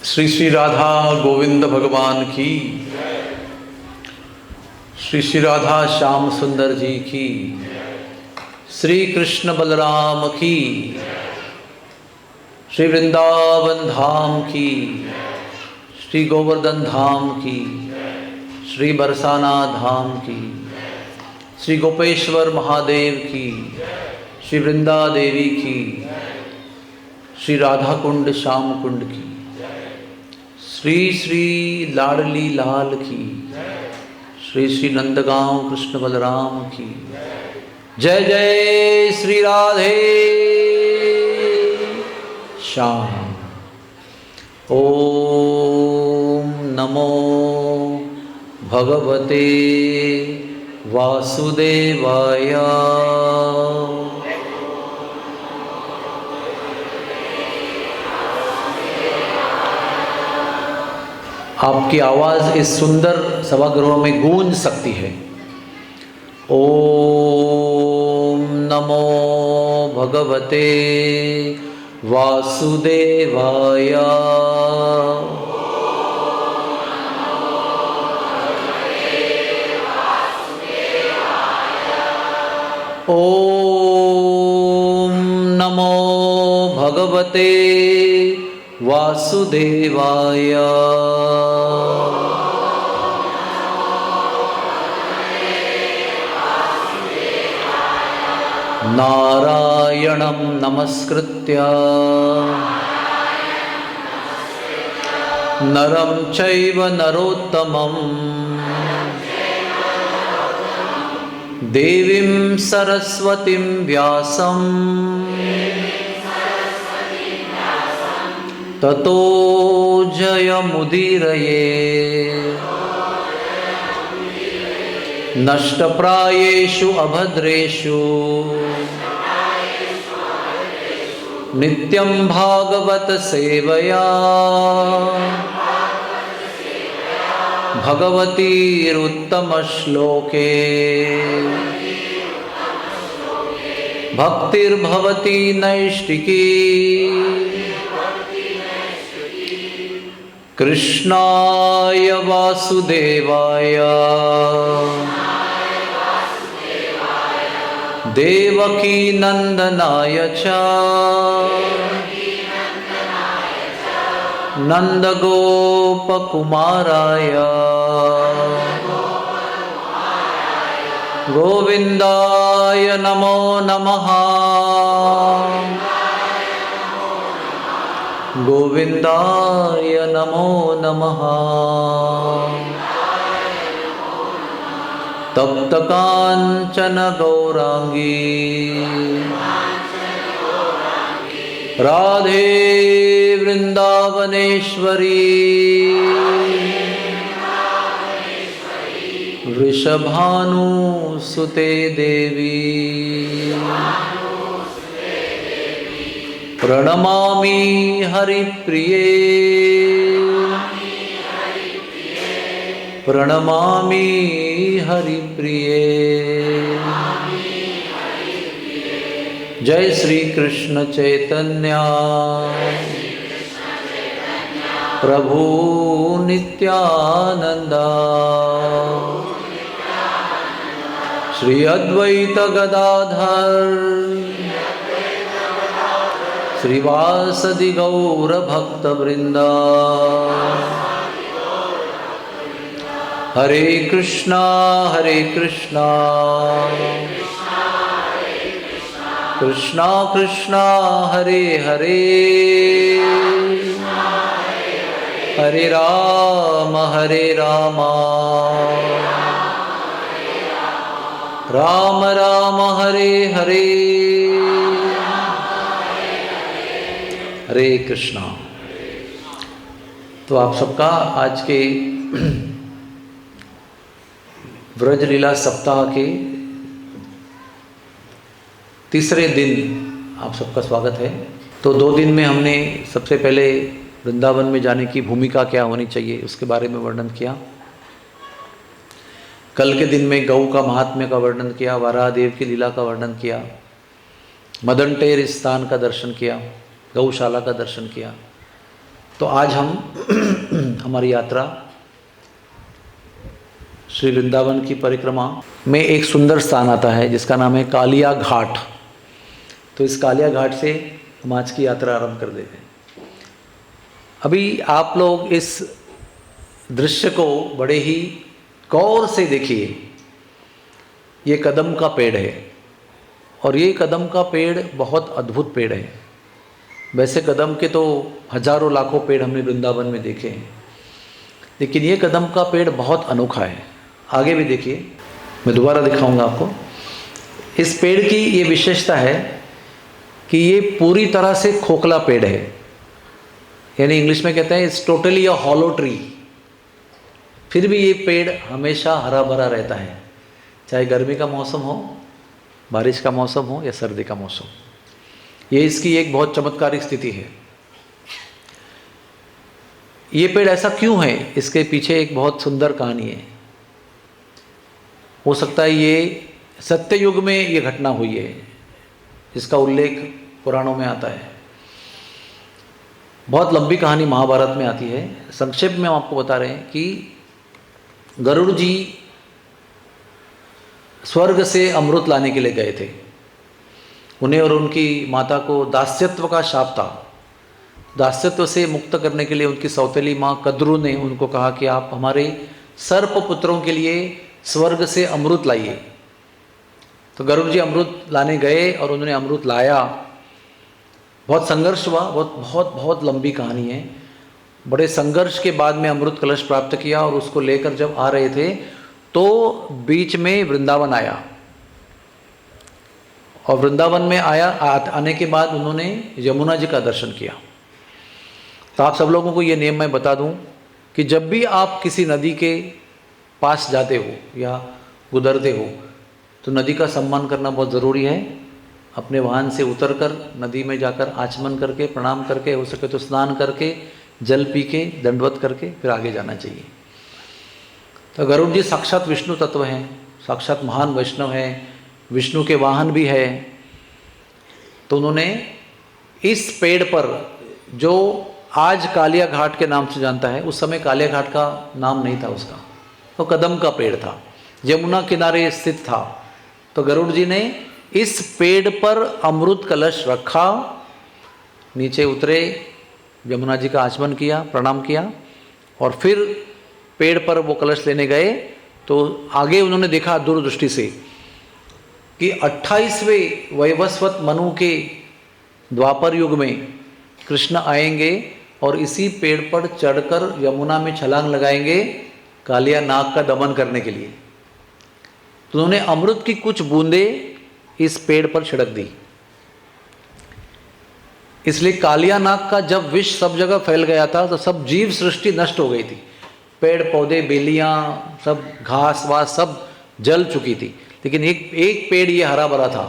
श्री श्री राधा गोविंद भगवान की, श्री श्री राधा श्याम सुंदर जी की, श्री कृष्ण बलराम की, श्री वृंदावन धाम की, श्री गोवर्धन धाम की, श्री बरसाना धाम की, श्री गोपेश्वर महादेव की, श्री वृंदा देवी की, श्री राधा कुंड श्याम कुंड की, श्री श्री लाडली लाल की, श्री श्री नंदगांव कृष्ण बलराम की। जय जय श्री राधे श्याम। ओम नमो भगवते वासुदेवाय। आपकी आवाज़ इस सुंदर सभागृह में गूंज सकती है। ओम नमो भगवते वासुदेवाय। ओम नमो भगवते वासुदेवाय। नारायणं नमस्कृत्य नरं चैव नरोत्तमं देवीं सरस्वतीं व्यासं ततो जयमुदीरये। नष्टप्रायेषु अभद्रेषु नित्यं भागवत सेवया भगवतीरुत्तमश्लोके भक्तिर्भवती नैष्टिकी। कृष्णाय वासुदेवाय देवकी नंदनाय च नंदगोपकुमाराय गोविंदाय नमो नमः। गोविंदाय नमो नमः। तप्त कांचन गौरांगी राधे वृंदावनेश्वरी वृषभानुसुते देवी प्रणमामि हरिप्रिये। प्रणमामि हरिप्रिये। जय श्री कृष्ण चैतन्य प्रभु नित्यानंद श्री अद्वैत गदाधर श्रीवासदि गौर भक्त वृंदा। हरे कृष्णा कृष्णा कृष्णा हरे हरे हरे राम राम राम हरे हरे। हरे कृष्णा। तो आप सबका आज के व्रज लीला सप्ताह के तीसरे दिन आप सबका स्वागत है। तो 2 दिन में हमने सबसे पहले वृंदावन में जाने की भूमिका क्या होनी चाहिए उसके बारे में वर्णन किया। कल के दिन में गौ का महात्म्य का वर्णन किया, वराहदेव की लीला का वर्णन किया, मदन टेर स्थान का दर्शन किया, गौशाला का दर्शन किया। तो आज हम हमारी यात्रा श्री वृंदावन की परिक्रमा में एक सुंदर स्थान आता है जिसका नाम है कालिया घाट। तो इस कालिया घाट से हम आज की यात्रा आरंभ कर देते हैं। अभी आप लोग इस दृश्य को बड़े ही गौर से देखिए। ये कदम का पेड़ है और ये कदम का पेड़ बहुत अद्भुत पेड़ है। वैसे कदम के तो हजारों लाखों पेड़ हमने वृंदावन में देखे हैं, लेकिन ये कदम का पेड़ बहुत अनोखा है। आगे भी देखिए, मैं दोबारा दिखाऊंगा आपको। इस पेड़ की ये विशेषता है कि ये पूरी तरह से खोखला पेड़ है, यानी इंग्लिश में कहते हैं it's totally a hollow tree. फिर भी ये पेड़ हमेशा हरा भरा रहता है, चाहे गर्मी का मौसम हो, बारिश का मौसम हो या सर्दी का मौसम। ये इसकी एक बहुत चमत्कारिक स्थिति है। ये पेड़ ऐसा क्यों है, इसके पीछे एक बहुत सुंदर कहानी है। हो सकता है ये सत्य युग में ये घटना हुई है, जिसका उल्लेख पुराणों में आता है। बहुत लंबी कहानी महाभारत में आती है। संक्षेप में हम आपको बता रहे हैं कि गरुड़ जी स्वर्ग से अमृत लाने के लिए गए थे। उन्हें और उनकी माता को दास्यत्व का शाप था। दास्यत्व से मुक्त करने के लिए उनकी सौतेली माँ कद्रू ने उनको कहा कि आप हमारे सर्प पुत्रों के लिए स्वर्ग से अमृत लाइए। तो गरुड़ जी अमृत लाने गए और उन्होंने अमृत लाया। बहुत संघर्ष हुआ, बहुत लंबी कहानी है। बड़े संघर्ष के बाद में अमृत कलश प्राप्त किया और उसको लेकर जब आ रहे थे तो बीच में वृंदावन आया। और वृंदावन में आने के बाद उन्होंने यमुना जी का दर्शन किया। तो आप सब लोगों को ये नियम मैं बता दूं कि जब भी आप किसी नदी के पास जाते हो या गुजरते हो तो नदी का सम्मान करना बहुत ज़रूरी है। अपने वाहन से उतरकर नदी में जाकर आचमन करके, प्रणाम करके, हो सके तो स्नान करके, जल पी के, दंडवत करके फिर आगे जाना चाहिए। तो गरुड़ जी साक्षात विष्णु तत्व हैं, साक्षात महान वैष्णव हैं, विष्णु के वाहन भी है। तो उन्होंने इस पेड़ पर, जो आज कालिया घाट के नाम से जानता है, उस समय कालिया घाट का नाम नहीं था उसका, तो कदम का पेड़ था, यमुना किनारे स्थित था। तो गरुड़ जी ने इस पेड़ पर अमृत कलश रखा, नीचे उतरे, यमुना जी का आचमन किया, प्रणाम किया और फिर पेड़ पर वो कलश लेने गए। तो आगे उन्होंने देखा दूरदृष्टि से कि 28वें वैवस्वत मनु के द्वापर युग में कृष्ण आएंगे और इसी पेड़ पर चढ़कर यमुना में छलांग लगाएंगे कालिया नाग का दमन करने के लिए। तो उन्होंने अमृत की कुछ बूंदें इस पेड़ पर छिड़क दी। इसलिए कालिया नाग का जब विष सब जगह फैल गया था तो सब जीव सृष्टि नष्ट हो गई थी। पेड़ पौधे, बेलियां, सब घास वास सब जल चुकी थी, लेकिन एक पेड़ ये हरा भरा था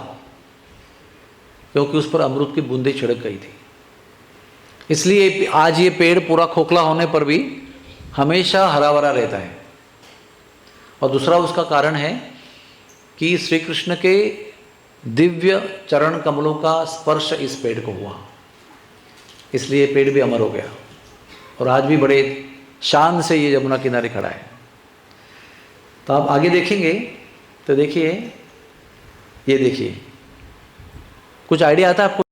क्योंकि उस पर अमृत की बूंदें छिड़क गई थी। इसलिए आज ये पेड़ पूरा खोखला होने पर भी हमेशा हरा भरा रहता है। और दूसरा उसका कारण है कि श्री कृष्ण के दिव्य चरण कमलों का स्पर्श इस पेड़ को हुआ, इसलिए पेड़ भी अमर हो गया और आज भी बड़े शान से ये यमुना किनारे खड़ा है। तो आप आगे देखेंगे तो देखिए, ये देखिए, कुछ आइडिया आता है आपको?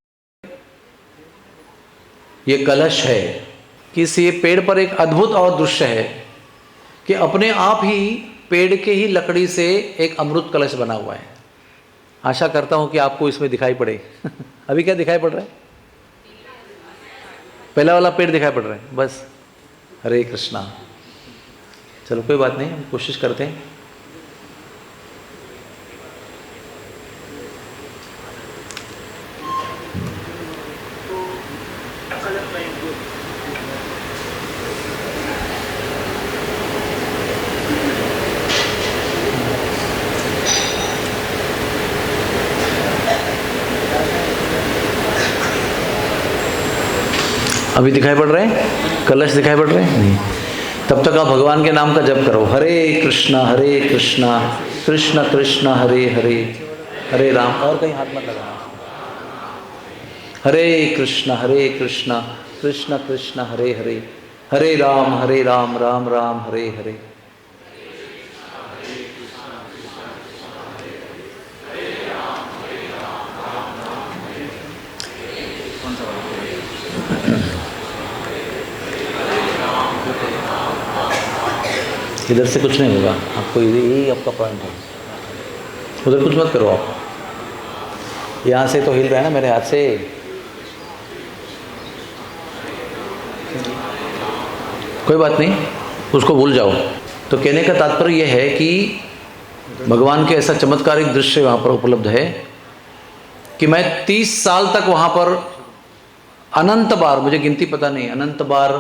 ये कलश है कि ये पेड़ पर एक अद्भुत और दृश्य है कि अपने आप ही पेड़ के ही लकड़ी से एक अमृत कलश बना हुआ है। आशा करता हूं कि आपको इसमें दिखाई पड़े। अभी क्या दिखाई पड़ रहा है? पहला वाला पेड़ दिखाई पड़ रहा है बस। हरे कृष्णा। चलो कोई बात नहीं, हम कोशिश करते हैं। अभी दिखाई पड़ रहे हैं? कलश दिखाई पड़ रहे हैं? नहीं। तब तक आप भगवान के नाम का जप करो। हरे कृष्णा कृष्ण कृष्ण हरे हरे, हरे राम। और कहीं हाथ मत लगाना। हरे कृष्ण कृष्ण कृष्ण हरे हरे, हरे राम राम राम हरे हरे। इधर से कुछ नहीं होगा आपको, यही आपका पॉइंट है, उधर कुछ मत करो आप। यहाँ से तो हिल रहा है ना मेरे हाथ से। कोई बात नहीं, उसको भूल जाओ। तो कहने का तात्पर्य यह है कि भगवान के ऐसा चमत्कारिक दृश्य वहाँ पर उपलब्ध है कि मैं 30 साल तक वहाँ पर अनंत बार, मुझे गिनती पता नहीं, अनंत बार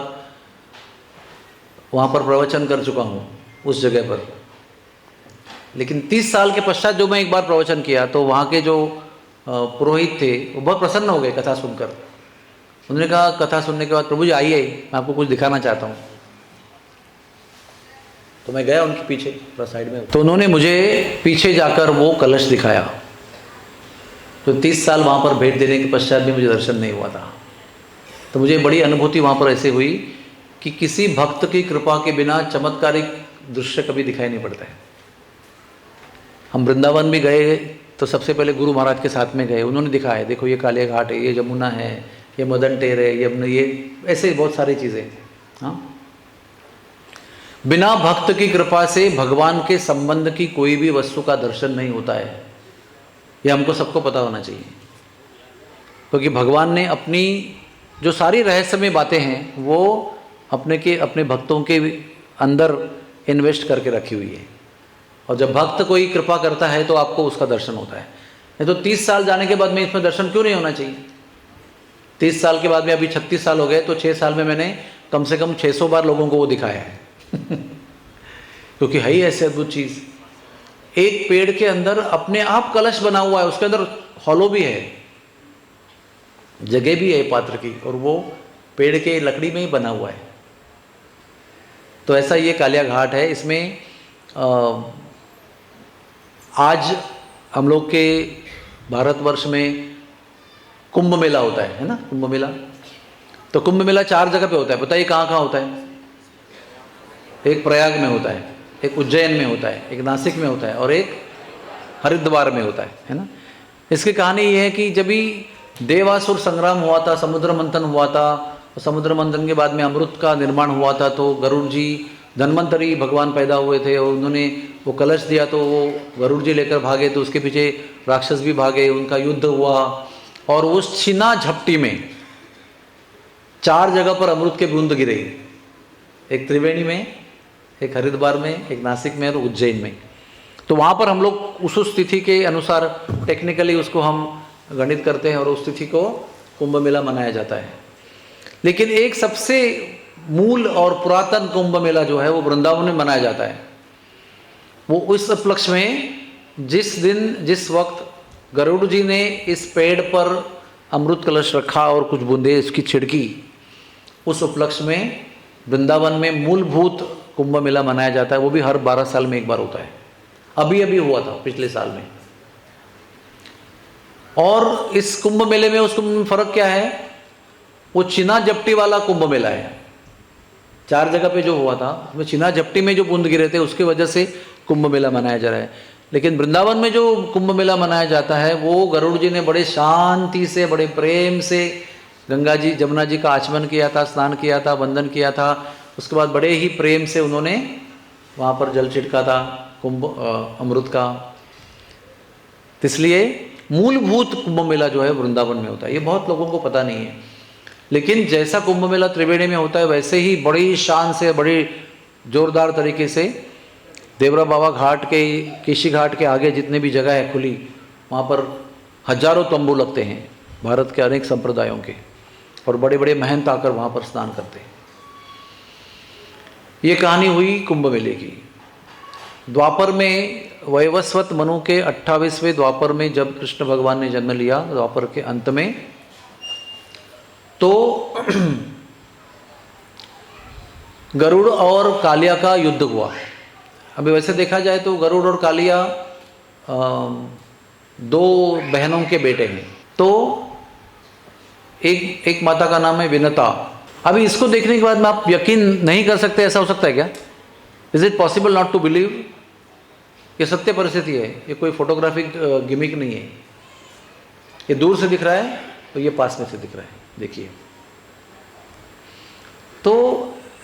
वहाँ पर प्रवचन कर चुका हूँ उस जगह पर। लेकिन 30 साल के पश्चात जो मैं एक बार प्रवचन किया तो वहाँ के जो पुरोहित थे वो बहुत प्रसन्न हो गए कथा सुनकर। उन्होंने कहा कथा सुनने के बाद, प्रभु जी आइए मैं आपको कुछ दिखाना चाहता हूँ। तो मैं गया उनके पीछे, थोड़ा साइड में, तो उन्होंने मुझे पीछे जाकर वो कलश दिखाया। तो 30 साल वहाँ पर भेंट देने के पश्चात भी मुझे दर्शन नहीं हुआ था। तो मुझे बड़ी अनुभूति वहाँ पर ऐसे हुई कि किसी भक्त की कृपा के बिना चमत्कारिक दृश्य कभी दिखाई नहीं पड़ता है। हम वृंदावन भी गए तो सबसे पहले गुरु महाराज के साथ में गए, उन्होंने दिखाया, देखो ये कालिया घाट है, ये यमुना है, ये मदन टेर है, ये ऐसे बहुत सारी चीज़ें। हाँ, बिना भक्त की कृपा से भगवान के संबंध की कोई भी वस्तु का दर्शन नहीं होता है, ये हमको सबको पता होना चाहिए। क्योंकि भगवान ने अपनी जो सारी रहस्यमय बातें हैं वो अपने भक्तों के अंदर इन्वेस्ट करके रखी हुई है। और जब भक्त कोई कृपा करता है तो आपको उसका दर्शन होता है। नहीं तो 30 साल जाने के बाद में इसमें दर्शन क्यों नहीं होना चाहिए? 30 साल के बाद में, अभी 36 साल हो गए, तो 6 साल में मैंने कम से कम 600 बार लोगों को वो दिखाया है क्योंकि है ही ऐसे अद्भुत चीज़। एक पेड़ के अंदर अपने आप कलश बना हुआ है, उसके अंदर हॉलो भी है, जगह भी है पात्र की, और वो पेड़ के लकड़ी में ही बना हुआ है। तो ऐसा ये कालिया घाट है। इसमें आज हम लोग के भारतवर्ष में कुंभ मेला होता है ना, कुंभ मेला। तो कुंभ मेला 4 जगह पे होता है, बताइए कहाँ कहाँ होता है? एक प्रयाग में होता है, एक उज्जैन में होता है, एक नासिक में होता है, और एक हरिद्वार में होता है ना। इसकी कहानी ये है कि जब भी देवासुर संग्राम हुआ था, समुद्र मंथन हुआ था, और समुद्र मंथन के बाद में अमृत का निर्माण हुआ था, तो गरुड़ जी, धन्वंतरी भगवान पैदा हुए थे, और उन्होंने वो कलश दिया तो वो गरुड़ जी लेकर भागे, तो उसके पीछे राक्षस भी भागे, उनका युद्ध हुआ, और उस छिना झपटी में 4 जगह पर अमृत के बूंद गिरे, एक त्रिवेणी में, एक हरिद्वार में, एक नासिक में और उज्जैन में। तो वहाँ पर हम लोग उस तिथि के अनुसार टेक्निकली उसको हम गणित करते हैं और उस तिथि को कुंभ मेला मनाया जाता है। लेकिन एक सबसे मूल और पुरातन कुंभ मेला जो है वो वृंदावन में मनाया जाता है। वो उस उपलक्ष्य में जिस वक्त गरुड़ जी ने इस पेड़ पर अमृत कलश रखा और कुछ बूंदे इसकी छिड़की, उस उपलक्ष्य में वृंदावन में मूलभूत कुंभ मेला मनाया जाता है। वो भी हर 12 साल में एक बार होता है। अभी हुआ था पिछले साल में। और इस कुंभ मेले में, उस कुंभ में फर्क क्या है? वो चिना झपटी वाला कुंभ मेला है। 4 जगह पे जो हुआ था वो चिना झपटी में जो बूंद गिरे थे उसकी वजह से कुंभ मेला मनाया जा रहा है। लेकिन वृंदावन में जो कुंभ मेला मनाया जाता है वो गरुड़ जी ने बड़े शांति से, बड़े प्रेम से गंगा जी, जमुना जी का आचमन किया था, स्नान किया था, वंदन किया था। उसके बाद बड़े ही प्रेम से उन्होंने वहाँ पर जल छिड़का था कुंभ अमृत का। इसलिए मूलभूत कुंभ मेला जो है वृंदावन में होता है। ये बहुत लोगों को पता नहीं है। लेकिन जैसा कुंभ मेला त्रिवेणी में होता है वैसे ही बड़ी शान से, बड़ी जोरदार तरीके से देवरा बाबा घाट के, केशी घाट के आगे जितने भी जगह है खुली, वहाँ पर हजारों तंबू लगते हैं भारत के अनेक संप्रदायों के, और बड़े बड़े महंत आकर वहाँ पर स्नान करते हैं। ये कहानी हुई कुंभ मेले की। द्वापर में, वैवस्वत मनु के 28वें द्वापर में जब कृष्ण भगवान ने जन्म लिया, द्वापर के अंत में, तो गरुड़ और कालिया का युद्ध हुआ। अभी वैसे देखा जाए तो गरुड़ और कालिया 2 बहनों के बेटे हैं। तो एक माता का नाम है विनता। अभी इसको देखने के बाद में आप यकीन नहीं कर सकते, ऐसा हो सकता है क्या? Is it possible not to believe? ये सत्य परिस्थिति है, ये कोई फोटोग्राफिक गिमिक नहीं है। ये दूर से दिख रहा है तो ये पास में से दिख रहा है, देखिए। तो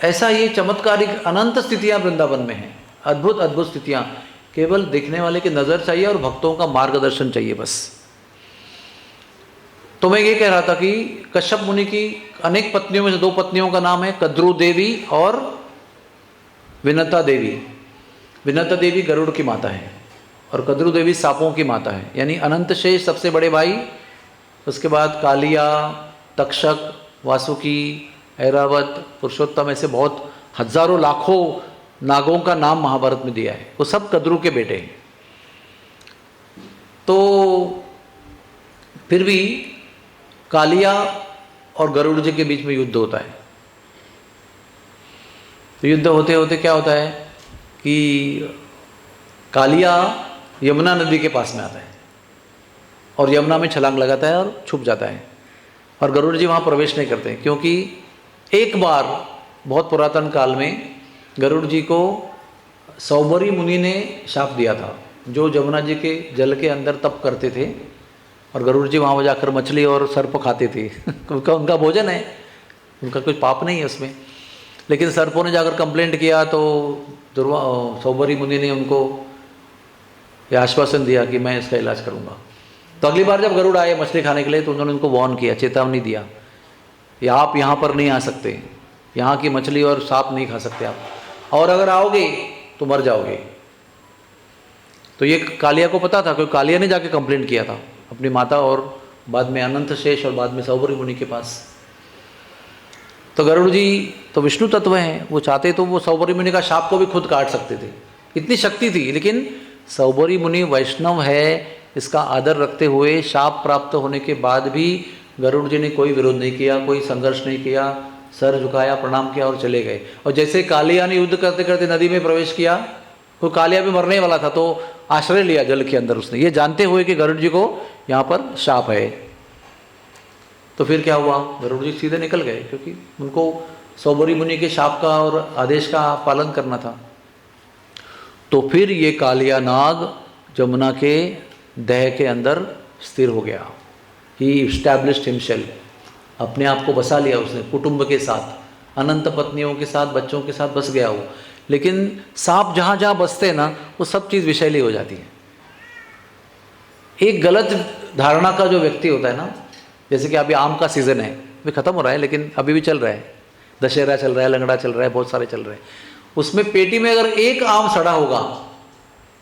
ऐसा ये चमत्कारिक अनंत स्थितियां वृंदावन में हैं, अद्भुत अद्भुत स्थितियां। केवल देखने वाले की नज़र चाहिए और भक्तों का मार्गदर्शन चाहिए बस। तो मैं ये कह रहा था कि कश्यप मुनि की अनेक पत्नियों में से 2 पत्नियों का नाम है कद्रू देवी और विनता देवी। विनता देवी गरुड़ की माता है और कद्रू देवी सांपों की माता है, यानी अनंत शेष सबसे बड़े भाई, उसके बाद कालिया, तक्षक, वासुकी, ऐरावत, पुरुषोत्तम, ऐसे बहुत हजारों लाखों नागों का नाम महाभारत में दिया है। वो सब कद्रू के बेटे हैं। तो फिर भी कालिया और गरुड़ जी के बीच में युद्ध होता है। तो युद्ध होते होते क्या होता है कि कालिया यमुना नदी के पास में आता है और यमुना में छलांग लगाता है और छुप जाता है, और गरुड़ जी वहाँ प्रवेश नहीं करते, क्योंकि एक बार बहुत पुरातन काल में गरुड़ जी को सौबरी मुनि ने शाप दिया था, जो यमुना जी के जल के अंदर तप करते थे, और गरुड़ जी वहाँ जाकर मछली और सर्प खाते थे उनका भोजन है, उनका कोई पाप नहीं है उसमें। लेकिन सर्पों ने जाकर कंप्लेंट किया तो सौबरी मुनि ने उनको यह आश्वासन दिया कि मैं इसका इलाज करूँगा। तो अगली बार जब गरुड़ आए मछली खाने के लिए तो उन्होंने उनको वार्न किया, चेतावनी दिया कि आप यहाँ पर नहीं आ सकते, यहाँ की मछली और सांप नहीं खा सकते आप, और अगर आओगे तो मर जाओगे। तो ये कालिया को पता था, क्योंकि कालिया ने जाके कंप्लेंट किया था अपनी माता और बाद में अनंत शेष और बाद में सौबरी मुनि के पास। तो गरुड़ जी तो विष्णु तत्व हैं, वो चाहते तो वो सौबरी मुनि का शाप को भी खुद काट सकते थे, इतनी शक्ति थी। लेकिन सौबरी मुनि वैष्णव है, इसका आदर रखते हुए शाप प्राप्त होने के बाद भी गरुड़ जी ने कोई विरोध नहीं किया, कोई संघर्ष नहीं किया, सर झुकाया, प्रणाम किया और चले गए। और जैसे कालिया ने युद्ध करते करते नदी में प्रवेश किया, तो कालिया भी मरने वाला था तो आश्रय लिया जल के अंदर उसने, ये जानते हुए कि गरुड़ जी को यहाँ पर शाप है। तो फिर क्या हुआ, गरुड़ जी सीधे निकल गए, क्योंकि उनको सौबरी मुनि के शाप का और आदेश का पालन करना था। तो फिर ये कालिया नाग जमुना के दह के अंदर स्थिर हो गया। ही इस्टेब्लिश्ड हिमसेल्फ, अपने आप को बसा लिया उसने, कुटुंब के साथ, अनंत पत्नियों के साथ, बच्चों के साथ बस गया वो। लेकिन सांप जहाँ जहाँ बसते हैं ना, वो सब चीज़ विषैली हो जाती है। एक गलत धारणा का जो व्यक्ति होता है ना, जैसे कि अभी आम का सीज़न है, अभी ख़त्म हो रहा है लेकिन अभी भी चल रहा है, दशहरा चल रहा है, लंगड़ा चल रहा है, बहुत सारे चल रहे हैं। उसमें पेटी में अगर एक आम सड़ा होगा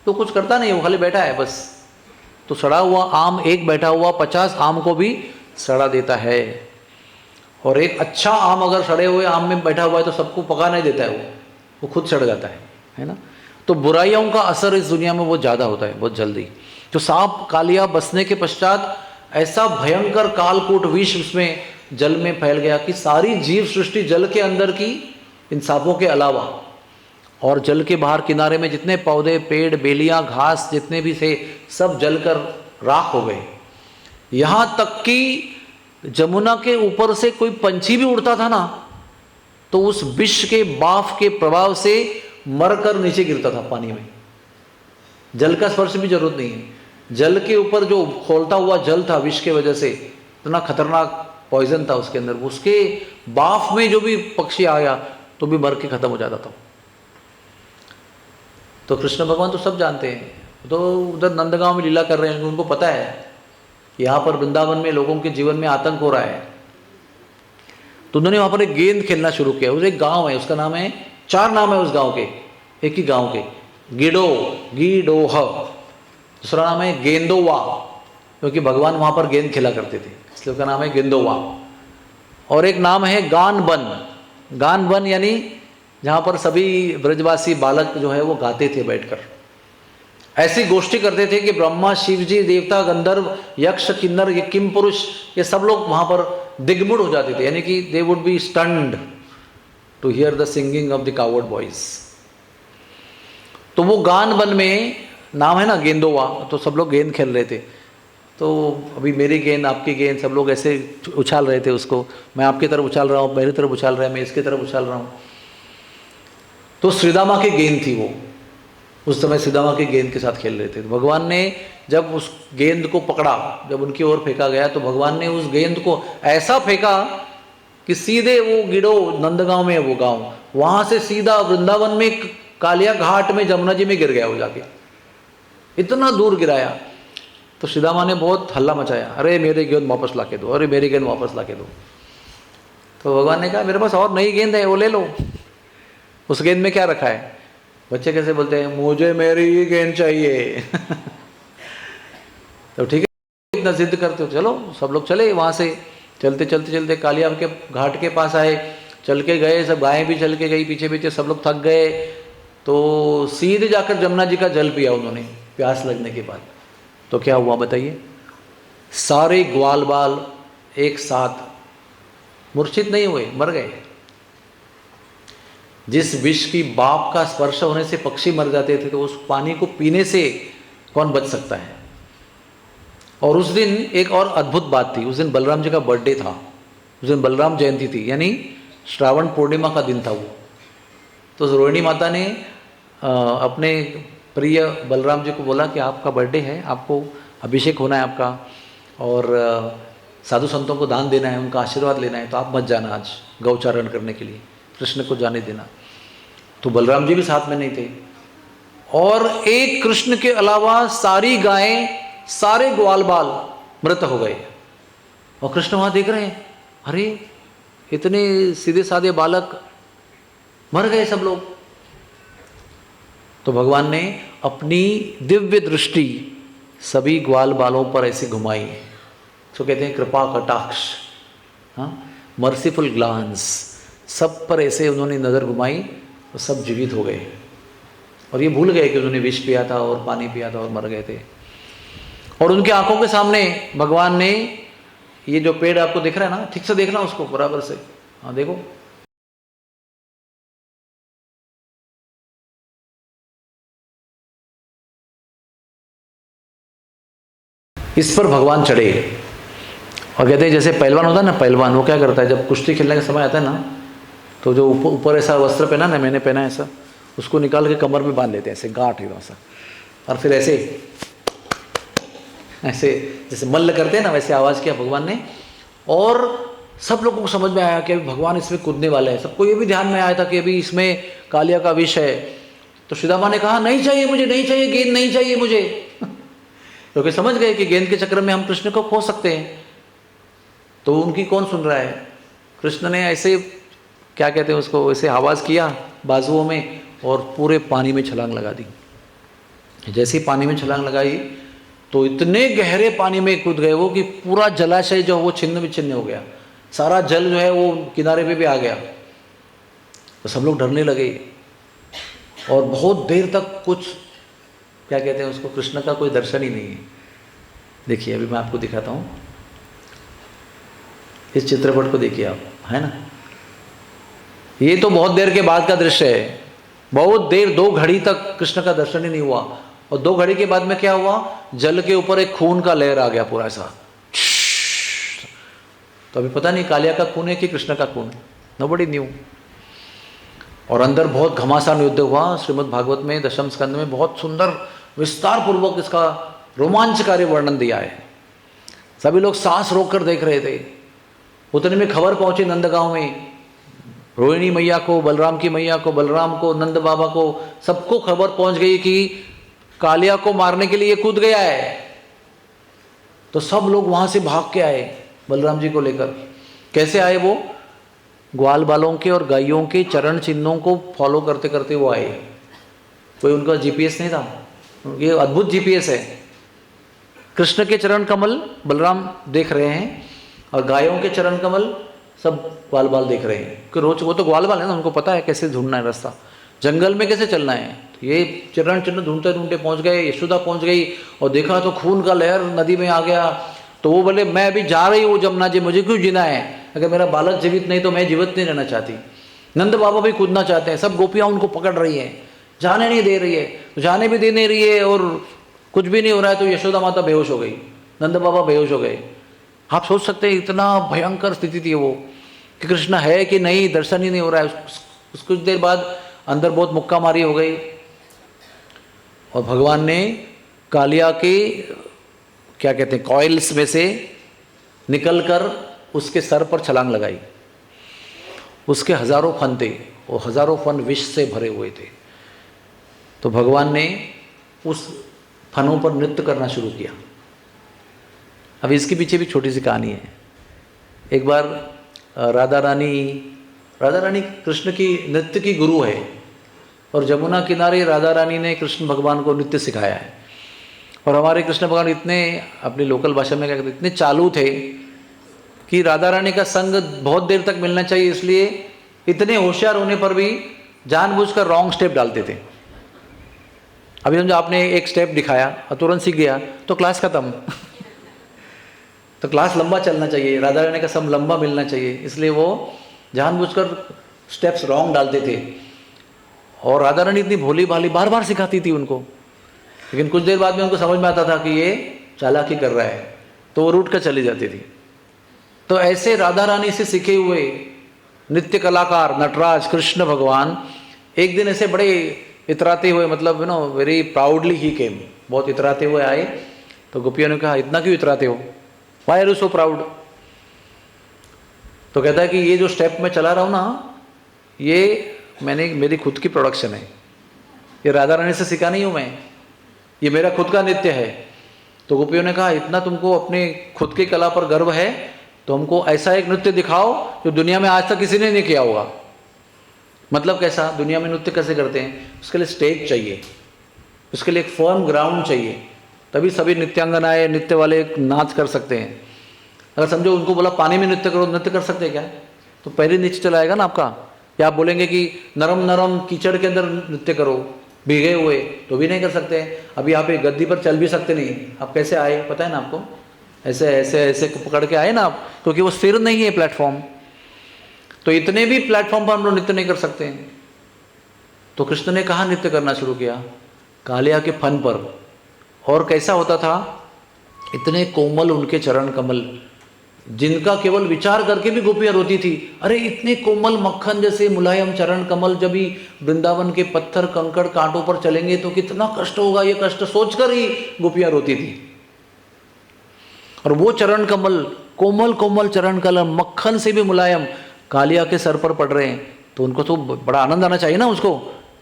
तो कुछ करता नहीं, वो खाली बैठा है बस। तो सड़ा हुआ आम एक बैठा हुआ 50 आम को भी सड़ा देता है। और एक अच्छा आम अगर सड़े हुए आम में बैठा हुआ है तो सबको पका नहीं देता है, वो खुद सड़ जाता है ना। तो बुराइयों का असर इस दुनिया में बहुत ज़्यादा होता है, बहुत जल्दी। तो सांप कालिया बसने के पश्चात ऐसा भयंकर कालकूट विष उसमें जल में फैल गया कि सारी जीव सृष्टि जल के अंदर की, इन सांपों के अलावा, और जल के बाहर किनारे में जितने पौधे, पेड़, बेलियां, घास जितने भी थे, सब जलकर राख हो गए। यहाँ तक कि जमुना के ऊपर से कोई पंछी भी उड़ता था ना, तो उस विष के बाफ के प्रभाव से मरकर नीचे गिरता था पानी में। जल का स्पर्श भी जरूरत नहीं है, जल के ऊपर जो खोलता हुआ जल था विष के वजह से, इतना खतरनाक पॉइजन था उसके अंदर, उसके बाफ में जो भी पक्षी आया तो भी मर के खत्म हो जाता था। तो कृष्ण भगवान तो सब जानते हैं, तो उधर नंदगांव में लीला कर रहे हैं, उनको पता है यहाँ पर वृंदावन में लोगों के जीवन में आतंक हो रहा है। तो उन्होंने वहाँ पर एक गेंद खेलना शुरू किया। उस एक गांव है, उसका नाम है, 4 नाम है उस गांव के, एक ही गांव के, गीडोह, दूसरा नाम है गेंदोवा, क्योंकि भगवान वहाँ पर गेंद खेला करते थे, इसलिए उसका नाम है गेंदोवा। और एक नाम है गानबन, यानी जहाँ पर सभी ब्रजवासी बालक जो है वो गाते थे बैठकर, ऐसी गोष्ठी करते थे कि ब्रह्मा, शिव जी, देवता, गंधर्व, यक्ष, किन्नर, ये किम पुरुष, ये सब लोग वहाँ पर दिग्मुड़ हो जाते थे, यानी कि they would be stunned to hear the singing of the cowherd boys. तो वो गानबन में नाम है ना गेंदोवा, तो सब लोग गेंद खेल रहे थे। तो अभी मेरी गेंद आपकी गेंद सब लोग ऐसे उछाल रहे थे उसको, मैं आपकी तरफ उछाल रहा हूँ, मेरी तरफ उछाल रहा है, मैं इसकी तरफ उछाल रहा हूँ। तो श्रीदामा की गेंद थी वो, उस समय श्रीदामा की गेंद के साथ खेल रहे थे। तो भगवान ने जब उस गेंद को पकड़ा, जब उनकी ओर फेंका गया, तो भगवान ने उस गेंद को ऐसा फेंका कि सीधे वो गिडो, नंदगांव में है वो गांव, वहां से सीधा वृंदावन में कालिया घाट में जमुना जी में गिर गया वो जाके, इतना दूर गिराया। तो श्रीदामा ने बहुत हल्ला मचाया, अरे मेरी गेंद वापस ला के दो, अरे मेरी गेंद वापस ला के दो। तो भगवान ने कहा मेरे पास और नई गेंद है, वो ले लो। उस गेंद में क्या रखा है? बच्चे कैसे बोलते हैं, मुझे मेरी ही गेंद चाहिए। तो ठीक है, इतना जिद करते हो, चलो सब लोग चले वहां से। चलते चलते चलते कालिया के घाट के पास आए, चल के गए, सब गायें भी चल के गई पीछे पीछे, सब लोग थक गए। तो सीधे जाकर जमुना जी का जल पिया उन्होंने, प्यास लगने के बाद। तो क्या हुआ बताइए? सारे ग्वाल बाल एक साथ मूर्छित नहीं हुए, मर गए। जिस विष की बाप का स्पर्श होने से पक्षी मर जाते थे, तो उस पानी को पीने से कौन बच सकता है? और उस दिन एक और अद्भुत बात थी, उस दिन बलराम जी का बर्थडे था, उस दिन बलराम जयंती थी, यानी श्रावण पूर्णिमा का दिन था वो। तो रोहिणी माता ने अपने प्रिय बलराम जी को बोला कि आपका बर्थडे है, आपको अभिषेक होना है आपका, और साधु संतों को दान देना है, उनका आशीर्वाद लेना है, तो आप मत जाना आज गौचारण करने के लिए, कृष्ण को जाने देना। तो बलराम जी भी साथ में नहीं थे, और एक कृष्ण के अलावा सारी गायें, सारे ग्वाल बाल मृत हो गए। और कृष्ण वहां देख रहे हैं, अरे इतने सीधे साधे बालक मर गए सब लोग। तो भगवान ने अपनी दिव्य दृष्टि सभी ग्वाल बालों पर ऐसे घुमाई, तो कहते हैं कृपा कटाक्ष, हाँ, मर्सीफुल ग्लांस, सब पर ऐसे उन्होंने नज़र घुमाई, तो सब जीवित हो गए। और ये भूल गए कि उन्होंने विष पिया था और पानी पिया था और मर गए थे। और उनकी आंखों के सामने भगवान ने, ये जो पेड़ आपको दिख रहा है ना, ठीक से देखना उसको बराबर से, हाँ देखो, इस पर भगवान चढ़े। और कहते हैं जैसे पहलवान होता है ना, पहलवान वो क्या करता है, जब कुश्ती खेलने का समय आता है ना, तो जो ऊपर ऐसा वस्त्र पहना ना, मैंने पहना ऐसा, उसको निकाल के कमर में बांध लेते हैं ऐसे, गांठ है वैसा, और फिर ऐसे ऐसे जैसे मल्ल करते हैं ना, वैसे आवाज़ किया भगवान ने। और सब लोगों को समझ में आया कि अभी भगवान इसमें कूदने वाले हैं। सबको ये भी ध्यान में आया था कि अभी इसमें कालिया का विष है। तो श्रीदामा ने कहा नहीं चाहिए मुझे, नहीं चाहिए गेंद, नहीं चाहिए मुझे, क्योंकि समझ गए कि गेंद के चक्कर में हम कृष्ण को खो सकते हैं। तो उनकी कौन सुन रहा है? कृष्ण ने ऐसे, क्या कहते हैं उसको, ऐसे आवाज़ किया बाजुओं में, और पूरे पानी में छलांग लगा दी। जैसे ही पानी में छलांग लगाई, तो इतने गहरे पानी में कूद गए वो कि पूरा जलाशय जो वो छिन्न विच्छिन्न हो गया, सारा जल जो है वो किनारे पे भी आ गया। तो सब लोग डरने लगे, और बहुत देर तक कुछ, क्या कहते हैं उसको, कृष्ण का कोई दर्शन ही नहीं है। देखिए अभी मैं आपको दिखाता हूँ, इस चित्रपट को देखिए आप, है ना, ये तो बहुत देर के बाद का दृश्य है। बहुत देर, 2 घड़ी तक कृष्ण का दर्शन ही नहीं हुआ। और 2 घड़ी के बाद में क्या हुआ, जल के ऊपर एक खून का लहर आ गया पूरा ऐसा। तो अभी पता नहीं कालिया का खून है कि कृष्ण का खून है, नोबडी न्यू। और अंदर बहुत घमासान युद्ध हुआ। श्रीमद् भागवत में 10वें स्कंद में बहुत सुंदर विस्तार पूर्वक इसका रोमांचकारी वर्णन दिया है। सभी लोग सांस रोककर देख रहे थे। उतने में खबर पहुंची नंदगांव में, रोहिणी मैया को, बलराम की मैया को, बलराम को, नंद बाबा को, सबको खबर पहुंच गई कि कालिया को मारने के लिए कूद गया है। तो सब लोग वहां से भाग के आए बलराम जी को लेकर। कैसे आए वो? ग्वाल बालों के और गायों के चरण चिन्हों को फॉलो करते करते वो आए। कोई उनका जीपीएस नहीं था, ये अद्भुत जीपीएस है। कृष्ण के चरण कमल बलराम देख रहे हैं, और गायों के चरण कमल सब ग्वाल बाल देख रहे हैं। कि रोज वो तो ग्वाल बाल है ना, उनको पता है कैसे ढूंढना है रास्ता, जंगल में कैसे चलना है। तो ये चरण चिन्ह ढूंढते ढूंढते पहुंच गए, यशोदा पहुंच गई, और देखा तो खून का लहर नदी में आ गया। तो वो बोले मैं अभी जा रही हूँ जमुना जी, मुझे क्यों जीना है, अगर मेरा बालक जीवित नहीं तो मैं जीवित नहीं रहना चाहती। नंद बाबा भी कूदना चाहते हैं, सब गोपियाँ उनको पकड़ रही हैं, जाने नहीं दे रही है, जाने भी दे नहीं रही है, और कुछ भी नहीं हो रहा है। तो यशोदा माता बेहोश हो गई, नंद बाबा बेहोश हो गए। आप सोच सकते हैं इतना भयंकर स्थिति थी वो कि कृष्ण है कि नहीं, दर्शन ही नहीं हो रहा है। कुछ देर बाद अंदर बहुत मुक्का मारी हो गई और भगवान ने कालिया के क्या कहते हैं कॉइल्स में से निकलकर उसके सर पर छलांग लगाई। उसके हजारों फन थे, वो हजारों फन विष से भरे हुए थे। तो भगवान ने उस फनों पर नृत्य करना शुरू किया। अब इसके पीछे भी छोटी सी कहानी है। एक बार राधा रानी कृष्ण की नृत्य की गुरु है और जमुना किनारे राधा रानी ने कृष्ण भगवान को नृत्य सिखाया है। और हमारे कृष्ण भगवान इतने, अपनी लोकल भाषा में क्या कहते, इतने चालू थे कि राधा रानी का संग बहुत देर तक मिलना चाहिए, इसलिए इतने होशियार होने पर भी जानबूझकर रॉन्ग स्टेप डालते थे। अभी समझो आपने एक स्टेप दिखाया और तुरंत सीख गया तो क्लास खत्म। तो क्लास लंबा चलना चाहिए, राधा रानी का संग लंबा मिलना चाहिए, इसलिए वो जानबूझकर स्टेप्स रॉन्ग डालते थे। और राधा रानी इतनी भोली भाली बार बार सिखाती थी उनको, लेकिन कुछ देर बाद में उनको समझ में आता था कि ये चालाकी कर रहा है, तो वो रूठ कर चली जाती थी। तो ऐसे राधा रानी से सीखे हुए नृत्य कलाकार नटराज कृष्ण भगवान एक दिन ऐसे बड़े इतराते हुए, मतलब वेरी प्राउडली ही केम, बहुत इतराते हुए आए। तो गोपियों ने कहा इतना क्यों इतराते हो, why are you so proud. तो कहता है कि ये जो स्टेप मैं चला रहा हूँ ना, ये मेरी खुद की प्रोडक्शन है, ये राधा रानी से सीखा नहीं हूँ मैं, ये मेरा खुद का नृत्य है। तो गोपियों ने कहा इतना तुमको अपने खुद की कला पर गर्व है तो हमको ऐसा एक नृत्य दिखाओ जो दुनिया में आज तक किसी ने नहीं किया होगा। मतलब कैसा, दुनिया में नृत्य कैसे करते हैं, उसके लिए स्टेज चाहिए, उसके लिए एक फर्म ग्राउंड चाहिए, तभी सभी नृत्यांगनाएं नृत्य वाले नाच कर सकते हैं। अगर समझो उनको बोला पानी में नृत्य करो, नृत्य कर सकते हैं क्या? तो पैर नीचे चला आएगा ना आपका। या आप बोलेंगे कि नरम नरम कीचड़ के अंदर नृत्य करो भीगे हुए, तो भी नहीं कर सकते। अभी आप एक गद्दी पर चल भी सकते नहीं, आप कैसे आए पता है ना आपको, ऐसे ऐसे ऐसे पकड़ के आए ना आप, क्योंकि वो स्थिर नहीं है प्लेटफॉर्म। तो इतने भी प्लेटफॉर्म पर हम लोग नृत्य नहीं कर सकते हैं। तो कृष्ण ने कहाँ नृत्य करना शुरू किया, कालिया के फन पर। और कैसा होता था, इतने कोमल उनके चरण कमल, जिनका केवल विचार करके भी गोपियां रोती थी। अरे इतने कोमल मक्खन जैसे मुलायम चरण कमल जब भी वृंदावन के पत्थर कंकड़ कांटों पर चलेंगे तो कितना कष्ट होगा, ये कष्ट सोचकर ही गोपियां रोती थी। और वो चरण कमल, कोमल कोमल चरण कमल, मक्खन से भी मुलायम, कालिया के सर पर पड़ रहे हैं, तो उनको तो बड़ा आनंद आना चाहिए ना उसको,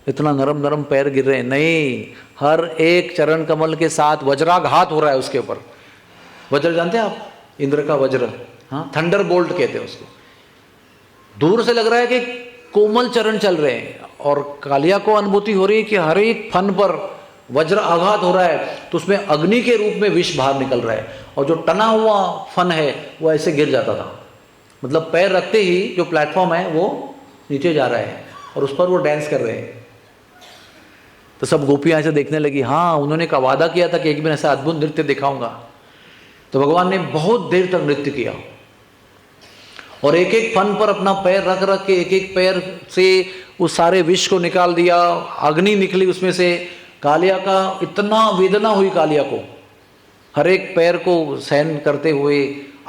इतना नरम नरम पैर गिर रहे हैं। नहीं, हर एक चरण कमल के साथ वज्राघात हो रहा है उसके ऊपर। वज्र जानते हैं आप, इंद्र का वज्र, हाँ, थंडर बोल्ट कहते हैं उसको। दूर से लग रहा है कि कोमल चरण चल रहे हैं और कालिया को अनुभूति हो रही है कि हर एक फन पर वज्र आघात हो रहा है, तो उसमें अग्नि के रूप में विष बाहर निकल रहा है, और जो टना हुआ फन है वो ऐसे गिर जाता था। मतलब पैर रखते ही जो प्लेटफॉर्म है वो नीचे जा रहा है और उस पर वो डांस कर रहे हैं। तो सब गोपियां ऐसे देखने लगी, हाँ उन्होंने का वादा किया था कि एक दिन ऐसा अद्भुत नृत्य दिखाऊंगा। तो भगवान ने बहुत देर तक नृत्य किया और एक एक फन पर अपना पैर रख रख के एक एक पैर से उस सारे विष को निकाल दिया, अग्नि निकली उसमें से। कालिया का इतना वेदना हुई, कालिया को हर एक पैर को सहन करते हुए,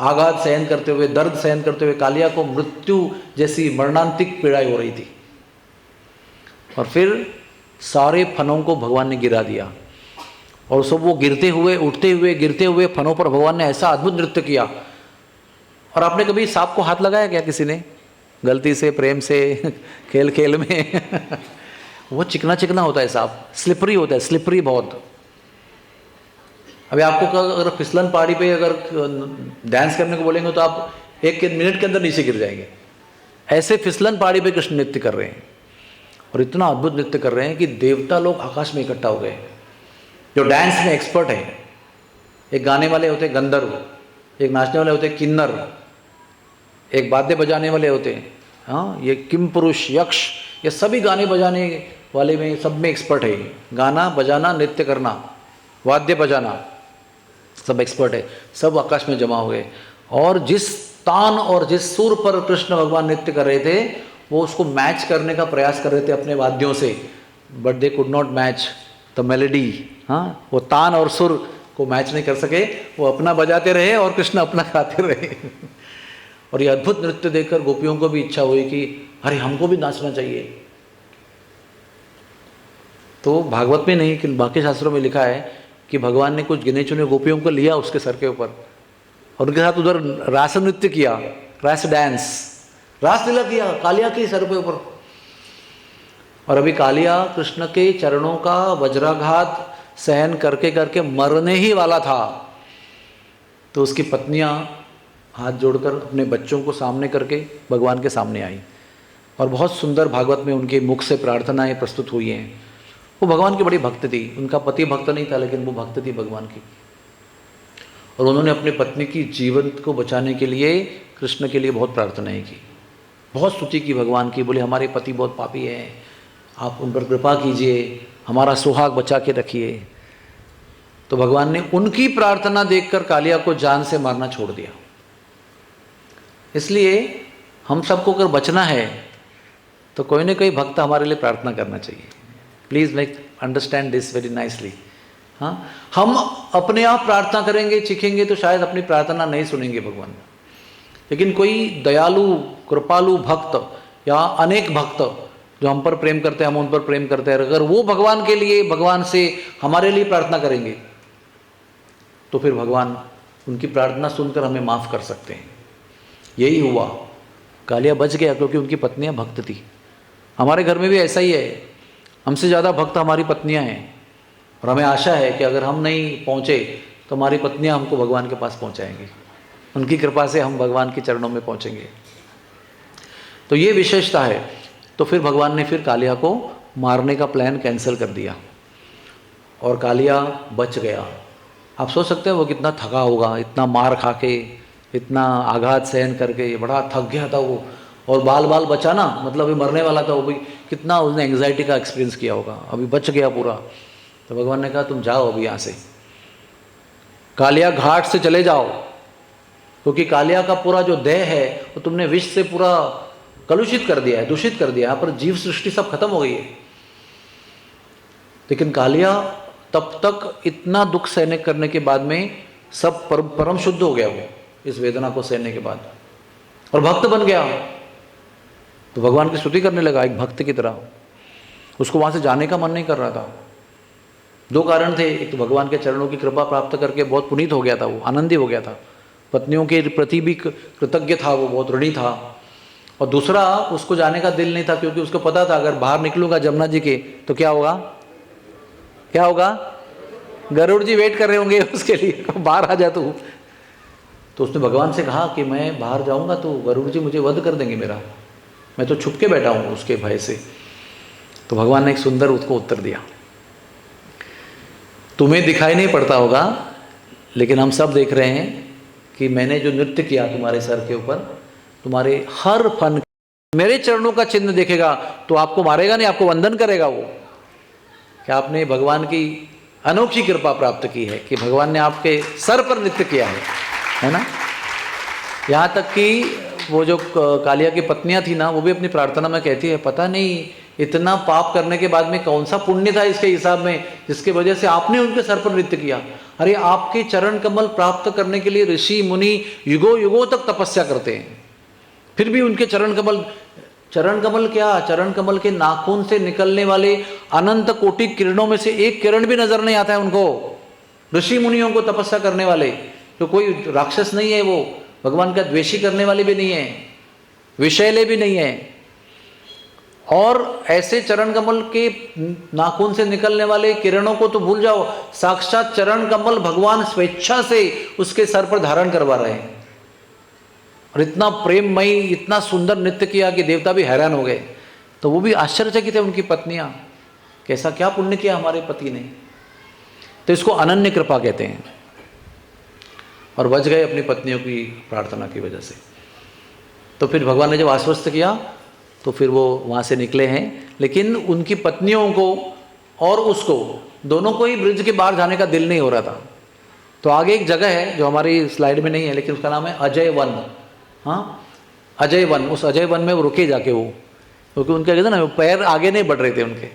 आघात सहन करते हुए, दर्द सहन करते हुए कालिया को मृत्यु जैसी मरणांतिक पीड़ाएं हो रही थी। और फिर सारे फनों को भगवान ने गिरा दिया और सब वो गिरते हुए उठते हुए गिरते हुए फनों पर भगवान ने ऐसा अद्भुत नृत्य किया। और आपने कभी सांप को हाथ लगाया क्या किसी ने, गलती से, प्रेम से, खेल खेल में? वो चिकना चिकना होता है सांप, स्लिपरी होता है, स्लिपरी बहुत। अभी आपको अगर फिसलन पहाड़ी पे अगर डांस करने को बोलेंगे तो आप एक मिनट के अंदर नीचे गिर जाएंगे। ऐसे फिसलन पहाड़ी पे कृष्ण नृत्य कर रहे हैं और इतना अद्भुत नृत्य कर रहे हैं कि देवता लोग आकाश में इकट्ठा हो गए। जो डांस में एक्सपर्ट है, एक गाने वाले होते हैं गंधर्व, एक नाचने वाले होते हैं किन्नर, एक वाद्य बजाने वाले होते हैं, हाँ, ये किम पुरुष, यक्ष, ये सभी गाने बजाने वाले में सब में एक्सपर्ट है। गाना बजाना, नृत्य करना, वाद्य बजाना, सब एक्सपर्ट है। सब आकाश में जमा हुए और जिस तान और जिस सुर पर कृष्ण भगवान नृत्य कर रहे थे वो उसको मैच करने का प्रयास कर रहे थे अपने वाद्यों से, but they could not match the melody. हाँ, वो तान और सुर को मैच नहीं कर सके, वो अपना बजाते रहे और कृष्ण अपना गाते रहे। और ये अद्भुत नृत्य देखकर गोपियों को भी इच्छा हुई कि अरे हमको भी नाचना चाहिए। तो भागवत में नहीं कि बाकी शास्त्रों में लिखा है कि भगवान ने कुछ गिने चुने गोपियों को लिया उसके सर के ऊपर और उनके साथ उधर रास नृत्य किया, रास डांस, रास लीला किया कालिया के सर के ऊपर। और अभी कालिया कृष्ण के चरणों का वज्राघात सहन करके करके मरने ही वाला था, तो उसकी पत्नियां हाथ जोड़कर अपने बच्चों को सामने करके भगवान के सामने आई और बहुत सुंदर भागवत में उनके मुख से प्रार्थनाएं प्रस्तुत हुई हैं। वो भगवान की बड़ी भक्त थी, उनका पति भक्त नहीं था लेकिन वो भक्त थी भगवान की। और उन्होंने अपनी पत्नी की जीवन को बचाने के लिए कृष्ण के लिए बहुत प्रार्थनाएं की, बहुत स्तुति की भगवान की। बोले हमारे पति बहुत पापी हैं, आप उन पर कृपा कीजिए, हमारा सुहाग बचा के रखिए। तो भगवान ने उनकी प्रार्थना देखकर कालिया को जान से मारना छोड़ दिया। इसलिए हम सबको अगर बचना है तो कोई ना कोई भक्त हमारे लिए प्रार्थना करना चाहिए। Please make understand this very nicely. हाँ, हम अपने आप प्रार्थना करेंगे चीखेंगे तो शायद अपनी प्रार्थना नहीं सुनेंगे भगवान, लेकिन कोई दयालु कृपालु भक्त या अनेक भक्त जो हम पर प्रेम करते हैं, हम उन पर प्रेम करते हैं, अगर वो भगवान के लिए भगवान से हमारे लिए प्रार्थना करेंगे तो फिर भगवान उनकी प्रार्थना सुनकर हमें माफ़ कर सकते हैं। यही हुआ, कालिया बच गया क्योंकि उनकी पत्नियां भक्त थी। हमारे घर में भी ऐसा ही है, हमसे ज़्यादा भक्त हमारी पत्नियां हैं और हमें आशा है कि अगर हम नहीं पहुँचे तो हमारी पत्नियां हमको भगवान के पास पहुँचाएंगी, उनकी कृपा से हम भगवान के चरणों में पहुँचेंगे। तो ये विशेषता है। तो फिर भगवान ने फिर कालिया को मारने का प्लान कैंसिल कर दिया और कालिया बच गया। आप सोच सकते हैं वो कितना थका होगा, इतना मार खा के, इतना आघात सहन करके, बड़ा थक गया था वो। और बाल बाल बचा ना, मतलब अभी मरने वाला था वो भी, कितना उसने एंग्जाइटी का एक्सपीरियंस किया होगा, अभी बच गया पूरा। तो भगवान ने कहा तुम जाओ अभी यहाँ से, कालिया घाट से चले जाओ, क्योंकि कालिया का पूरा जो देह है वो तुमने विष से पूरा कलुषित कर दिया है, दूषित कर दिया है, यहाँ पर जीव सृष्टि सब खत्म हो गई है। लेकिन कालिया तब तक इतना दुख सहने करने के बाद में सब परम शुद्ध हो गया वो, इस वेदना को सहने के बाद, और भक्त बन गया। तो भगवान की स्तुति करने लगा एक भक्त की तरह। उसको वहाँ से जाने का मन नहीं कर रहा था। दो कारण थे, एक तो भगवान के चरणों की कृपा प्राप्त करके बहुत पुनीत हो गया था वो, आनंदी हो गया था, पत्नियों के प्रति भी कृतज्ञ था वो, बहुत ऋणी था। और दूसरा, उसको जाने का दिल नहीं था क्योंकि उसको पता था अगर बाहर निकलूंगा जमुना जी के तो क्या होगा, क्या होगा, गरुड़ जी वेट कर रहे होंगे उसके लिए, बाहर आ जा तू। तो उसने भगवान से कहा कि मैं बाहर जाऊंगा तो गरुड़ जी मुझे वध कर देंगे मेरा, मैं तो छुप के बैठा हूँ उसके भय से। तो भगवान ने एक सुंदर उसको उत्तर दिया, तुम्हें दिखाई नहीं पड़ता होगा लेकिन हम सब देख रहे हैं कि मैंने जो नृत्य किया तुम्हारे सर के ऊपर, तुम्हारे हर फन मेरे चरणों का चिन्ह देखेगा तो आपको मारेगा नहीं, आपको वंदन करेगा वो। क्या आपने भगवान की अनोखी कृपा प्राप्त की है कि भगवान ने आपके सर पर नृत्य किया है ना। यहाँ तक कि वो जो कालिया की पत्नियां थी ना, वो भी अपनी प्रार्थना में कहती है पता नहीं इतना पाप करने के बाद में कौन सा पुण्य था इसके हिसाब में जिसकी वजह से आपने उनके सर पर नृत्य किया। अरे आपके चरण कमल प्राप्त करने के लिए ऋषि मुनि युगों युगों तक तपस्या करते हैं, फिर भी उनके चरण कमल क्या, चरण कमल के नाखून से निकलने वाले अनंत कोटि किरणों में से एक किरण भी नजर नहीं आता है उनको। ऋषि मुनियों को तपस्या करने वाले, तो कोई राक्षस नहीं है वो, भगवान का द्वेषी करने वाले भी नहीं है, विषैले भी नहीं है। और ऐसे चरण कमल के नाखून से निकलने वाले किरणों को तो भूल जाओ, साक्षात चरण कमल भगवान स्वेच्छा से उसके सर पर धारण करवा रहे हैं। और इतना प्रेममयी, इतना सुंदर नृत्य किया कि देवता भी हैरान हो गए। तो वो भी आश्चर्यचकित है उनकी पत्नियां, कैसा क्या पुण्य किया हमारे पति ने। तो इसको अनन्य कृपा कहते हैं। और बच गए अपनी पत्नियों की प्रार्थना की वजह से। तो फिर भगवान ने जब आश्वस्त किया तो फिर वो वहाँ से निकले हैं, लेकिन उनकी पत्नियों को और उसको दोनों को ही ब्रिज के बाहर जाने का दिल नहीं हो रहा था। तो आगे एक जगह है जो हमारी स्लाइड में नहीं है, लेकिन उसका नाम है अजय वन। हाँ, अजय वन। उस अजय वन में वो रुके जाके वो, क्योंकि उनके कहते ना पैर आगे नहीं बढ़ रहे थे उनके।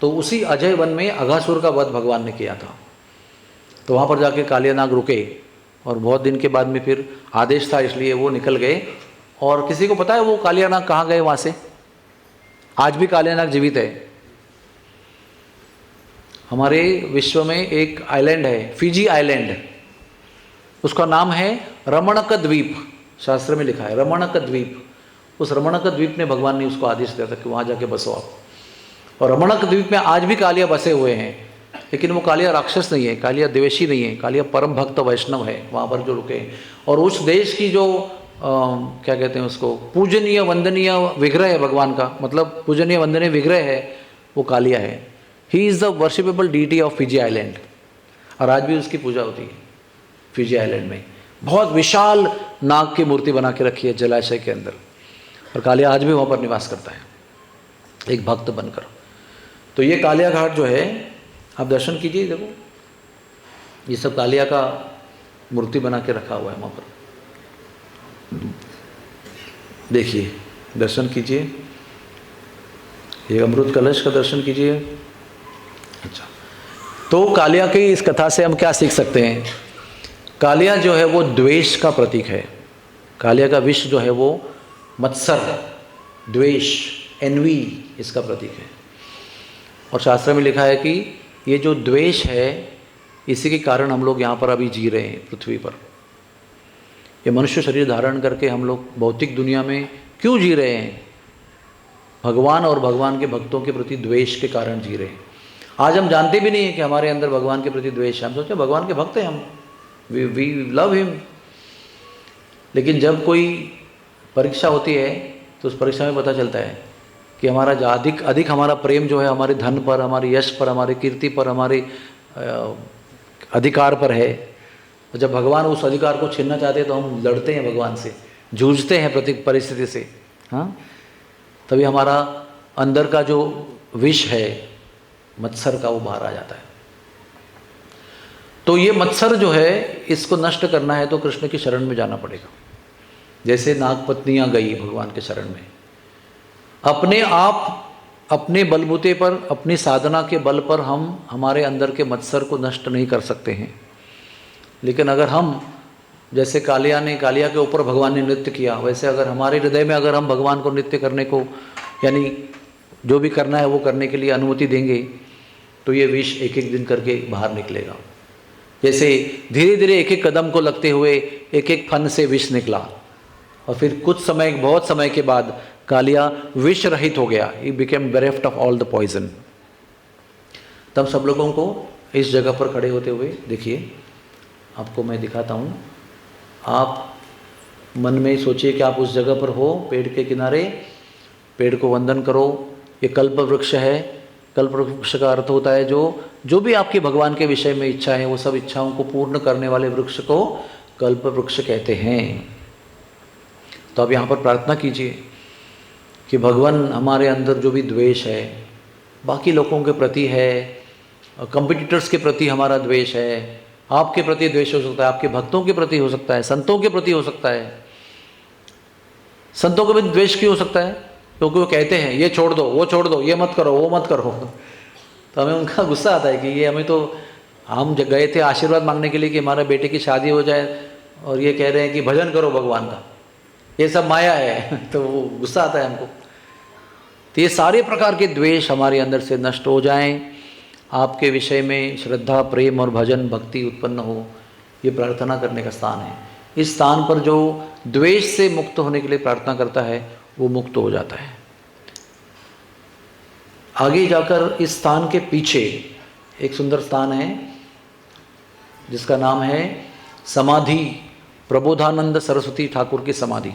तो उसी अजय वन में अघासुर का वध भगवान ने किया था। तो वहाँ पर जाके कालिया नाग रुके और बहुत दिन के बाद में फिर आदेश था इसलिए वो निकल गए। और किसी को पता है वो कालिया नाग कहाँ गए वहाँ से? आज भी कालिया नाग जीवित है। हमारे विश्व में एक आइलैंड है, फिजी आइलैंड, उसका नाम है रमणक द्वीप। शास्त्र में लिखा है रमणक द्वीप। उस रमणक द्वीप ने भगवान ने उसको आदेश दिया था कि वहाँ जाके बसो आप। और रमणक द्वीप में आज भी कालिया बसे हुए हैं, लेकिन वो कालिया राक्षस नहीं है, कालिया द्वेषी नहीं है, कालिया परम भक्त वैष्णव है वहाँ पर जो रुके। और उस देश की जो क्या कहते हैं उसको, पूजनीय वंदनीय विग्रह है भगवान का, मतलब पूजनीय वंदनीय विग्रह है, वो कालिया है। He is the worshipable deity of Fiji island. और आज भी उसकी पूजा होती है फिजी आइलैंड में। बहुत विशाल नाग की मूर्ति बना के रखी है जलाशय के अंदर, और कालिया आज भी वहाँ पर निवास करता है एक भक्त बनकर। तो ये कालिया घाट जो है आप दर्शन कीजिए, देखो ये सब कालिया का मूर्ति बना के रखा हुआ है वहाँ पर, देखिए दर्शन कीजिए। ये अमृत कलश का दर्शन कीजिए। अच्छा, तो कालिया की इस कथा से हम क्या सीख सकते हैं? कालिया जो है वो द्वेष का प्रतीक है। कालिया का विष जो है वो मत्सर, द्वेष, एनवी इसका प्रतीक है। और शास्त्र में लिखा है कि ये जो द्वेष है इसी के कारण हम लोग यहाँ पर अभी जी रहे हैं पृथ्वी पर। ये मनुष्य शरीर धारण करके हम लोग भौतिक दुनिया में क्यों जी रहे हैं? भगवान और भगवान के भक्तों के प्रति द्वेष के कारण जी रहे हैं। आज हम जानते भी नहीं हैं कि हमारे अंदर भगवान के प्रति द्वेष है। हम सोचते हैं भगवान के भक्त हैं हम, वी लव हिम। लेकिन जब कोई परीक्षा होती है तो उस परीक्षा में पता चलता है कि हमारा जो अधिक हमारा प्रेम जो है हमारे धन पर, हमारे यश पर, हमारे कीर्ति पर, हमारे अधिकार पर है। और जब भगवान उस अधिकार को छीनना चाहते हैं तो हम लड़ते हैं भगवान से, जूझते हैं प्रति परिस्थिति से। हाँ, तभी हमारा अंदर का जो विष है मत्सर का वो बाहर आ जाता है। तो ये मत्सर जो है इसको नष्ट करना है तो कृष्ण की शरण में जाना पड़ेगा। जैसे नागपत्नियाँ गई भगवान के शरण में, अपने आप अपने बलबूते पर, अपनी साधना के बल पर हम हमारे अंदर के मत्सर को नष्ट नहीं कर सकते हैं। लेकिन अगर हम, जैसे कालिया के ऊपर भगवान ने नृत्य किया, वैसे अगर हमारे हृदय में अगर हम भगवान को नृत्य करने को, यानी जो भी करना है वो करने के लिए अनुमति देंगे तो ये विष एक एक दिन करके बाहर निकलेगा। जैसे धीरे धीरे एक एक कदम को लगते हुए एक एक फन से विष निकला, और फिर कुछ समय, बहुत समय के बाद कालिया विष रहित हो गया। He became bereft of all the poison. तब सब लोगों को इस जगह पर खड़े होते हुए देखिए, आपको मैं दिखाता हूँ। आप मन में सोचिए कि आप उस जगह पर हो, पेड़ के किनारे, पेड़ को वंदन करो। ये कल्प वृक्ष है। कल्प वृक्ष का अर्थ होता है जो भी आपकी भगवान के विषय में इच्छा है, वो सब इच्छाओं को पूर्ण करने वाले वृक्ष को कल्प वृक्ष कहते हैं। तो आप यहाँ पर प्रार्थना कीजिए कि भगवान, हमारे अंदर जो भी द्वेष है, बाकी लोगों के प्रति है, कंपिटिटर्स के प्रति हमारा द्वेष है, आपके प्रति द्वेष हो सकता है, आपके भक्तों के प्रति हो सकता है, संतों के प्रति हो सकता है। संतों के प्रति द्वेष क्यों हो सकता है? क्योंकि वो कहते हैं ये छोड़ दो, वो छोड़ दो, ये मत करो, वो मत करो। तो हमें उनका गुस्सा आता है कि ये हमें, तो हम गए थे आशीर्वाद मांगने के लिए कि हमारे बेटे की शादी हो जाए, और ये कह रहे हैं कि भजन करो भगवान का, ये सब माया है। तो वो गुस्सा आता है हमको। तो ये सारे प्रकार के द्वेष हमारे अंदर से नष्ट हो जाएं, आपके विषय में श्रद्धा, प्रेम और भजन भक्ति उत्पन्न हो, ये प्रार्थना करने का स्थान है। इस स्थान पर जो द्वेष से मुक्त होने के लिए प्रार्थना करता है वो मुक्त हो जाता है। आगे जाकर इस स्थान के पीछे एक सुंदर स्थान है जिसका नाम है समाधि, प्रबोधानंद सरस्वती ठाकुर की समाधि।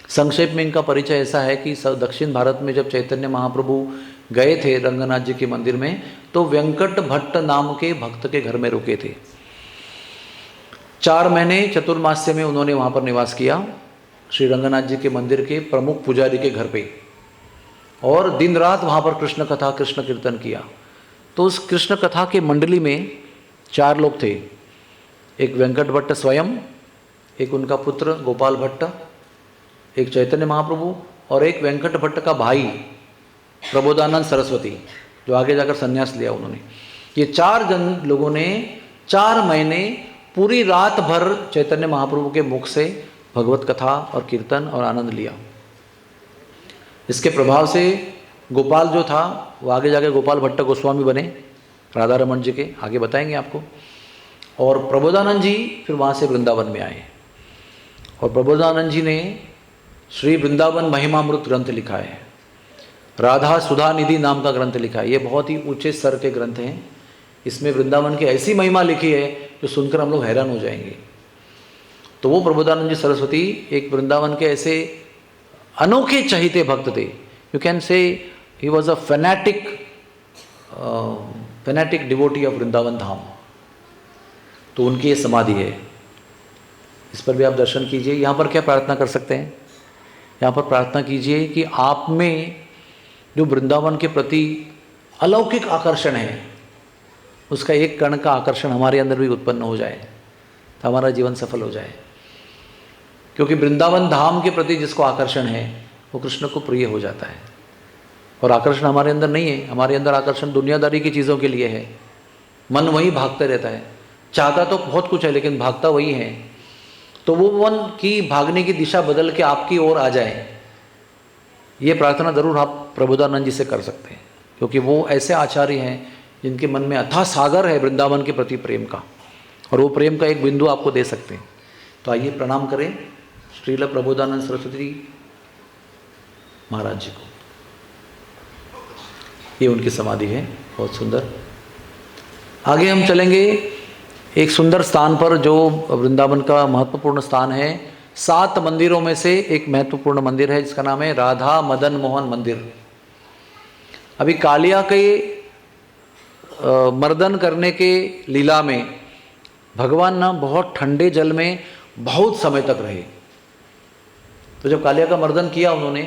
संक्षेप में इनका परिचय ऐसा है कि दक्षिण भारत में जब चैतन्य महाप्रभु गए थे रंगनाथ जी के मंदिर में, तो वेंकट भट्ट नाम के भक्त के घर में रुके थे। 4 महीने चतुर्मास्य में उन्होंने वहाँ पर निवास किया, श्री रंगनाथ जी के मंदिर के प्रमुख पुजारी के घर पे, और दिन रात वहाँ पर कृष्ण कथा, कृष्ण कीर्तन किया। तो उस कृष्ण कथा के मंडली में 4 लोग थे। एक वेंकट भट्ट स्वयं, एक उनका पुत्र गोपाल भट्ट, एक चैतन्य महाप्रभु, और एक वेंकट भट्ट का भाई प्रबोधानंद सरस्वती, जो आगे जाकर संन्यास लिया उन्होंने। ये 4 जन लोगों ने 4 महीने पूरी रात भर चैतन्य महाप्रभु के मुख से भगवत कथा और कीर्तन और आनंद लिया। इसके प्रभाव से गोपाल जो था वो आगे जाके गोपाल भट्ट गोस्वामी बने, राधा रमन जी के, आगे बताएंगे आपको। और प्रबोधानंद जी फिर वहाँ से वृंदावन में आए और प्रबोधानंद जी ने श्री वृंदावन महिमामृत ग्रंथ लिखा है, राधा सुधा निधि नाम का ग्रंथ लिखा है। ये बहुत ही ऊंचे स्तर के ग्रंथ हैं। इसमें वृंदावन की ऐसी महिमा लिखी है जो सुनकर हम लोग हैरान हो जाएंगे। तो वो प्रबोधानंद जी सरस्वती एक वृंदावन के ऐसे अनोखे चहीते भक्त थे। You can say he was a fanatic devotee of Vrindavan Dham. तो उनकी ये समाधि है, इस पर भी आप दर्शन कीजिए। यहाँ पर क्या प्रार्थना कर सकते हैं? यहाँ पर प्रार्थना कीजिए कि आप में जो वृंदावन के प्रति अलौकिक आकर्षण है, उसका एक कण का आकर्षण हमारे अंदर भी उत्पन्न हो जाए तो हमारा जीवन सफल हो जाए। क्योंकि वृंदावन धाम के प्रति जिसको आकर्षण है वो कृष्ण को प्रिय हो जाता है। और आकर्षण हमारे अंदर नहीं है, हमारे अंदर आकर्षण दुनियादारी की चीज़ों के लिए है। मन वही भागते रहता है, चाहता तो बहुत कुछ है लेकिन भागता वही है। तो वो मन की भागने की दिशा बदल के आपकी ओर आ जाए, ये प्रार्थना ज़रूर आप प्रबोधानंद जी से कर सकते हैं। क्योंकि वो ऐसे आचार्य हैं जिनके मन में अथाह सागर है वृंदावन के प्रति प्रेम का, और वो प्रेम का एक बिंदु आपको दे सकते हैं। तो आइए प्रणाम करें श्रील प्रबोधानंद सरस्वती महाराज जी को। ये उनकी समाधि है, बहुत सुंदर। आगे हम चलेंगे एक सुंदर स्थान पर जो वृंदावन का महत्वपूर्ण स्थान है। 7 मंदिरों में से एक महत्वपूर्ण मंदिर है जिसका नाम है राधा मदन मोहन मंदिर। अभी कालिया के मर्दन करने के लीला में भगवान ना बहुत ठंडे जल में बहुत समय तक रहे। तो जब कालिया का मर्दन किया उन्होंने,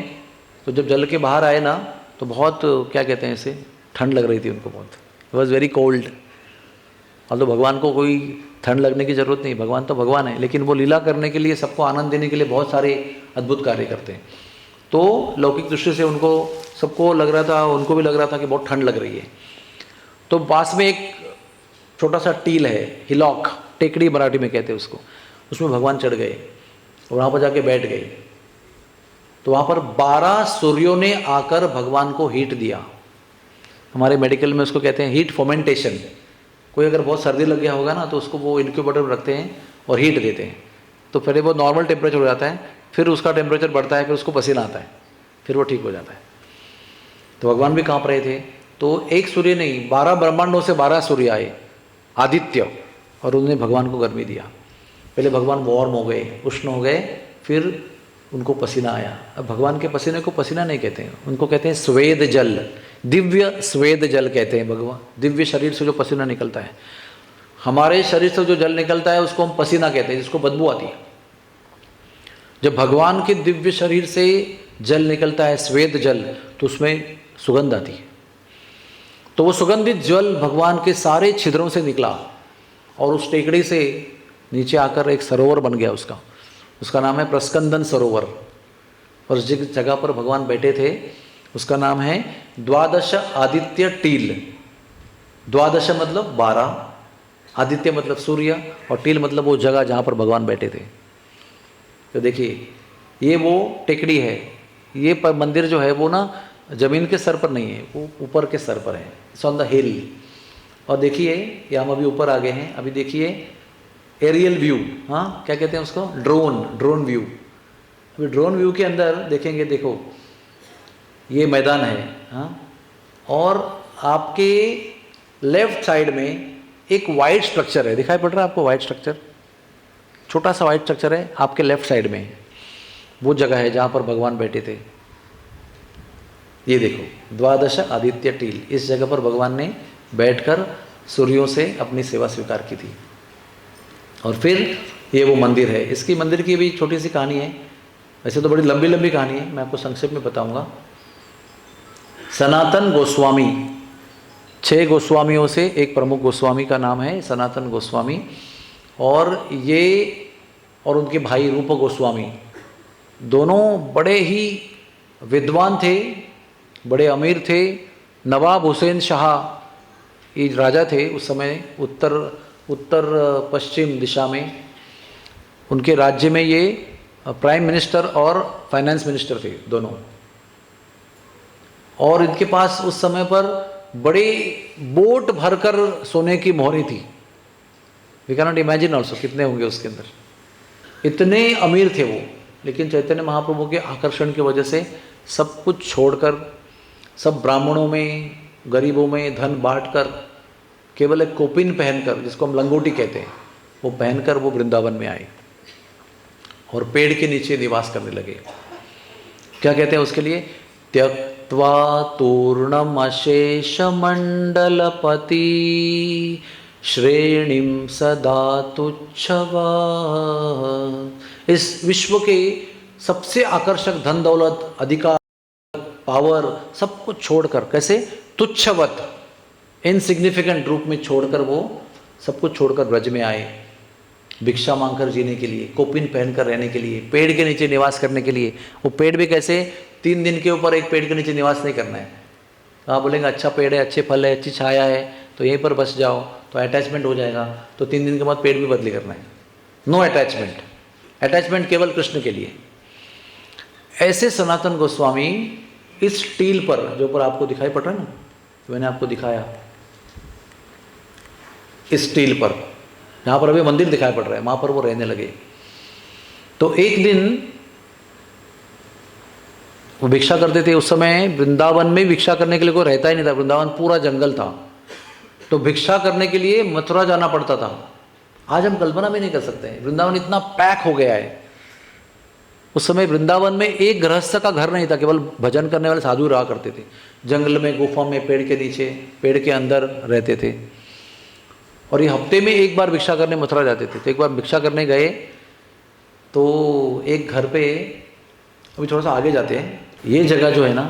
तो जब जल के बाहर आए ना तो बहुत क्या कहते हैं इसे, ठंड लग रही थी उनको बहुत। It was very cold. और तो भगवान को कोई ठंड लगने की ज़रूरत नहीं, भगवान तो भगवान है, लेकिन वो लीला करने के लिए, सबको आनंद देने के लिए बहुत सारे अद्भुत कार्य करते हैं। तो लौकिक दृष्टि से उनको, सबको लग रहा था, उनको भी लग रहा था कि बहुत ठंड लग रही है। तो पास में एक छोटा सा टील है, हिलॉक, टेकड़ी मराठी में कहते हैं उसको, उसमें भगवान चढ़ गए और वहाँ पर जाके बैठ गए। तो वहाँ पर 12 सूर्यों ने आकर भगवान को हीट दिया। हमारे मेडिकल में उसको कहते हैं हीट फोमेंटेशन। कोई अगर बहुत सर्दी लग गया होगा ना तो उसको वो इनक्यूबेटर में रखते हैं और हीट देते हैं। तो पहले वो नॉर्मल टेम्परेचर हो जाता है, फिर उसका टेम्परेचर बढ़ता है, फिर उसको पसीना आता है, फिर वो ठीक हो जाता है। तो भगवान भी काँप रहे थे। तो एक सूर्य नहीं, 12 ब्रह्मांडों से 12 सूर्य आए, आदित्य, और उन्होंने भगवान को गर्मी दिया। पहले भगवान वार्म हो गए, उष्ण हो गए, फिर उनको पसीना आया। अब भगवान के पसीने को पसीना नहीं कहते हैं, उनको कहते हैं स्वेद जल, दिव्य स्वेद जल कहते हैं। भगवान दिव्य शरीर से जो पसीना निकलता है, हमारे शरीर से जो जल निकलता है उसको हम पसीना कहते हैं, जिसको बदबू आती है। जब भगवान के दिव्य शरीर से जल निकलता है, स्वेद जल, तो उसमें सुगंध आती है। तो वो सुगंधित जल भगवान के सारे छिद्रों से निकला और उस टेकड़ी से नीचे आकर एक सरोवर बन गया उसका नाम है प्रस्कंदन सरोवर। और जिस जगह पर भगवान बैठे थे उसका नाम है द्वादश आदित्य टील। द्वादश मतलब 12, आदित्य मतलब सूर्य, और टील मतलब वो जगह जहाँ पर भगवान बैठे थे। तो देखिए ये वो टेकड़ी है। ये पर मंदिर जो है वो ना जमीन के स्तर पर नहीं है, वो ऊपर के स्तर पर है, इट्स ऑन द हिल। और देखिए ये हम अभी ऊपर आ गए हैं। अभी देखिए एरियल व्यू, हाँ क्या कहते हैं उसको, ड्रोन व्यू। अभी ड्रोन व्यू के अंदर देखेंगे, देखो ये मैदान है, हाँ, और आपके लेफ्ट साइड में एक वाइट स्ट्रक्चर है, दिखाई पड़ रहा है आपको वाइट स्ट्रक्चर, छोटा सा वाइट स्ट्रक्चर है आपके लेफ्ट साइड में। वो जगह है जहाँ पर भगवान बैठे थे। ये देखो द्वादश आदित्य टील, इस जगह पर भगवान ने बैठकर सूर्यों से अपनी सेवा स्वीकार की थी। और फिर ये वो मंदिर है। इसकी मंदिर की भी छोटी सी कहानी है, वैसे तो बड़ी लंबी लंबी कहानी है, मैं आपको संक्षेप में बताऊंगा। सनातन गोस्वामी, 6 गोस्वामियों से एक प्रमुख गोस्वामी का नाम है सनातन गोस्वामी, और ये और उनके भाई रूप गोस्वामी दोनों बड़े ही विद्वान थे, बड़े अमीर थे। नवाब हुसैन शाह ये राजा थे उस समय उत्तर उत्तर पश्चिम दिशा में, उनके राज्य में ये प्राइम मिनिस्टर और फाइनेंस मिनिस्टर थे दोनों। और इनके पास उस समय पर बड़े बोट भरकर सोने की मोहरी थी। We can not imagine also कितने होंगे उसके अंदर, इतने अमीर थे वो। लेकिन चैतन्य महाप्रभु के आकर्षण की वजह से सब कुछ छोड़कर, सब ब्राह्मणों में, गरीबों में धन बांटकर, केवल एक कोपिन पहनकर, जिसको हम लंगोटी कहते हैं, वो पहनकर वो वृंदावन में आए और पेड़ के नीचे निवास करने लगे। क्या कहते हैं उसके लिए? त्यक्त्वा तूर्णम अशेष मंडलपति श्रेणीम सदा तुच्छवा। इस विश्व के सबसे आकर्षक धन दौलत, अधिकार, पावर, सब कुछ छोड़कर, कैसे? तुच्छवत, इनसिग्निफिकेंट रूप में छोड़कर वो सब कुछ छोड़कर ब्रज में आए, भिक्षा मांगकर जीने के लिए, कोपिन पहनकर रहने के लिए, पेड़ के नीचे निवास करने के लिए। वो पेड़ भी कैसे? 3 दिन के ऊपर एक पेड़ के नीचे निवास नहीं करना है। आप बोलेंगे अच्छा पेड़ है, अच्छे फल है, अच्छी छाया है, तो यहीं पर बस जाओ, तो अटैचमेंट हो जाएगा, तो 3 दिन के बाद पेड़ भी बदली करना है। नो अटैचमेंट, अटैचमेंट केवल कृष्ण के लिए। ऐसे सनातन गोस्वामी इस स्टील पर, जो ऊपर आपको दिखाई पड़ रहा है ना, मैंने आपको दिखाया, इस स्टील पर, जहाँ पर अभी मंदिर दिखाई पड़ रहा है, वहाँ पर वो रहने लगे। तो एक दिन वो भिक्षा करते थे। उस समय वृंदावन में भिक्षा करने के लिए कोई रहता ही नहीं था, वृंदावन पूरा जंगल था, तो भिक्षा करने के लिए मथुरा जाना पड़ता था। आज हम कल्पना भी नहीं कर सकते हैं, वृंदावन इतना पैक हो गया है। उस समय वृंदावन में एक गृहस्थ का घर नहीं था, केवल भजन करने वाले साधु रहा करते थे। जंगल में, गुफा में, पेड़ के नीचे, पेड़ के अंदर रहते थे। और ये हफ्ते में एक बार भिक्षा करने मथुरा जाते थे। तो एक बार भिक्षा करने गए तो एक घर पे, अभी थोड़ा सा आगे जाते हैं, ये जगह जो है ना,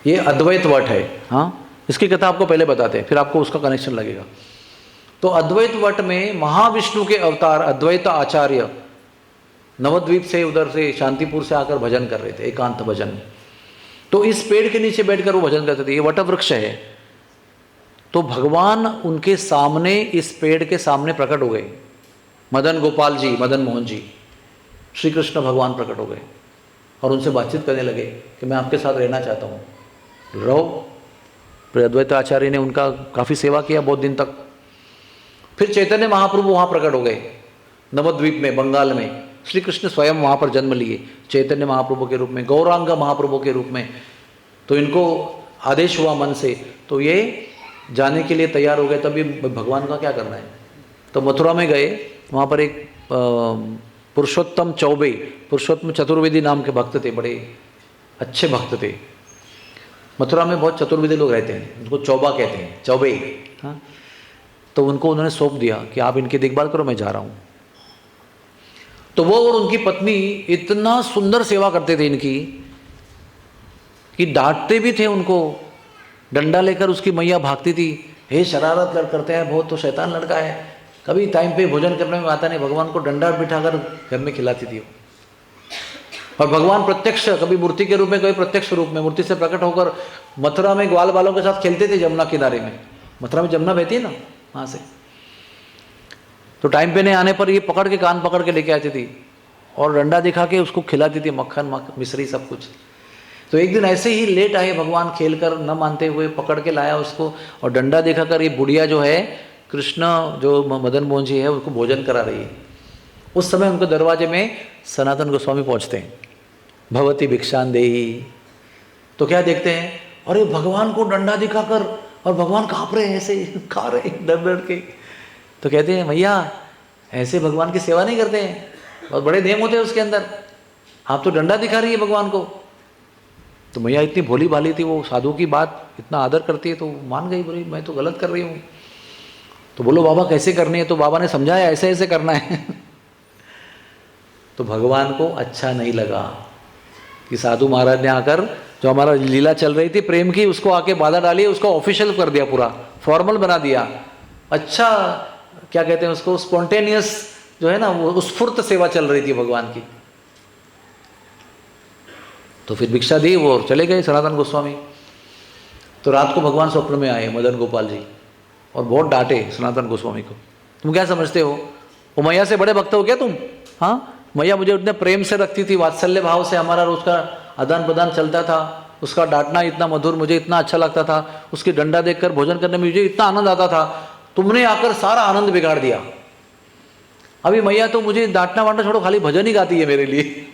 ये अद्वैत वट है। हाँ, इसकी कथा आपको पहले बताते हैं, फिर आपको उसका कनेक्शन लगेगा। तो अद्वैत वट में महाविष्णु के अवतार अद्वैत आचार्य नवद्वीप से, उधर से शांतिपुर से आकर भजन कर रहे थे, एकांत भजन। तो इस पेड़ के नीचे बैठकर वो भजन करते थे। ये वट वृक्ष है। तो भगवान उनके सामने, इस पेड़ के सामने प्रकट हो गए। मदन गोपाल जी, मदन मोहन जी, श्री कृष्ण भगवान प्रकट हो गए और उनसे बातचीत करने लगे कि मैं आपके साथ रहना चाहता हूँ, रहो। फिर अद्वैत आचार्य ने उनका काफ़ी सेवा किया बहुत दिन तक। फिर चैतन्य महाप्रभु वहाँ प्रकट हो गए, नवद्वीप में, बंगाल में। श्री कृष्ण स्वयं वहाँ पर जन्म लिए, चैतन्य महाप्रभु के रूप में, गौरांग महाप्रभु के रूप में। तो इनको आदेश हुआ मन से, तो ये जाने के लिए तैयार हो गए। तभी भगवान का क्या करना है, तो मथुरा में गए। वहाँ पर एक पुरुषोत्तम चौबे, पुरुषोत्तम चतुर्वेदी नाम के भक्त थे, बड़े अच्छे भक्त थे। मथुरा में बहुत चतुर्वेदी लोग रहते हैं, उनको चौबा कहते हैं, चौबे। हाँ, तो उनको उन्होंने सौंप दिया कि आप इनकी देखभाल करो, मैं जा रहा हूँ। तो वो और उनकी पत्नी इतना सुंदर सेवा करते थे इनकी कि डांटते भी थे उनको। डंडा लेकर उसकी मैया भागती थी, हे शरारत करते हैं बहुत, तो शैतान लड़का है, कभी टाइम पे भोजन करने में आता नहीं। भगवान को डंडा बिठाकर घर में खिलाती थी। और भगवान प्रत्यक्ष, कभी मूर्ति के रूप में, कभी प्रत्यक्ष रूप में मूर्ति से प्रकट होकर मथुरा में ग्वाल बालों के साथ खेलते थे जमुना किनारे में। मथुरा में जमुना बहती है ना, वहाँ से। तो टाइम पे नहीं आने पर ये पकड़ के, कान पकड़ के लेके आती थी और डंडा दिखा के उसको खिलाती थी, मक्खन मिश्री सब कुछ। तो एक दिन ऐसे ही लेट आए भगवान, खेलकर न मानते हुए पकड़ के लाया उसको, और डंडा दिखाकर ये बुढ़िया जो है, कृष्ण जो मदन मोहन जी है, उसको भोजन करा रही है। उस समय उनके दरवाजे में सनातन गोस्वामी पहुँचते हैं, भगवती भिक्षान देही। तो क्या देखते हैं, अरे भगवान को डंडा दिखाकर, और भगवान काँप रहे हैं, ऐसे खा रहे हैं डर डर के। तो कहते हैं भैया ऐसे भगवान की सेवा नहीं करते हैं, बहुत बड़े नियम होते हैं उसके अंदर, आप तो डंडा दिखा रही है भगवान को। तो मैया इतनी भोली भाली थी, वो साधु की बात इतना आदर करती है, तो मान गई, बोली मैं तो गलत कर रही हूँ। तो बोलो बाबा कैसे करनी है, तो बाबा ने समझाया ऐसे ऐसे करना है। तो भगवान को अच्छा नहीं लगा कि साधु महाराज ने आकर, जो हमारा लीला चल रही थी प्रेम की, उसको आके बाधा डाली, उसको ऑफिशियल कर दिया, पूरा फॉर्मल बना दिया। अच्छा क्या कहते हैं उसको, स्पॉन्टेनियस जो है ना, वो स्फूर्त सेवा चल रही थी भगवान की। तो फिर भिक्षा दी वो और चले गए सनातन गोस्वामी। तो रात को भगवान स्वप्न में आए, मदन गोपाल जी, और बहुत डांटे सनातन गोस्वामी को। तुम क्या समझते हो, वो मैया से बड़े भक्त हो क्या तुम? हाँ, मैया मुझे उतने प्रेम से रखती थी, वात्सल्य भाव से हमारा रोज का आदान प्रदान चलता था, उसका डांटना इतना मधुर, मुझे इतना अच्छा लगता था, उसकी डंडा देखकर भोजन करने में मुझे इतना आनंद आता था। तुमने आकर सारा आनंद बिगाड़ दिया। अभी मैया तो मुझे डांटना वाटना छोड़ो, खाली भजन ही गाती है मेरे लिए।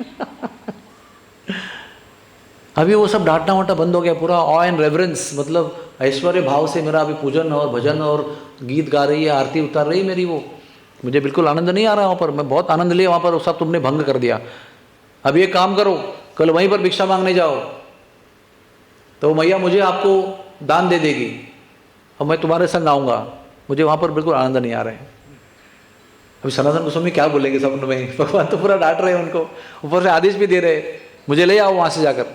अभी वो सब डांटना वाटना बंद हो गया, पूरा ऑ एंड रेवरेंस, मतलब ऐश्वर्य भाव से मेरा अभी पूजन और भजन और गीत गा रही है, आरती उतार रही है मेरी वो। मुझे बिल्कुल आनंद नहीं आ रहा वहाँ पर, मैं बहुत आनंद लिया वहाँ पर, वो सब तुमने भंग कर दिया। अब ये काम करो, कल वहीं पर भिक्षा मांगने जाओ, तो मैया मुझे आपको दान दे देगी और मैं तुम्हारे संग आऊँगा। मुझे वहाँ पर बिल्कुल आनंद नहीं आ रहा है। अभी सनातन गोस्वामी क्या बोलेंगे सपन में, भगवान तो पूरा डांट रहे हैं उनको, ऊपर से आदेश भी दे रहे मुझे ले आओ वहाँ से जाकर।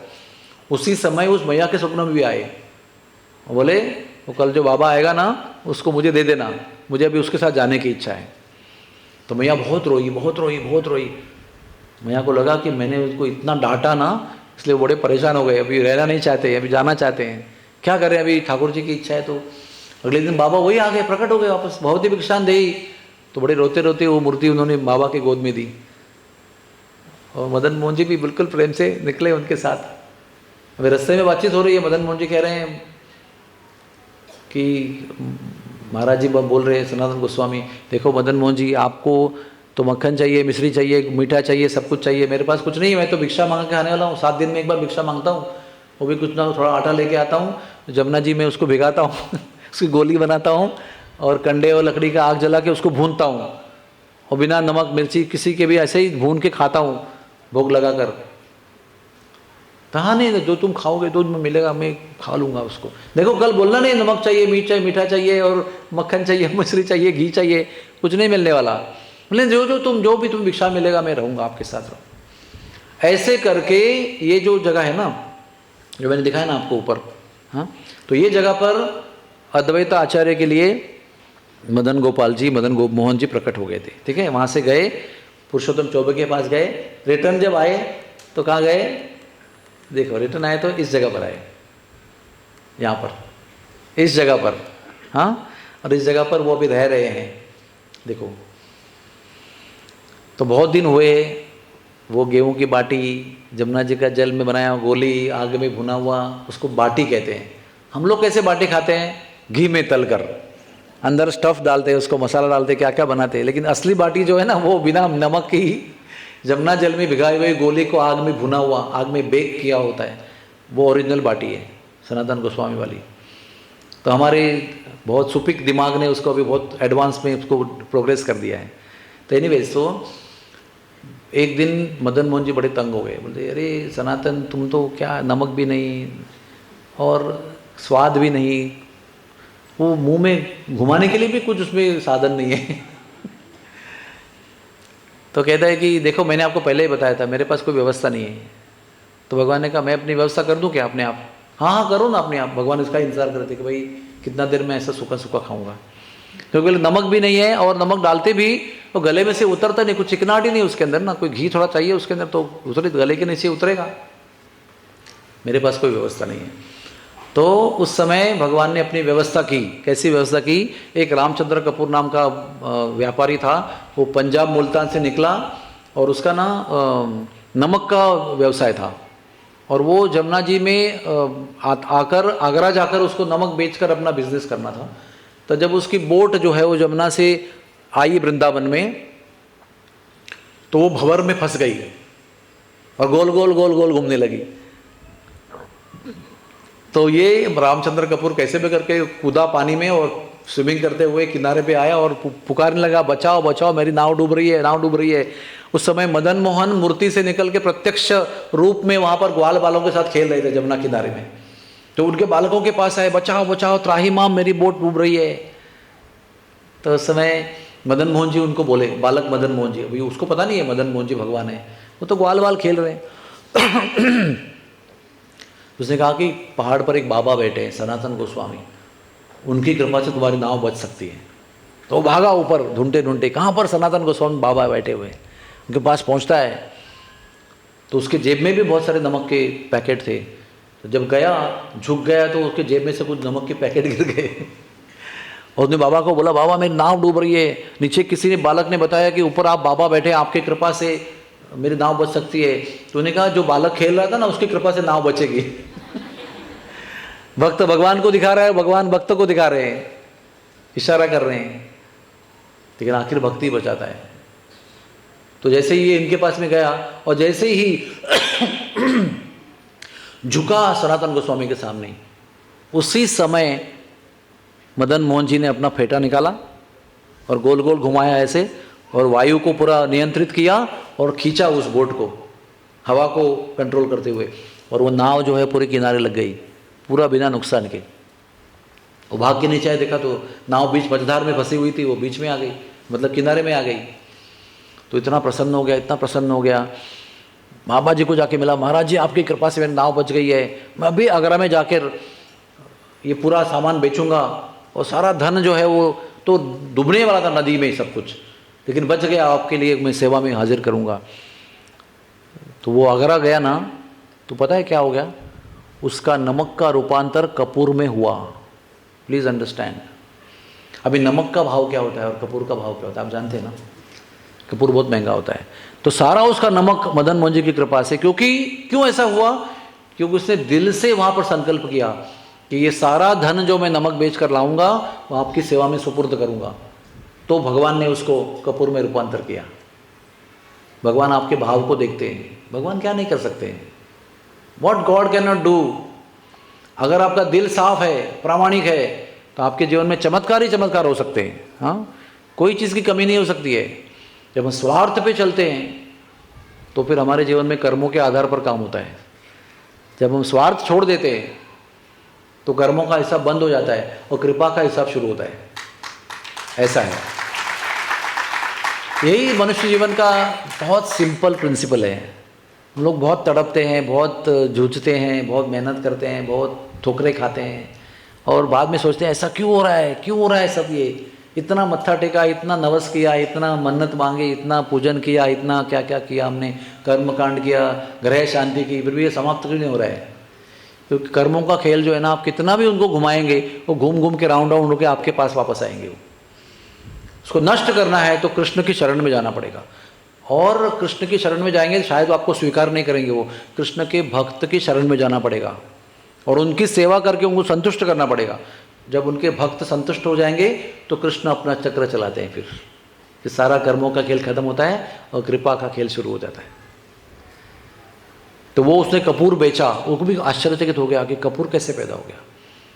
उसी समय उस मैया के स्वप्न में भी आए, बोले वो कल जो बाबा आएगा ना उसको मुझे दे देना, मुझे अभी उसके साथ जाने की इच्छा है। तो मैया बहुत रोई, बहुत रोई, बहुत रोई। मैया को लगा कि मैंने उसको इतना डांटा ना, इसलिए वो बड़े परेशान हो गए, अभी रहना नहीं चाहते, अभी जाना चाहते हैं, क्या करें, अभी ठाकुर जी की इच्छा है। तो अगले दिन बाबा वही आ गए, प्रकट हो गए वापस, भगवती भिक्षान देही। तो बड़े रोते रोते वो मूर्ति उन्होंने बाबा के गोद में दी, और मदन मोहन जी भी बिल्कुल प्रेम से निकले उनके साथ। अभी रास्ते में बातचीत हो रही है, मदन मोहन जी कह रहे हैं कि महाराज जी बोल रहे हैं सनातन गोस्वामी, देखो मदन मोहन जी, आपको तो मक्खन चाहिए, मिश्री चाहिए, मीठा चाहिए, सब कुछ चाहिए, मेरे पास कुछ नहीं है, मैं तो भिक्षा मांग के आने वाला हूँ, 7 दिन में एक बार भिक्षा मांगता हूँ, वो भी कुछ ना थोड़ा आटा लेके आता हूँ, जमुना जी में उसको भिगाता हूँ उसकी गोली बनाता हूँ और कंडे और लकड़ी का आग जला के उसको भूनता हूँ, और बिना नमक मिर्ची किसी के भी ऐसे ही भून के खाता हूँ भोग लगा कर। कहा नहीं, जो तुम खाओगे दूध में मिलेगा, मैं खा लूँगा उसको। देखो कल बोलना नहीं नमक चाहिए, मीठा चाहिए और मक्खन चाहिए, मिश्री चाहिए, घी चाहिए, कुछ नहीं मिलने वाला। बोले जो भी तुम भिक्षा मिलेगा मैं रहूँगा आपके साथ रहूँ। ऐसे करके ये जो जगह है ना, जो मैंने दिखाया ना आपको ऊपर, हाँ, तो ये जगह पर अद्वैत आचार्य के लिए मदन गोपाल जी, मदन मोहन जी प्रकट हो गए थे। ठीक है, वहाँ से गए, पुरुषोत्तम चौबे के पास गए, रिटर्न जब आए तो कहाँ गए, देखो रिटर्न आए तो इस जगह पर आए, यहाँ पर, इस जगह पर, हाँ, और इस जगह पर वो अभी रह रहे हैं। देखो तो बहुत दिन हुए, वो गेहूं की बाटी, जमुना जी का जल में बनाया गोली, आग में भुना हुआ, उसको बाटी कहते हैं। हम लोग कैसे बाटी खाते हैं, घी में तल कर, अंदर स्टफ़ डालते हैं, उसको मसाला डालते, क्या क्या बनाते हैं। लेकिन असली बाटी जो है ना, वो बिना नमक की जमुना जल में भिगाई हुई गोली को आग में भुना हुआ, आग में बेक किया होता है, वो ओरिजिनल बाटी है सनातन गोस्वामी वाली। तो हमारे बहुत सुपिक दिमाग ने उसको अभी बहुत एडवांस में उसको प्रोग्रेस कर दिया है। तो एनीवेज, तो एक दिन मदन मोहन जी बड़े तंग हो गए, बोलते अरे सनातन तुम तो क्या, नमक भी नहीं और स्वाद भी नहीं, वो मुंह में घुमाने के लिए भी कुछ उसमें साधन नहीं है। तो कहता है कि देखो मैंने आपको पहले ही बताया था, मेरे पास कोई व्यवस्था नहीं है। तो भगवान ने कहा मैं अपनी व्यवस्था कर दूं क्या अपने आप? हाँ हाँ करो ना अपने आप। भगवान इसका इंतजार करते थे कि भाई कितना देर में ऐसा सूखा सूखा खाऊंगा, क्योंकि नमक भी नहीं है और नमक डालते भी वो गले में से उतरता नहीं, कुछ चिकनाहट ही नहीं उसके अंदर ना, कोई घी थोड़ा चाहिए उसके अंदर तो उतरे, गले के नीचे उतरेगा। मेरे पास कोई व्यवस्था नहीं है। तो उस समय भगवान ने अपनी व्यवस्था की। कैसी व्यवस्था की? एक रामचंद्र कपूर नाम का व्यापारी था, वो पंजाब मुल्तान से निकला और उसका ना नमक का व्यवसाय था, और वो जमुना जी में आकर आगरा जाकर उसको नमक बेचकर अपना बिजनेस करना था। तो जब उसकी बोट जो है वो जमुना से आई वृंदावन में, तो वो भंवर में फंस गई और गोल गोल गोल गोल घूमने लगी। तो ये रामचंद्र कपूर कैसे भी करके कूदा पानी में और स्विमिंग करते हुए किनारे पे आया और पुकारने लगा, बचाओ बचाओ मेरी नाव डूब रही है, नाव डूब रही है। उस समय मदन मोहन मूर्ति से निकल के प्रत्यक्ष रूप में वहाँ पर ग्वाल बालों के साथ खेल रहे थे जमुना किनारे में। तो उनके बालकों के पास आए, बचाओ बचाओ त्राही माम मेरी बोट डूब रही है। तो उस समय मदन मोहन जी उनको बोले, बालक मदन मोहन जी, अभी उसको पता नहीं है मदन मोहन जी भगवान है, वो तो ग्वाल बाल खेल रहे हैं। उसने कहा कि पहाड़ पर एक बाबा बैठे हैं सनातन गोस्वामी, उनकी कृपा से तुम्हारी नाव बच सकती है। तो वो भागा ऊपर ढूंढते ढूंढते, कहाँ पर सनातन गोस्वामी बाबा बैठे हुए हैं। उनके पास पहुँचता है तो उसके जेब में भी बहुत सारे नमक के पैकेट थे। तो जब गया, झुक गया तो उसके जेब में से कुछ नमक के पैकेट गिर गए और उसने बाबा को बोला, बाबा मेरी नाव डूब रही है। नीचे किसी ने बालक ने बताया कि ऊपर आप बाबा बैठे, आपकी कृपा से मेरी नाव बच सकती है। तो उन्होंने कहा जो बालक खेल रहा था ना, उसकी कृपा से नाव बचेगी। भक्त भगवान को दिखा रहा है, भगवान भक्त को दिखा रहे हैं, इशारा कर रहे हैं, लेकिन आखिर भक्ति बचाता है। तो जैसे ही ये इनके पास में गया और जैसे ही झुका सनातन गोस्वामी के सामने, उसी समय मदन मोहन जी ने अपना फेटा निकाला और गोल गोल घुमाया ऐसे, और वायु को पूरा नियंत्रित किया और खींचा उस बोट को, हवा को कंट्रोल करते हुए, और वो नाव जो है पूरे किनारे लग गई, पूरा बिना नुकसान के। वो भाग के नीचे आए, देखा तो नाव बीच मझधार में फंसी हुई थी, वो बीच में आ गई, मतलब किनारे में आ गई। तो इतना प्रसन्न हो गया, इतना प्रसन्न हो गया, बाबा जी को जाके मिला, महाराज जी आपकी कृपा से मेरी नाव बच गई है, मैं अभी आगरा में जाकर ये पूरा सामान बेचूंगा, और सारा धन जो है वो तो डूबने वाला था नदी में सब कुछ, लेकिन बच गया, आपके लिए मैं सेवा में हाजिर करूंगा। तो वो आगरा गया ना, तो पता है क्या हो गया, उसका नमक का रूपांतर कपूर में हुआ। Please understand. अभी नमक का भाव क्या होता है और कपूर का भाव क्या होता है, आप जानते हैं ना, कपूर बहुत महंगा होता है। तो सारा उसका नमक मदन मोहन जी की कृपा से, क्यों ऐसा हुआ, क्योंकि उसने दिल से वहाँ पर संकल्प किया कि ये सारा धन जो मैं नमक बेच कर लाऊंगा वो आपकी सेवा में सुपुर्द करूंगा। तो भगवान ने उसको कपूर में रूपांतर किया। भगवान आपके भाव को देखते हैं, भगवान क्या नहीं कर सकते हैं, what God can not do. अगर आपका दिल साफ है, प्रामाणिक है, तो आपके जीवन में चमत्कार ही चमत्कार हो सकते हैं। हाँ, कोई चीज़ की कमी नहीं हो सकती है। जब हम स्वार्थ पे चलते हैं तो फिर हमारे जीवन में कर्मों के आधार पर काम होता है। जब हम स्वार्थ छोड़ देते हैं तो कर्मों का हिसाब बंद हो जाता है और कृपा का हिसाब शुरू होता है। ऐसा है, यही मनुष्य जीवन का बहुत सिंपल प्रिंसिपल है। हम लोग बहुत तड़पते हैं, बहुत जूझते हैं, बहुत मेहनत करते हैं, बहुत ठोकरें खाते हैं, और बाद में सोचते हैं ऐसा क्यों हो रहा है, क्यों हो रहा है सब ये, इतना मत्था टेका, इतना नवस किया, इतना मन्नत मांगे, इतना पूजन किया, इतना क्या क्या किया हमने, कर्म कांड किया, ग्रह शांति की, फिर भी ये समाप्त क्यों नहीं हो रहा है। क्योंकि कर्मों का खेल जो है ना, आप कितना भी उनको घुमाएंगे वो घूम घूम के राउंड राउंड होकर आपके पास वापस आएंगे। वो उसको नष्ट करना है तो कृष्ण की शरण में जाना पड़ेगा, और कृष्ण की शरण में जाएंगे शायद आपको स्वीकार नहीं करेंगे, वो कृष्ण के भक्त की शरण में जाना पड़ेगा और उनकी सेवा करके उनको संतुष्ट करना पड़ेगा। जब उनके भक्त संतुष्ट हो जाएंगे तो कृष्ण अपना चक्र चलाते हैं, फिर सारा कर्मों का खेल खत्म होता है और कृपा का खेल शुरू हो जाता है। तो वो उसने कपूर बेचा, वो भी आश्चर्यचकित हो गया कि कपूर कैसे पैदा हो गया।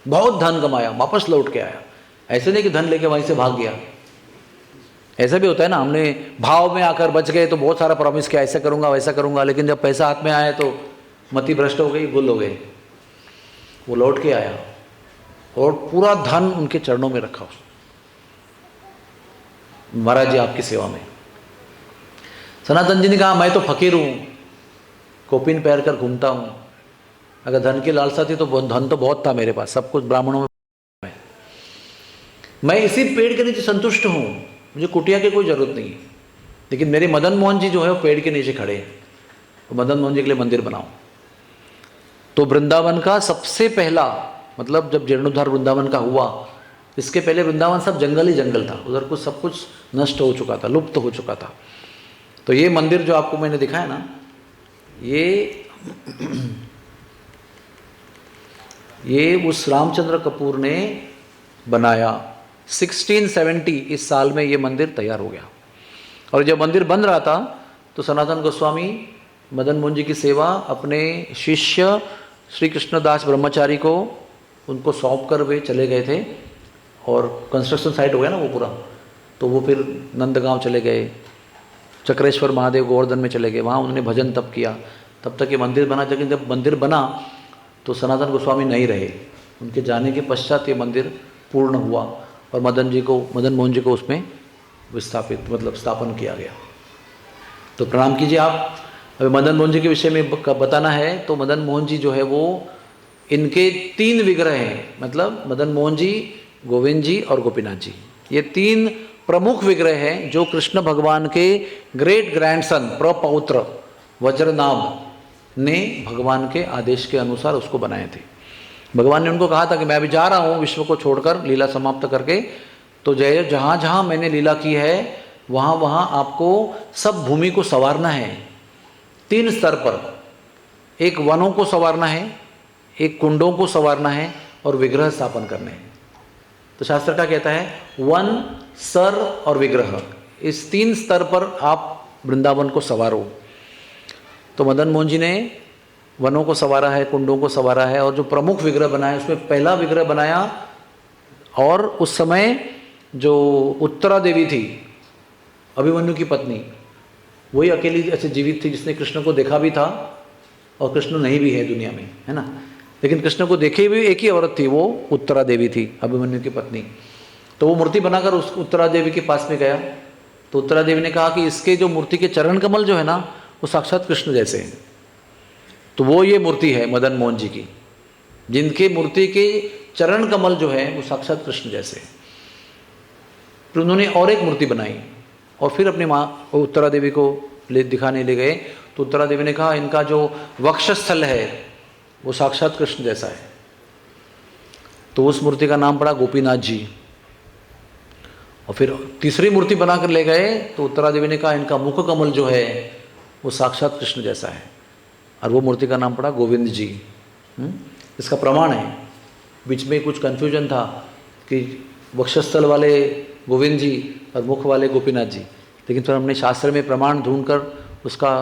बहुत धन कमाया, वापस लौट के आया। ऐसे नहीं कि धन लेके वहीं से भाग गया, ऐसा भी होता है ना, हमने भाव में आकर बच गए तो बहुत सारा प्रॉमिस किया, ऐसा करूंगा वैसा करूंगा, लेकिन जब पैसा हाथ में आया तो मति भ्रष्ट हो गई, गुल हो गए। वो लौट के आया और पूरा धन उनके चरणों में रखा उसने, महाराज जी आपकी सेवा में। सनातन जी ने कहा मैं तो फकीर हूँ, कोपिन पहन कर घूमता हूँ, अगर धन की लालसा थी तो धन तो बहुत था मेरे पास, सब कुछ ब्राह्मणों में, मैं इसी पेड़ के नीचे संतुष्ट हूँ, मुझे कुटिया की कोई ज़रूरत नहीं है। लेकिन मेरे मदन मोहन जी जो है वो पेड़ के नीचे खड़े हैं, तो मदन मोहन जी के लिए मंदिर बनाओ। तो वृंदावन का सबसे पहला, मतलब जब जीर्णोद्धार वृंदावन का हुआ, इसके पहले वृंदावन सब जंगल ही जंगल था, उधर कुछ सब कुछ नष्ट हो चुका था, लुप्त हो चुका था। तो ये मंदिर जो आपको मैंने दिखाया ना, ये उस रामचंद्र कपूर ने बनाया। 1670 इस साल में ये मंदिर तैयार हो गया। और जब मंदिर बन रहा था तो सनातन गोस्वामी मदन मोहन जी की सेवा अपने शिष्य श्री कृष्णदास ब्रह्मचारी को उनको सौंप कर वे चले गए थे, और कंस्ट्रक्शन साइट हो गया ना वो पूरा, तो वो फिर नंदगांव चले गए, चक्रेश्वर महादेव गोवर्धन में चले गए, वहाँ उन्होंने भजन तप किया, तब तक ये मंदिर बना। लेकिन जब मंदिर बना तो सनातन गोस्वामी नहीं रहे, उनके जाने के पश्चात ये मंदिर पूर्ण हुआ और मदन मोहन जी को उसमें विस्थापित, मतलब स्थापन किया गया। तो प्रणाम कीजिए आप। अभी मदन मोहन जी के विषय में बताना है तो मदन मोहन जी जो है वो, इनके 3 विग्रह हैं, मतलब मदन मोहन जी, गोविंद जी और गोपीनाथ जी, ये 3 प्रमुख विग्रह हैं जो कृष्ण भगवान के ग्रेट ग्रैंडसन प्रपौत्र वज्रनाभ ने भगवान के आदेश के अनुसार उसको बनाए थे। भगवान ने उनको कहा था कि मैं अभी जा रहा हूँ विश्व को छोड़कर, लीला समाप्त करके, तो जय जहाँ जहाँ मैंने लीला की है वहाँ वहाँ आपको सब भूमि को संवारना है 3 स्तर पर। एक वनों को संवारना है, एक कुंडों को संवारना है और विग्रह स्थापन करने हैं। तो शास्त्र का कहता है वन, सर और विग्रह, इस 3 स्तर पर आप वृंदावन को संवारो। तो मदन मोहन जी ने वनों को संवारा है, कुंडों को संवारा है, और जो प्रमुख विग्रह बनाया उसमें पहला विग्रह बनाया। और उस समय जो उत्तरा देवी थी, अभिमन्यु की पत्नी, वही अकेली ऐसे जीवित थी जिसने कृष्ण को देखा भी था और कृष्ण नहीं भी है दुनिया में, है ना। लेकिन कृष्ण को देखे भी एक ही औरत थी, वो उत्तरा देवी थी, अभिमन्यु की पत्नी। तो वो मूर्ति बनाकर उस उत्तरा देवी के पास में गया। तो उत्तरा देवी ने कहा कि इसके जो मूर्ति के चरण कमल जो है ना वो साक्षात कृष्ण जैसे हैं। तो वो ये मूर्ति है मदन मोहन जी की, जिनके मूर्ति के चरण कमल जो है वो साक्षात कृष्ण जैसे हैं। फिर उन्होंने और एक मूर्ति बनाई और फिर अपनी माँ उत्तरा देवी को दिखाने ले गए। तो उत्तरा देवी ने कहा इनका जो वक्षस्थल है वो साक्षात कृष्ण जैसा है। तो उस मूर्ति का नाम पड़ा गोपीनाथ जी। और फिर तीसरी मूर्ति बनाकर ले गए तो उत्तरा देवी ने कहा इनका मुख कमल जो है वो साक्षात कृष्ण जैसा है, और वो मूर्ति का नाम पड़ा गोविंद जी। इसका प्रमाण है, बीच में कुछ कन्फ्यूजन था कि वक्षस्थल वाले गोविंद जी और मुख वाले गोपीनाथ जी, लेकिन फिर हमने शास्त्र में प्रमाण ढूंढकर उसका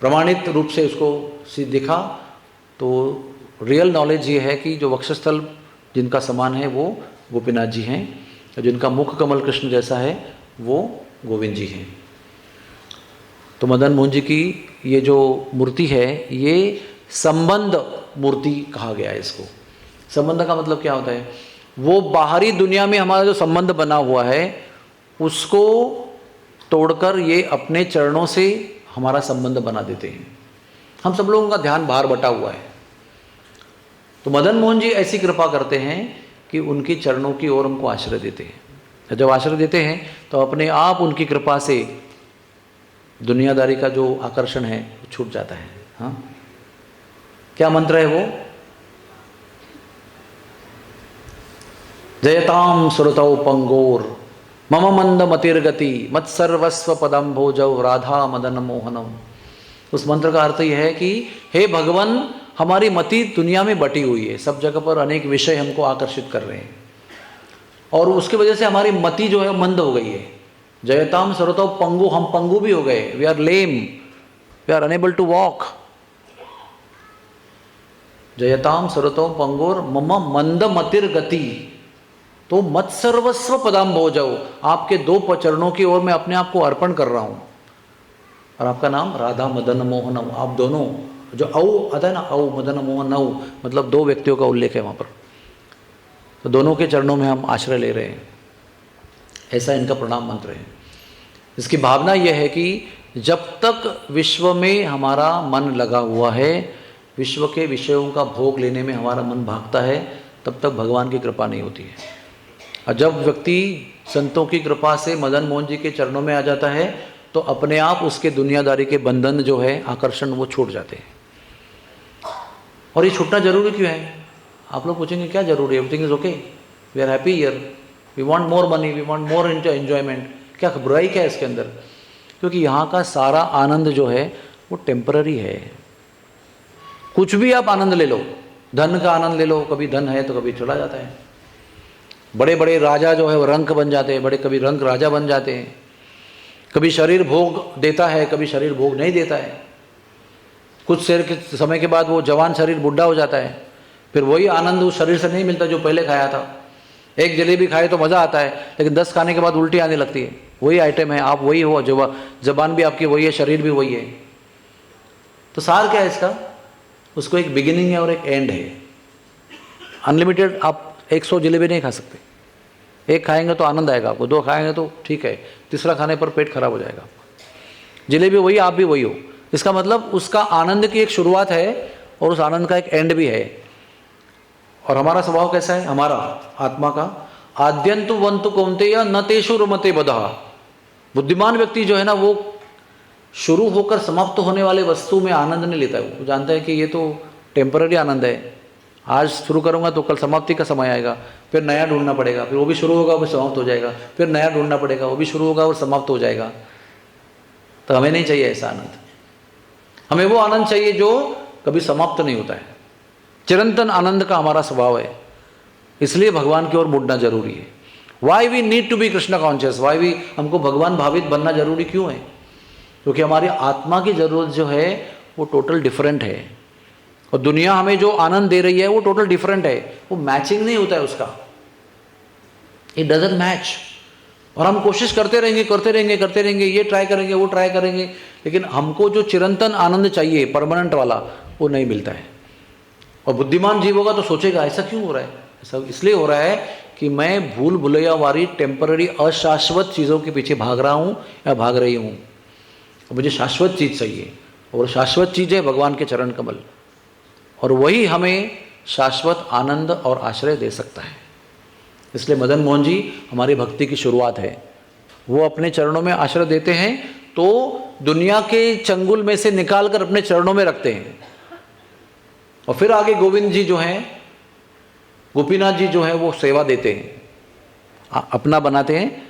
प्रमाणित रूप से उसको देखा। तो रियल नॉलेज ये है कि जो वक्षस्थल जिनका समान है वो गोपीनाथ जी हैं, और जिनका मुख कमल कृष्ण जैसा है वो गोविंद जी हैं। तो मदन मोहन जी की ये जो मूर्ति है ये संबंध मूर्ति कहा गया है इसको। संबंध का मतलब क्या होता है? वो बाहरी दुनिया में हमारा जो संबंध बना हुआ है उसको तोड़कर ये अपने चरणों से हमारा संबंध बना देते हैं। हम सब लोगों का ध्यान बाहर बटा हुआ है, तो मदन मोहन जी ऐसी कृपा करते हैं कि उनके चरणों की ओर हमको आश्रय देते हैं। जब आश्रय देते हैं तो अपने आप उनकी कृपा से दुनियादारी का जो आकर्षण है वो छूट जाता है। हाँ, क्या मंत्र है वो? जयताम सुरतौ पंगोर मम मंद मतिर्गति मत सर्वस्व पदम भोजव राधा मदन मोहनम। उस मंत्र का अर्थ यह है कि हे भगवान, हमारी मति दुनिया में बटी हुई है, सब जगह पर अनेक विषय हमको आकर्षित कर रहे हैं, और उसकी वजह से हमारी मति जो है मंद हो गई है। जयताम सुरतौ पंगु, हम पंगु भी हो गए, we are lame, we are unable to walk. जयताम सुरतौ पंगोर मम मंद मतिर गति, तो मत सर्वस्व पदाम भोजव, आपके 2 चरणों की ओर मैं अपने आप को अर्पण कर रहा हूं। और आपका नाम राधा मदन मोहनम, आप दोनों जो औ आता है ना, औ मदन मोहन औ, मतलब 2 व्यक्तियों का उल्लेख है वहां पर। तो दोनों के चरणों में हम आश्रय ले रहे हैं, ऐसा इनका प्रणाम मंत्र है। इसकी भावना यह है कि जब तक विश्व में हमारा मन लगा हुआ है, विश्व के विषयों का भोग लेने में हमारा मन भागता है, तब तक भगवान की कृपा नहीं होती है। और जब व्यक्ति संतों की कृपा से मदन मोहन जी के चरणों में आ जाता है तो अपने आप उसके दुनियादारी के बंधन जो है, आकर्षण, वो छूट जाते हैं। और ये छूटना जरूरी क्यों है? आप लोग पूछेंगे क्या जरूरी है? Everything is okay, we are happy here, we want more money, we want more enjoyment. क्या बुराई क्या है इसके अंदर? क्योंकि यहाँ का सारा आनंद जो है वो टेम्पररी है। कुछ भी आप आनंद ले लो, धन का आनंद ले लो, कभी धन है तो कभी चला जाता है। बड़े बड़े राजा जो है वो रंक बन जाते हैं, कभी रंक राजा बन जाते हैं। कभी शरीर भोग देता है, कभी शरीर भोग नहीं देता है। कुछ समय के बाद वो जवान शरीर बुढ़ा हो जाता है, फिर वही आनंद उस शरीर से नहीं मिलता जो पहले खाया था। एक जलेबी खाए तो मज़ा आता है, लेकिन 10 खाने के बाद उल्टी आने लगती है। वही आइटम है, आप वही हो, जबान भी आपकी वही है, शरीर भी वही है। तो सार क्या है इसका? उसको एक बिगिनिंग है और एक एंड है। अनलिमिटेड आप 100 जलेबी नहीं खा सकते। एक खाएंगे तो आनंद आएगा आपको, 2 खाएंगे तो ठीक है, तीसरा खाने पर पेट खराब हो जाएगा। जलेबी वही, आप भी वही हो। इसका मतलब उसका आनंद की एक शुरुआत है और उस आनंद का एक एंड भी है। और हमारा स्वभाव कैसा है? हमारा आत्मा का आद्यंतु वंतु कौन्तेय न तेषु रमते बदहा। बुद्धिमान व्यक्ति जो है ना, वो शुरू होकर समाप्त होने वाले वस्तु में आनंद नहीं लेता है। वो जानता है कि ये तो टेम्पररी आनंद है, आज शुरू करूँगा तो कल समाप्ति का समय आएगा, फिर नया ढूंढना पड़ेगा, फिर वो भी शुरू होगा वो समाप्त हो जाएगा, फिर नया ढूंढना पड़ेगा, वो भी शुरू होगा और समाप्त हो जाएगा। तो हमें नहीं चाहिए ऐसा आनंद। हमें वो आनंद चाहिए जो कभी समाप्त नहीं होता है। चिरंतन आनंद का हमारा स्वभाव है, इसलिए भगवान की ओर मुड़ना जरूरी है। Why we need to be Krishna conscious, why we, हमको भगवान भावित बनना जरूरी क्यों है? क्योंकि हमारी आत्मा की जरूरत जो है वो टोटल डिफरेंट है, और दुनिया हमें जो आनंद दे रही है वो टोटल डिफरेंट है, वो मैचिंग नहीं होता है उसका, इट डजंट मैच। और हम कोशिश करते रहेंगे करते रहेंगे करते रहेंगे, ये ट्राई करेंगे वो ट्राई करेंगे, लेकिन हमको जो चिरंतन आनंद चाहिए परमानेंट वाला वो नहीं मिलता है। और बुद्धिमान जीव होगा तो सोचेगा ऐसा क्यों हो रहा है? ऐसा इसलिए हो रहा है कि मैं भूल भुलैया वाली टेम्पररी अशाश्वत चीज़ों के पीछे भाग रहा हूँ या भाग रही हूँ। मुझे शाश्वत चीज़ चाहिए, और शाश्वत चीज़ है भगवान के चरण कमल, और वही हमें शाश्वत आनंद और आश्रय दे सकता है। इसलिए मदन मोहन जी हमारी भक्ति की शुरुआत है, वो अपने चरणों में आश्रय देते हैं तो दुनिया के चंगुल में से निकाल कर अपने चरणों में रखते हैं। और फिर आगे गोविंद जी जो हैं, गोपीनाथ जी जो हैं, वो सेवा देते हैं, अपना बनाते हैं।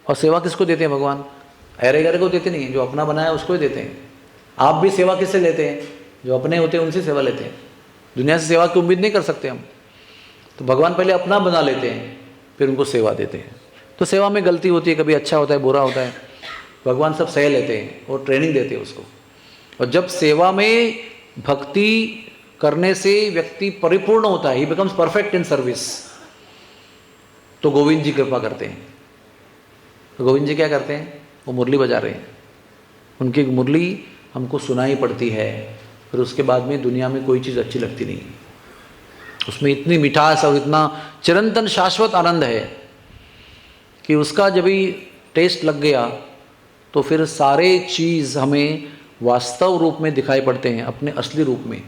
और सेवा किसको देते हैं भगवान? अरे गरे को देते नहीं हैं, जो अपना बनाया उसको ही देते हैं। आप भी सेवा किससे लेते हैं? जो अपने होते हैं उनसे सेवा लेते हैं। दुनिया से सेवा की उम्मीद नहीं कर सकते हम, तो भगवान पहले अपना बना लेते हैं, फिर उनको सेवा देते हैं। तो सेवा में गलती होती है, कभी अच्छा होता है बुरा होता है, भगवान सब सह लेते हैं और ट्रेनिंग देते हैं उसको। और जब सेवा में भक्ति करने से व्यक्ति परिपूर्ण होता है, ही बिकम्स परफेक्ट इन सर्विस, तो गोविंद जी कृपा करते हैं। तो गोविंद जी क्या करते हैं? वो मुरली बजा रहे हैं, उनकी मुरली हमको सुनाई पड़ती है, फिर उसके बाद में दुनिया में कोई चीज़ अच्छी लगती नहीं, उसमें इतनी मिठास और इतना चिरंतन शाश्वत आनंद है कि उसका जब भी टेस्ट लग गया तो फिर सारे चीज़ हमें वास्तव रूप में दिखाई पड़ते हैं, अपने असली रूप में।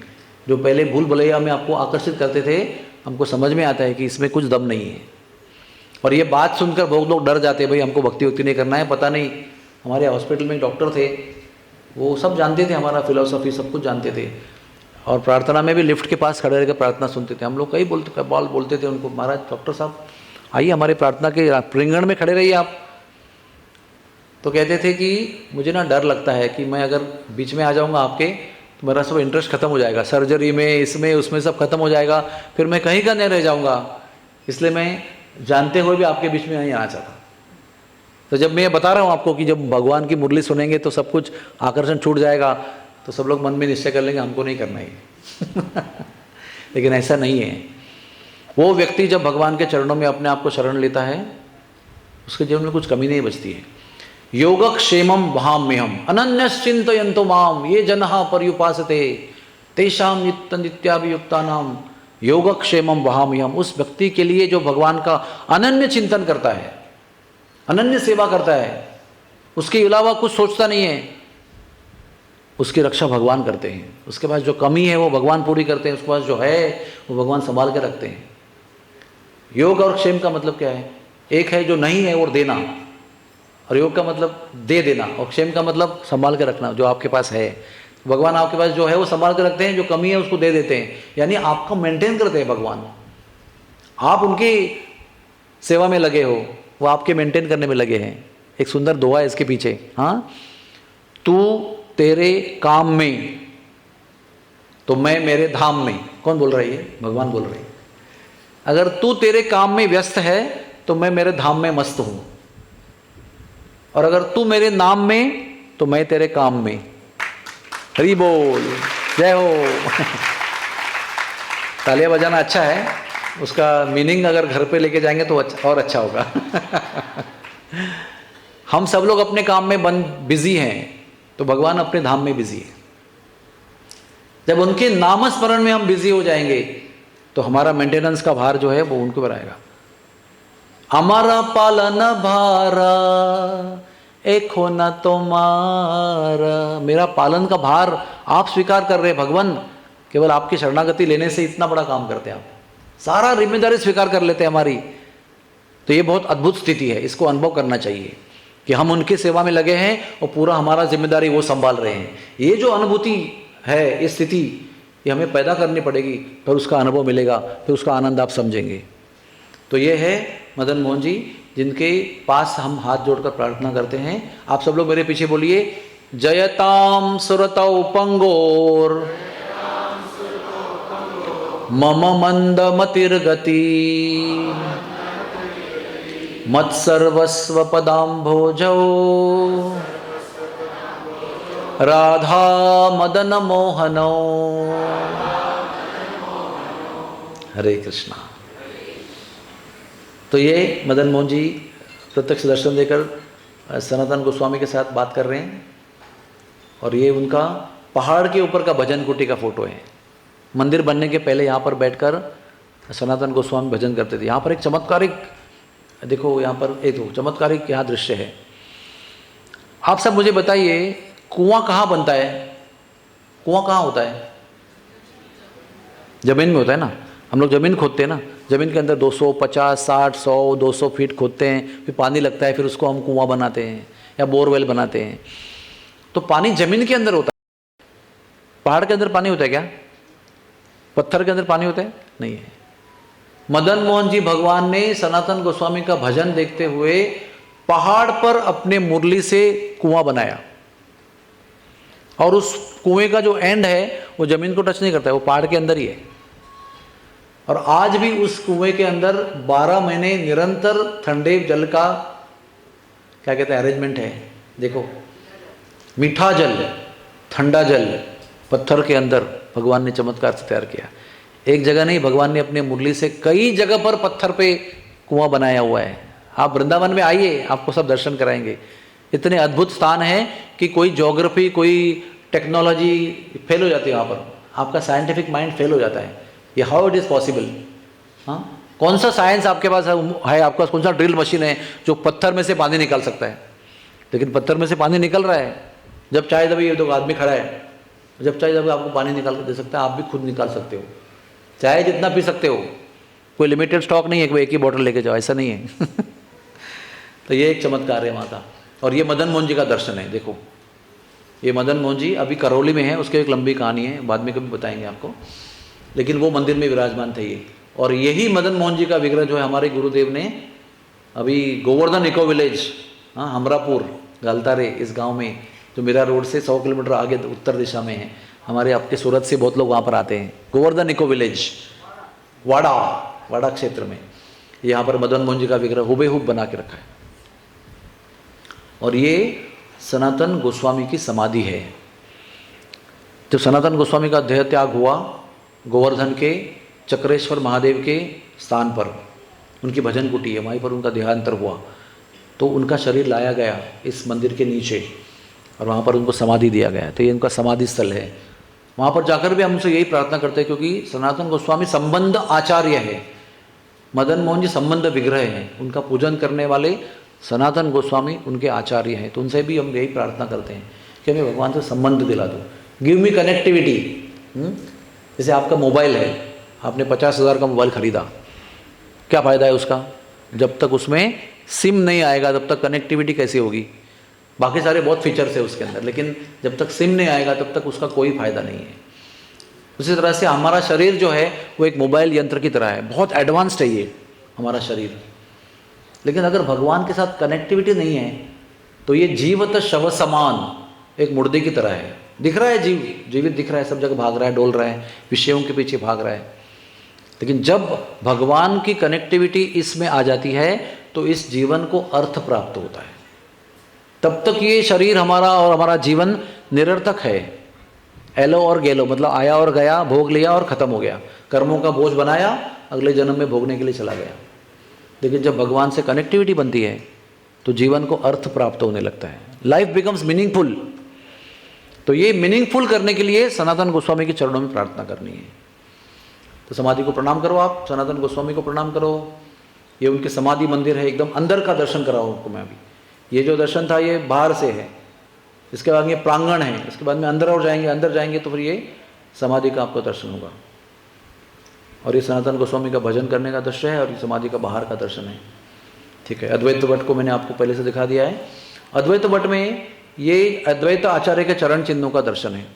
जो पहले भूल भुलैया में आपको आकर्षित करते थे, हमको समझ में आता है कि इसमें कुछ दम नहीं है। और ये बात सुनकर बहुत लोग डर जाते हैं, भाई हमको भक्ति वक्ति नहीं करना है। पता नहीं, हमारे हॉस्पिटल में एक डॉक्टर थे, वो सब जानते थे, हमारा फिलॉसफी सब कुछ जानते थे, और प्रार्थना में भी लिफ्ट के पास खड़े रहकर प्रार्थना सुनते थे। हम लोग कई बोलते थे उनको, महाराज डॉक्टर साहब आइए हमारे प्रार्थना के प्रांगण में खड़े रहिए आप। तो कहते थे कि मुझे ना डर लगता है कि मैं अगर बीच में आ जाऊंगा आपके, तो मेरा सब इंटरेस्ट खत्म हो जाएगा, सर्जरी में इसमें उसमें सब खत्म हो जाएगा, फिर मैं कहीं का नहीं रह जाऊंगा, इसलिए मैं जानते हुए भी आपके बीच में नहीं आना चाहता। तो जब मैं ये बता रहा हूँ आपको कि जब भगवान की मुरली सुनेंगे तो सब कुछ आकर्षण छूट जाएगा, तो सब लोग मन में निश्चय कर लेंगे हमको नहीं करना है। लेकिन ऐसा नहीं है। वो व्यक्ति जब भगवान के चरणों में अपने आप को शरण लेता है, उसके जीवन में कुछ कमी नहीं बचती है। योगक्षेमम वहाम्यहम अनन्यश्चिन्तयन्तो माम ये जनः पर्युपासते तेषां नित्याभियुक्तानाम योगक्षेमम वहाम्यहम। उस व्यक्ति के लिए जो भगवान का अनन्य चिंतन करता है, अनन्य सेवा करता है, उसके अलावा कुछ सोचता नहीं है, उसकी रक्षा भगवान करते हैं। उसके पास जो कमी है वो भगवान पूरी करते हैं, उसके पास जो है वो भगवान संभाल के रखते हैं। योग और क्षेम का मतलब क्या है? एक है जो नहीं है और देना, और योग का मतलब दे देना, और क्षेम का मतलब संभाल के रखना जो आपके पास है। भगवान आपके पास जो है वो संभाल के रखते हैं, जो कमी है उसको दे देते हैं, यानी आपको मेंटेन करते हैं भगवान। आप उनकी सेवा में लगे हो, वो आपके मेंटेन करने में लगे हैं। एक सुंदर दुआ है इसके पीछे, हाँ, तू तेरे काम में तो मैं मेरे धाम में। कौन बोल रही है? भगवान बोल रही है। अगर तू तेरे काम में व्यस्त है तो मैं मेरे धाम में मस्त हूं, और अगर तू मेरे नाम में तो मैं तेरे काम में। हरि बोल, जय हो। तालियां बजाना अच्छा है, उसका मीनिंग अगर घर पे लेके जाएंगे तो और अच्छा होगा। हम सब लोग अपने काम में बिजी हैं, तो भगवान अपने धाम में बिजी है। जब उनके नामस्मरण में हम बिजी हो जाएंगे तो हमारा मेंटेनेंस का भार जो है वो उनको पर आएगा। हमारा पालन भारा एक होना तुम्हारा, मेरा पालन का भार आप स्वीकार कर रहे हैं भगवान। केवल आपकी शरणागति लेने से इतना बड़ा काम करते हैं आप, सारा जिम्मेदारी स्वीकार कर लेते हैं हमारी। तो ये बहुत अद्भुत स्थिति है, इसको अनुभव करना चाहिए कि हम उनकी सेवा में लगे हैं और पूरा हमारा जिम्मेदारी वो संभाल रहे हैं। ये जो अनुभूति है, ये स्थिति, ये हमें पैदा करनी पड़ेगी, फिर उसका अनुभव मिलेगा, फिर उसका आनंद आप समझेंगे। तो ये है मदन मोहन जी, जिनके पास हम हाथ जोड़कर प्रार्थना करते हैं। आप सब लोग मेरे पीछे बोलिए, जयताम सुरतौ पंगोर मम मंद मतिर्गति मत्सर्वस्व पदाम्भोजौ राधा मदन मोहनौ। हरे कृष्णा। तो ये मदन मोहन जी प्रत्यक्ष दर्शन देकर सनातन गोस्वामी के साथ बात कर रहे हैं, और ये उनका पहाड़ के ऊपर का भजन कुटी का फोटो है। मंदिर बनने के पहले यहाँ पर बैठकर सनातन गोस्वामी भजन करते थे। यहाँ पर एक चमत्कारिक, देखो यहाँ पर एक चमत्कारिक यहाँ दृश्य है। आप सब मुझे बताइए, कुआं कहाँ बनता है? कुआं कहाँ होता है? जमीन में होता है ना। हम लोग जमीन खोदते हैं ना, जमीन के अंदर 250, 60, 100, 200 फीट खोदते हैं, फिर पानी लगता है, फिर उसको हम कुआं बनाते हैं या बोरवेल बनाते हैं। तो पानी जमीन के अंदर होता है। पहाड़ के अंदर पानी होता है क्या? पत्थर के अंदर पानी होता है? नहीं है। मदन मोहन जी भगवान ने सनातन गोस्वामी का भजन देखते हुए पहाड़ पर अपने मुरली से कुआं बनाया, और उस कुएं का जो एंड है वो जमीन को टच नहीं करता है, वो पहाड़ के अंदर ही है। और आज भी उस कुएं के अंदर 12 महीने निरंतर ठंडे जल का क्या कहते हैं अरेंजमेंट है। देखो, मीठा जल, ठंडा जल पत्थर के अंदर भगवान ने चमत्कार से तैयार किया। एक जगह नहीं, भगवान ने अपने मुरली से कई जगह पर पत्थर पे कुआं बनाया हुआ है। आप वृंदावन में आइए, आपको सब दर्शन कराएंगे। इतने अद्भुत स्थान है कि कोई ज्योग्राफी, कोई टेक्नोलॉजी फेल हो जाती है वहाँ पर, आपका साइंटिफिक माइंड फेल हो जाता है। ये हाउ इट इज़ पॉसिबल? हाँ, कौन सा साइंस आपके पास है? आपके पास कौन सा ड्रिल मशीन है जो पत्थर में से पानी निकाल सकता है? लेकिन पत्थर में से पानी निकल रहा है। जब चाहे तभी, ये दो आदमी खड़ा है, जब चाहे तभी आपको पानी निकाल कर दे सकता है। आप भी खुद निकाल सकते हो, चाहे जितना पी सकते हो। कोई लिमिटेड स्टॉक नहीं है कि एक ही बॉटल लेके जाओ, ऐसा नहीं है। तो ये एक चमत्कार है वहाँ का। और ये मदन मोहन जी का दर्शन है। देखो, ये मदन मोहन जी अभी करौली में है, उसकी एक लंबी कहानी है, बाद में कभी बताएंगे आपको। लेकिन वो मंदिर में विराजमान थे ये। और यही मदन मोहन जी का विग्रह जो है हमारे गुरुदेव ने अभी गोवर्धन इको विलेज, हाँ, हमरापुर गालतारे, इस गांव में, जो मीरा रोड से 100 किलोमीटर आगे उत्तर दिशा में है। हमारे आपके सूरत से बहुत लोग वहाँ पर आते हैं। गोवर्धन इको विलेज, वाड़ा क्षेत्र में यहाँ पर मदन मोहन जी का विग्रह हुबेहूब बना के रखा है। और ये सनातन गोस्वामी की समाधि है। जब सनातन गोस्वामी का देह त्याग हुआ, गोवर्धन के चक्रेश्वर महादेव के स्थान पर उनकी भजन कुटी है, वहीं पर उनका देहांतर हुआ, तो उनका शरीर लाया गया इस मंदिर के नीचे, और वहाँ पर उनको समाधि दिया गया। तो ये उनका समाधि स्थल है। वहाँ पर जाकर भी हम उनसे यही प्रार्थना करते हैं, क्योंकि सनातन गोस्वामी संबंध आचार्य है, मदन मोहन जी संबंध विग्रह हैं। उनका पूजन करने वाले सनातन गोस्वामी उनके आचार्य हैं। तो उनसे भी हम यही प्रार्थना करते हैं कि हमें भगवान से संबंध दिला दो, गिव मी कनेक्टिविटी। जैसे आपका मोबाइल है, आपने 50,000 का मोबाइल खरीदा, क्या फ़ायदा है उसका? जब तक उसमें सिम नहीं आएगा तब तक कनेक्टिविटी कैसी होगी? बाकी सारे बहुत फीचर्स है उसके अंदर, लेकिन जब तक सिम नहीं आएगा तब तक उसका कोई फ़ायदा नहीं है। उसी तरह से हमारा शरीर जो है वो एक मोबाइल यंत्र की तरह है, बहुत एडवांस्ड है ये हमारा शरीर। लेकिन अगर भगवान के साथ कनेक्टिविटी नहीं है तो ये जीवत शव समान एक मुर्दे की तरह है। दिख रहा है जीवित दिख रहा है, सब जगह भाग रहा है, डोल रहा है, विषयों के पीछे भाग रहा है। लेकिन जब भगवान की कनेक्टिविटी इसमें आ जाती है तो इस जीवन को अर्थ प्राप्त होता है। तब तक ये शरीर हमारा और हमारा जीवन निरर्थक है। एलो और गेलो, मतलब आया और गया, भोग लिया और ख़त्म हो गया, कर्मों का बोझ बनाया, अगले जन्म में भोगने के लिए चला गया। लेकिन जब भगवान से कनेक्टिविटी बनती है तो जीवन को अर्थ प्राप्त होने लगता है, लाइफ बिकम्स मीनिंगफुल। तो ये मीनिंगफुल करने के लिए सनातन गोस्वामी के चरणों में प्रार्थना करनी है। तो समाधि को प्रणाम करो, आप सनातन गोस्वामी को प्रणाम करो। ये उनके समाधि मंदिर है, एकदम अंदर का दर्शन कराओ उनको मैं अभी। ये जो दर्शन था ये बाहर से है, इसके बाद ये प्रांगण है, इसके बाद में अंदर और जाएंगे, अंदर जाएंगे तो फिर ये समाधि का आपको दर्शन होगा। और ये सनातन गोस्वामी का भजन करने का दृश्य है और ये समाधि का बाहर का दर्शन है। ठीक है, अद्वैत वट को मैंने आपको पहले से दिखा दिया है। अद्वैत वट में ये अद्वैत आचार्य के चरण चिन्हों का दर्शन है।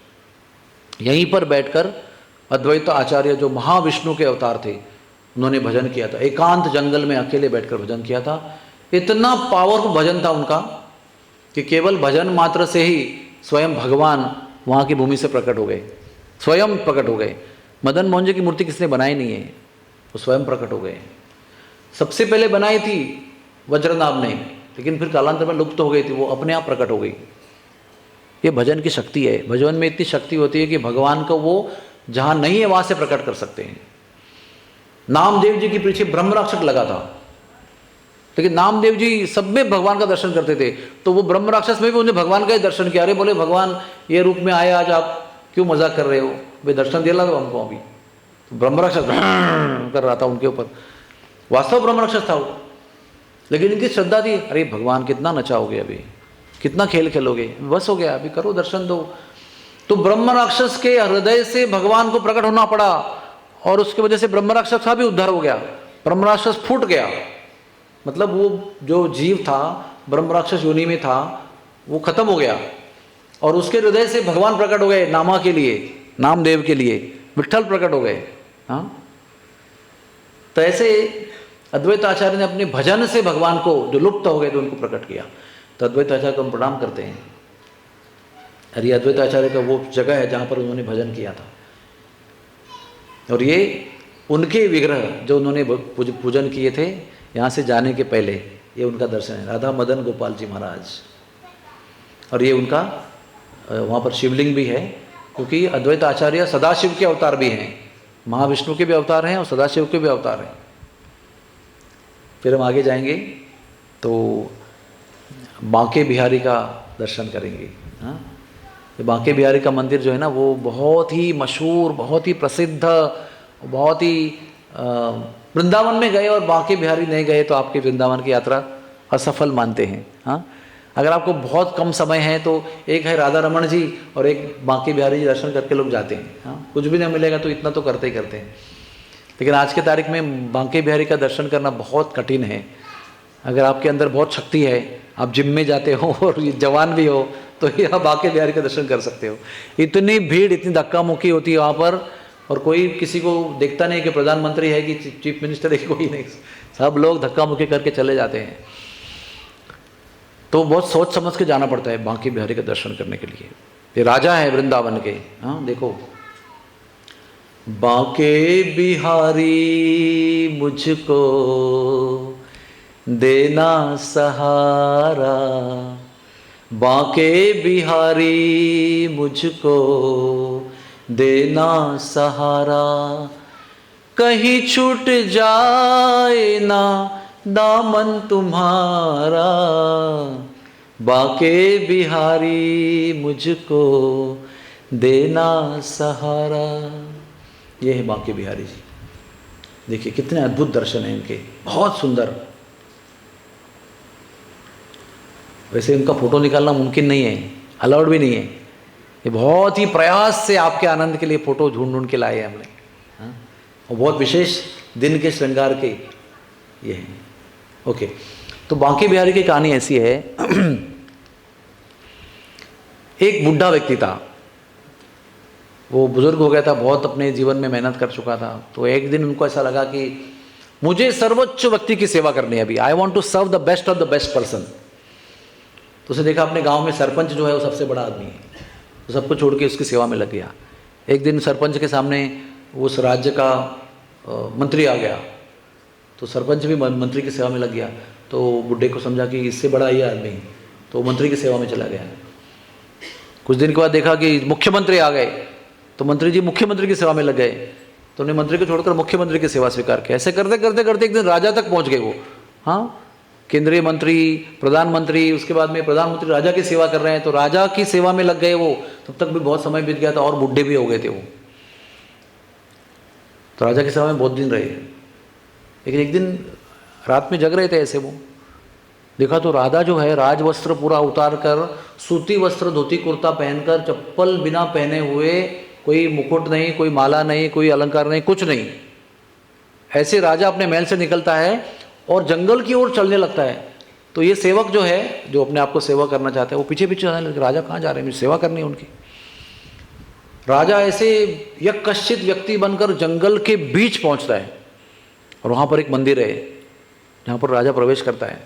यहीं पर बैठकर अद्वैत आचार्य जो महाविष्णु के अवतार थे, उन्होंने भजन किया था, एकांत जंगल में अकेले बैठकर भजन किया था। इतना पावरफुल भजन था उनका कि केवल भजन मात्र से ही स्वयं भगवान वहाँ की भूमि से प्रकट हो गए, स्वयं प्रकट हो गए। मदन मोहन जी की मूर्ति किसने बनाई नहीं है, वो स्वयं प्रकट हो गए। सबसे पहले बनाई थी वज्रनाभ ने, लेकिन फिर कालांतर में लुप्त हो गई थी, वो अपने आप प्रकट हो गई। ये भजन की शक्ति है। भजन में इतनी शक्ति होती है कि भगवान को वो जहाँ नहीं है वहाँ से प्रकट कर सकते हैं। नामदेव जी के पीछे ब्रह्म राक्षस लगा था, लेकिन नामदेव जी सब में भगवान का दर्शन करते थे, तो वो ब्रह्म राक्षस में भी उन्हें भगवान का ही दर्शन किया। अरे बोले भगवान ये रूप में आए, आज आप क्यों मजाक कर रहे हो, भाई दर्शन दिला दो हमको अभी। तो ब्रह्म राक्षस कर रहा था उनके ऊपर, वास्तव ब्रह्म राक्षस था वो, लेकिन इनकी श्रद्धा थी, अरे भगवान कितना नचाओगे अभी, कितना खेल खेलोगे, बस हो गया अभी करो दर्शन दो। तो ब्रह्म राक्षस के हृदय से भगवान को प्रकट होना पड़ा, और उसके वजह से ब्रह्म राक्षस का भी उद्धार हो गया। ब्रह्म राक्षस फूट गया, मतलब वो जो जीव था ब्रह्म राक्षस योनि में था वो खत्म हो गया, और उसके हृदय से भगवान प्रकट हो गए, नामा के लिए, नामदेव के लिए विट्ठल प्रकट हो गए। हाँ, तो ऐसे अद्वैत आचार्य ने अपने भजन से भगवान को जो लुप्त हो गए थे उनको प्रकट किया। तो अद्वैत आचार्य को हम प्रणाम करते हैं। और ये अद्वैत आचार्य का वो जगह है जहाँ पर उन्होंने भजन किया था, और ये उनके विग्रह जो उन्होंने पूजन किए थे यहाँ से जाने के पहले, ये उनका दर्शन है, राधा मदन गोपाल जी महाराज। और ये उनका वहाँ पर शिवलिंग भी है, क्योंकि अद्वैत आचार्य सदाशिव के अवतार भी हैं, महाविष्णु के भी अवतार हैं और सदाशिव के भी अवतार हैं। फिर हम आगे जाएंगे तो बांके बिहारी का दर्शन करेंगे। हाँ, बांके बिहारी का मंदिर जो है ना वो बहुत ही मशहूर, बहुत ही प्रसिद्ध, बहुत ही वृंदावन में गए और बांके बिहारी नहीं गए तो आपके वृंदावन की यात्रा असफल मानते हैं। हाँ, अगर आपको बहुत कम समय है तो एक है राधा रमन जी और एक बांके बिहारी जी दर्शन करके लोग जाते हैं। हाँ, कुछ भी नहीं मिलेगा तो इतना तो करते ही करते हैं, लेकिन आज के तारीख में बांके बिहारी का दर्शन करना बहुत कठिन है। अगर आपके अंदर बहुत शक्ति है, आप जिम में जाते हो और जवान भी हो, तो ये आप बांके बिहारी का दर्शन कर सकते हो। इतनी भीड़, इतनी धक्का मुक्की होती है वहाँ पर, और कोई किसी को देखता नहीं कि प्रधानमंत्री है कि चीफ मिनिस्टर है, कोई नहीं, सब लोग धक्का मुक्की करके चले जाते हैं। तो बहुत सोच समझ के जाना पड़ता है बांके बिहारी का दर्शन करने के लिए। ये राजा है वृंदावन के। हाँ, देखो, बांके बिहारी मुझको देना सहारा, बांके बिहारी मुझको देना सहारा, कहीं छूट जाए ना दामन तुम्हारा, बांके बिहारी मुझको देना सहारा। ये है बांके बिहारी जी। देखिए कितने अद्भुत दर्शन हैं इनके, बहुत सुंदर। वैसे इनका फोटो निकालना मुमकिन नहीं है, अलाउड भी नहीं है। ये बहुत ही प्रयास से आपके आनंद के लिए फोटो ढूंढ ढूंढ के लाए हैं हमने। हाँ? और बहुत विशेष दिन के श्रृंगार के ये हैं। ओके, तो बांके बिहारी की कहानी ऐसी है। एक बुढ़ा व्यक्ति था, वो बुजुर्ग हो गया था, बहुत अपने जीवन में मेहनत कर चुका था। तो एक दिन उनको ऐसा लगा कि मुझे सर्वोच्च व्यक्ति की सेवा करनी है अभी, I want to serve the best of the best person. तो उसे देखा अपने गांव में सरपंच जो है वो सबसे बड़ा आदमी है, तो सबको छोड़ के उसकी सेवा में लग गया। एक दिन सरपंच के सामने उस राज्य का मंत्री आ गया, तो सरपंच भी मंत्री की सेवा में लग गया। तो बुढ़े को समझा कि इससे बड़ा ये आदमी, तो मंत्री की सेवा में चला गया। कुछ दिन के बाद देखा कि मुख्यमंत्री आ गए, तो मंत्री जी मुख्यमंत्री की सेवा में लग गए। तो उन्हें मंत्री को छोड़कर मुख्यमंत्री की सेवा स्वीकार किया। ऐसे करते करते करते एक दिन राजा तक पहुंच गए वो। हाँ, केंद्रीय मंत्री, प्रधानमंत्री, उसके बाद में प्रधानमंत्री राजा की सेवा कर रहे हैं, तो राजा की सेवा में लग गए वो। तब तक भी बहुत समय बीत गया था और बुढ़े भी हो गए थे वो। तो राजा की सेवा में बहुत दिन रहे, लेकिन एक दिन रात में जग रहे थे ऐसे वो, देखा तो राधा जो है राजवस्त्र पूरा उतार कर, सूती वस्त्र, धोती कुर्ता पहनकर, चप्पल बिना पहने हुए, कोई मुकुट नहीं, कोई माला नहीं, कोई अलंकार नहीं, कुछ नहीं, ऐसे राजा अपने महल से निकलता है और जंगल की ओर चलने लगता है। तो ये सेवक जो है, जो अपने आप को सेवा करना चाहता है, वो पीछे पीछे जाने लगे, राजा कहाँ जा रहे हैं, मुझे सेवा करनी है उनकी। राजा ऐसे यकश्चित व्यक्ति बनकर जंगल के बीच पहुंचता है और वहाँ पर एक मंदिर है जहाँ पर राजा प्रवेश करता है,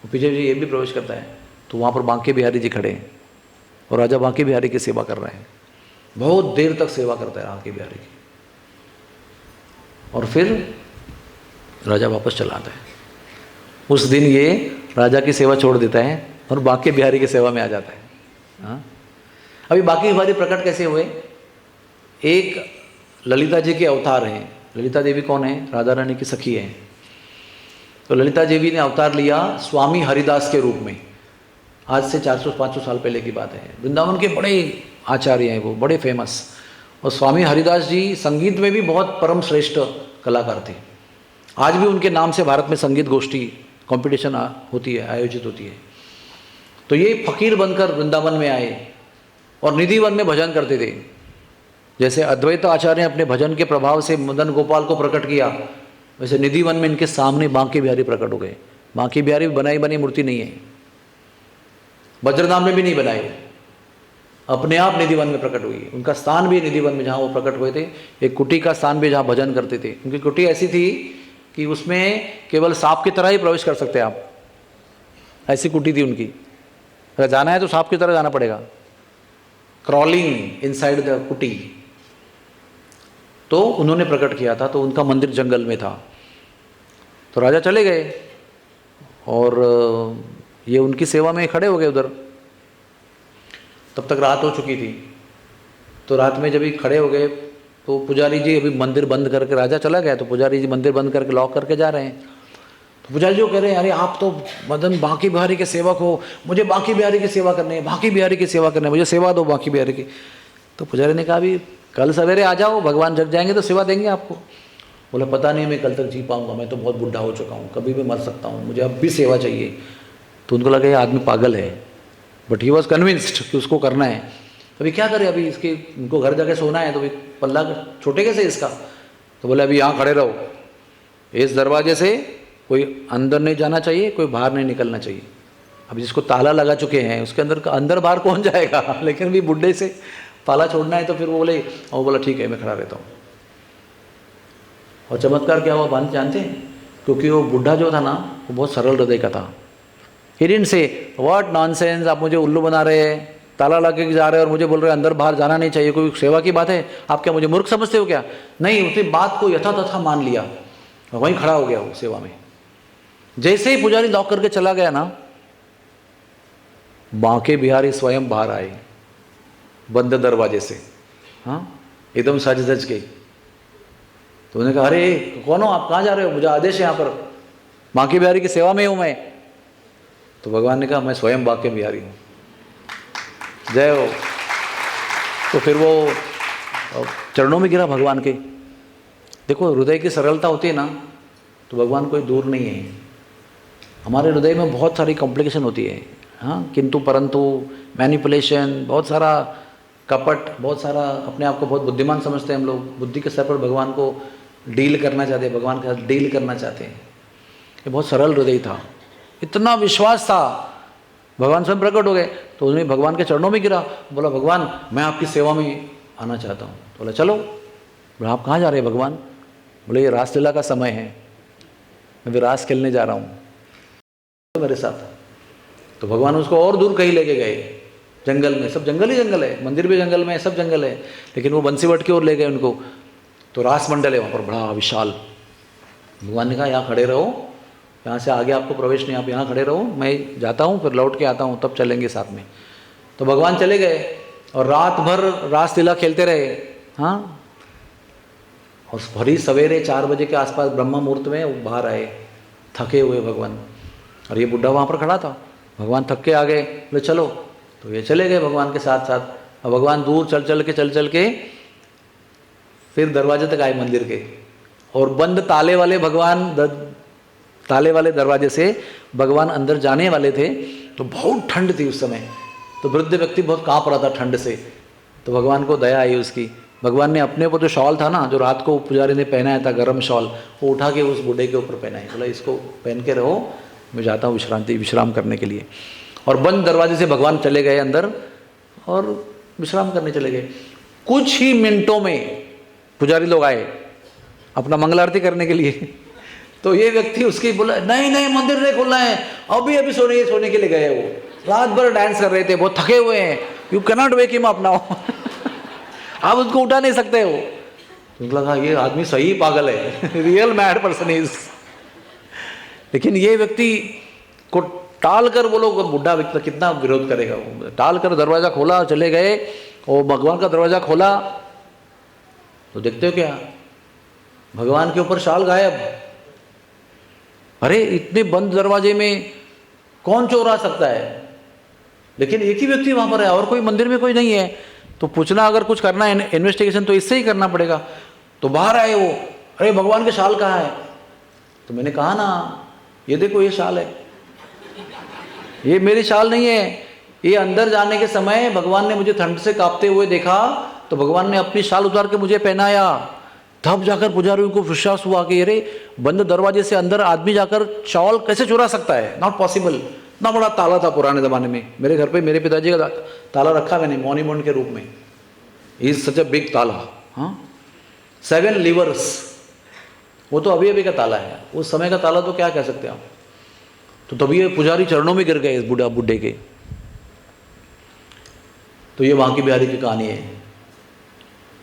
पीछे जी ये भी प्रवेश करता है, तो वहाँ पर बांके बिहारी जी खड़े हैं और राजा बांके बिहारी की सेवा कर रहे हैं। बहुत देर तक सेवा करता है बांके बिहारी की, और फिर राजा वापस चला आता है। उस दिन ये राजा की सेवा छोड़ देता है और बांके बिहारी की सेवा में आ जाता है। हाँ, अभी बांके बिहारी प्रकट कैसे हुए? एक ललिता जी के अवतार हैं। ललिता देवी कौन है? राधा रानी की सखी है। तो ललिता देवी ने अवतार लिया स्वामी हरिदास के रूप में। आज से 400-500 साल पहले की बात है। वृंदावन के बड़े आचार्य हैं वो, बड़े फेमस। और स्वामी हरिदास जी संगीत में भी बहुत परम श्रेष्ठ कलाकार थे। आज भी उनके नाम से भारत में संगीत गोष्ठी कंपटीशन होती है, आयोजित होती है। तो ये फकीर बनकर वृंदावन में आए और निधिवन में भजन करते थे। जैसे अद्वैत आचार्य ने अपने भजन के प्रभाव से मदन गोपाल को प्रकट किया, वैसे निधिवन में इनके सामने बांके बिहारी प्रकट हो गए। बांके बिहारी बनाई बनी मूर्ति नहीं है, वज्रधाम में भी नहीं बनाई, अपने आप निधिवन में प्रकट हुई। उनका स्थान भी निधिवन में जहाँ वो प्रकट हुए थे। एक कुटी का स्थान भी जहाँ भजन करते थे। उनकी कुटी ऐसी थी कि उसमें केवल सांप की तरह ही प्रवेश कर सकते हैं आप, ऐसी कुटी थी उनकी। अगर जाना है तो सांप की तरह जाना पड़ेगा, क्रॉलिंग इनसाइड द कुटी। तो उन्होंने प्रकट किया था, तो उनका मंदिर जंगल में था। तो राजा चले गए और ये उनकी सेवा में खड़े हो गए उधर। तब तक रात हो चुकी थी। तो रात में जब ये खड़े हो गए तो पुजारी जी अभी मंदिर बंद करके, राजा चला गया तो पुजारी जी मंदिर बंद करके लॉक करके जा रहे हैं। तो पुजारी जी को कह रहे हैं, अरे आप तो मदन बांके बिहारी के सेवक हो, मुझे बांके बिहारी की सेवा करनी है, बांके बिहारी की सेवा करनी है, मुझे सेवा दो बांके बिहारी की। तो पुजारी ने कहा, अभी कल सवेरे आ जाओ, भगवान जग जाएंगे तो सेवा देंगे आपको। बोला, पता नहीं मैं कल तक जी पाऊंगा, मैं तो बहुत बुढ़ा हो चुका हूँ, कभी भी मर सकता हूँ, मुझे अब भी सेवा चाहिए। तो उनको लगा ये आदमी पागल है, बट ही वॉज कन्विंस्ड कि उसको करना है। अभी क्या करे, अभी इसके उनको घर जाके सोना है, तो अभी पल्ला छोटे कैसे इसका। तो बोले, अभी यहाँ खड़े रहो, इस दरवाजे से कोई अंदर नहीं जाना चाहिए, कोई बाहर नहीं निकलना चाहिए। अभी जिसको ताला लगा चुके हैं उसके अंदर बाहर कौन जाएगा, लेकिन भी बुढ़े से ताला छोड़ना है। तो फिर वो बोला ठीक है मैं खड़ा रहता हूँ। और चमत्कार क्या हुआ बांध जानते हैं? क्योंकि वो बुढ़ा जो था ना वो बहुत सरल हृदय का था। He didn't say what nonsense, आप मुझे उल्लू बना रहे हैं, ताला लगा के जा रहे हैं और मुझे बोल रहे हैं अंदर बाहर जाना नहीं चाहिए, कोई सेवा की बात है, आप क्या मुझे मूर्ख समझते हो क्या? नहीं, उसने बात को यथा तथा मान लिया, वहीं खड़ा हो गया वो सेवा में। जैसे ही पुजारी लॉक करके चला गया ना, बांके बिहारी स्वयं बाहर आए बंद दरवाजे से, हाँ एकदम सज धज के। तो उन्होंने कहा, अरे कौन हो आप, कहाँ जा रहे हो, मुझे आदेश है यहाँ पर, बांके बिहारी की सेवा में हूँ मैं। तो भगवान ने कहा, मैं स्वयं बांके बिहारी हूँ, जय हो। तो फिर वो चरणों में गिरा भगवान के। देखो हृदय की सरलता होती है ना तो भगवान कोई दूर नहीं है। हमारे हृदय में बहुत सारी कॉम्प्लिकेशन होती है, हाँ, किंतु परंतु, मैनिपुलेशन, बहुत सारा कपट, बहुत सारा अपने आप को बहुत बुद्धिमान समझते हैं हम लोग। बुद्धि के स्तर पर भगवान को डील करना चाहते हैं, भगवान के साथ डील करना चाहते हैं। ये बहुत सरल हृदय था, इतना विश्वास था। भगवान स्वयं प्रकट हो गए तो उन्हें भगवान के चरणों में गिरा, बोला, भगवान मैं आपकी सेवा में आना चाहता हूँ। तो बोला, चलो। बोला, आप कहाँ जा रहे हैं भगवान? बोले, ये रासलीला का समय है, मैं भी रास खेलने जा रहा हूँ, तो मेरे साथ। तो भगवान उसको और दूर कहीं लेके गए, जंगल में। सब जंगल ही जंगल है, मंदिर भी जंगल में है, सब जंगल है, लेकिन वो बंसीवट की ओर ले गए उनको। तो रास मंडल है वहाँ पर बड़ा विशाल। भगवान ने कहा, यहाँ खड़े रहो, यहाँ से आगे आपको प्रवेश नहीं, आप यहाँ खड़े रहो, मैं जाता हूँ फिर लौट के आता हूँ, तब चलेंगे साथ में। तो भगवान चले गए और रात भर रासलीला खेलते रहे, हाँ। और भरी सवेरे 4 बजे के आसपास ब्रह्म मुहूर्त में वो बाहर आए, थके हुए भगवान। और ये बुढ़ा वहाँ पर खड़ा था। भगवान थक के आ गए, बोले चलो। तो ये चले गए भगवान के साथ साथ। और भगवान दूर चल चल के फिर दरवाजे तक आए मंदिर के। और बंद ताले वाले ताले वाले दरवाजे से भगवान अंदर जाने वाले थे। तो बहुत ठंड थी उस समय, तो वृद्ध व्यक्ति बहुत काँप रहा था ठंड से। तो भगवान को दया आई उसकी। भगवान ने अपने ऊपर जो शॉल था ना, जो रात को पुजारी ने पहनाया था, गर्म शॉल, वो उठा के उस बूढ़े के ऊपर पहनाई। बोला, इसको पहन के रहो, मैं जाता हूँ विश्राम करने के लिए। और बंद दरवाजे से भगवान चले गए अंदर और विश्राम करने चले गए। कुछ ही मिनटों में पुजारी लोग आए अपना मंगल आरती करने के लिए। तो ये व्यक्ति उसकी बोला नहीं नहीं मंदिर नहीं खोलना है, अभी अभी सोने के लिए गए। वो रात भर डांस कर रहे थे, बहुत थके हुए हैं, you cannot wake him up now. आप उसको उठा नहीं सकते हो। तो लगा ये आदमी सही पागल है, रियल मैड पर्सन इज। लेकिन ये व्यक्ति को टाल कर, वो लोग बुढ़ा व्यक्ति कितना विरोध करेगा, टाल कर दरवाजा खोला, चले गए और भगवान का दरवाजा खोला तो देखते हो क्या, भगवान के ऊपर शाल गायब। अरे इतने बंद दरवाजे में कौन चोर आ सकता है? लेकिन एक ही व्यक्ति वहां पर है और कोई मंदिर में कोई नहीं है। तो पूछना अगर कुछ करना है इन्वेस्टिगेशन तो इससे ही करना पड़ेगा। तो बाहर आए वो, अरे भगवान के शाल कहाँ है? तो मैंने कहा ना ये देखो ये शाल है, ये मेरी शाल नहीं है। ये अंदर जाने के समय भगवान ने मुझे ठंड से कांपते हुए देखा तो भगवान ने अपनी शाल उतार के मुझे पहनाया। तब जाकर पुजारियों को विश्वास हुआ कि अरे बंद दरवाजे से अंदर आदमी जाकर शॉल कैसे चुरा सकता है, नॉट पॉसिबल। इतना बड़ा ताला था पुराने ज़माने में, मेरे घर पे मेरे पिताजी का ताला रखा मैंने मॉन्यूमेंट के रूप में। इज सच अ बिग ताला, हाँ 7 लीवर्स। वो तो अभी का ताला है, उस समय का ताला तो क्या कह सकते हैं आप। तो तभी ये पुजारी चरणों में गिर गए इस बुढ़े के। तो ये बांके बिहारी की कहानी है,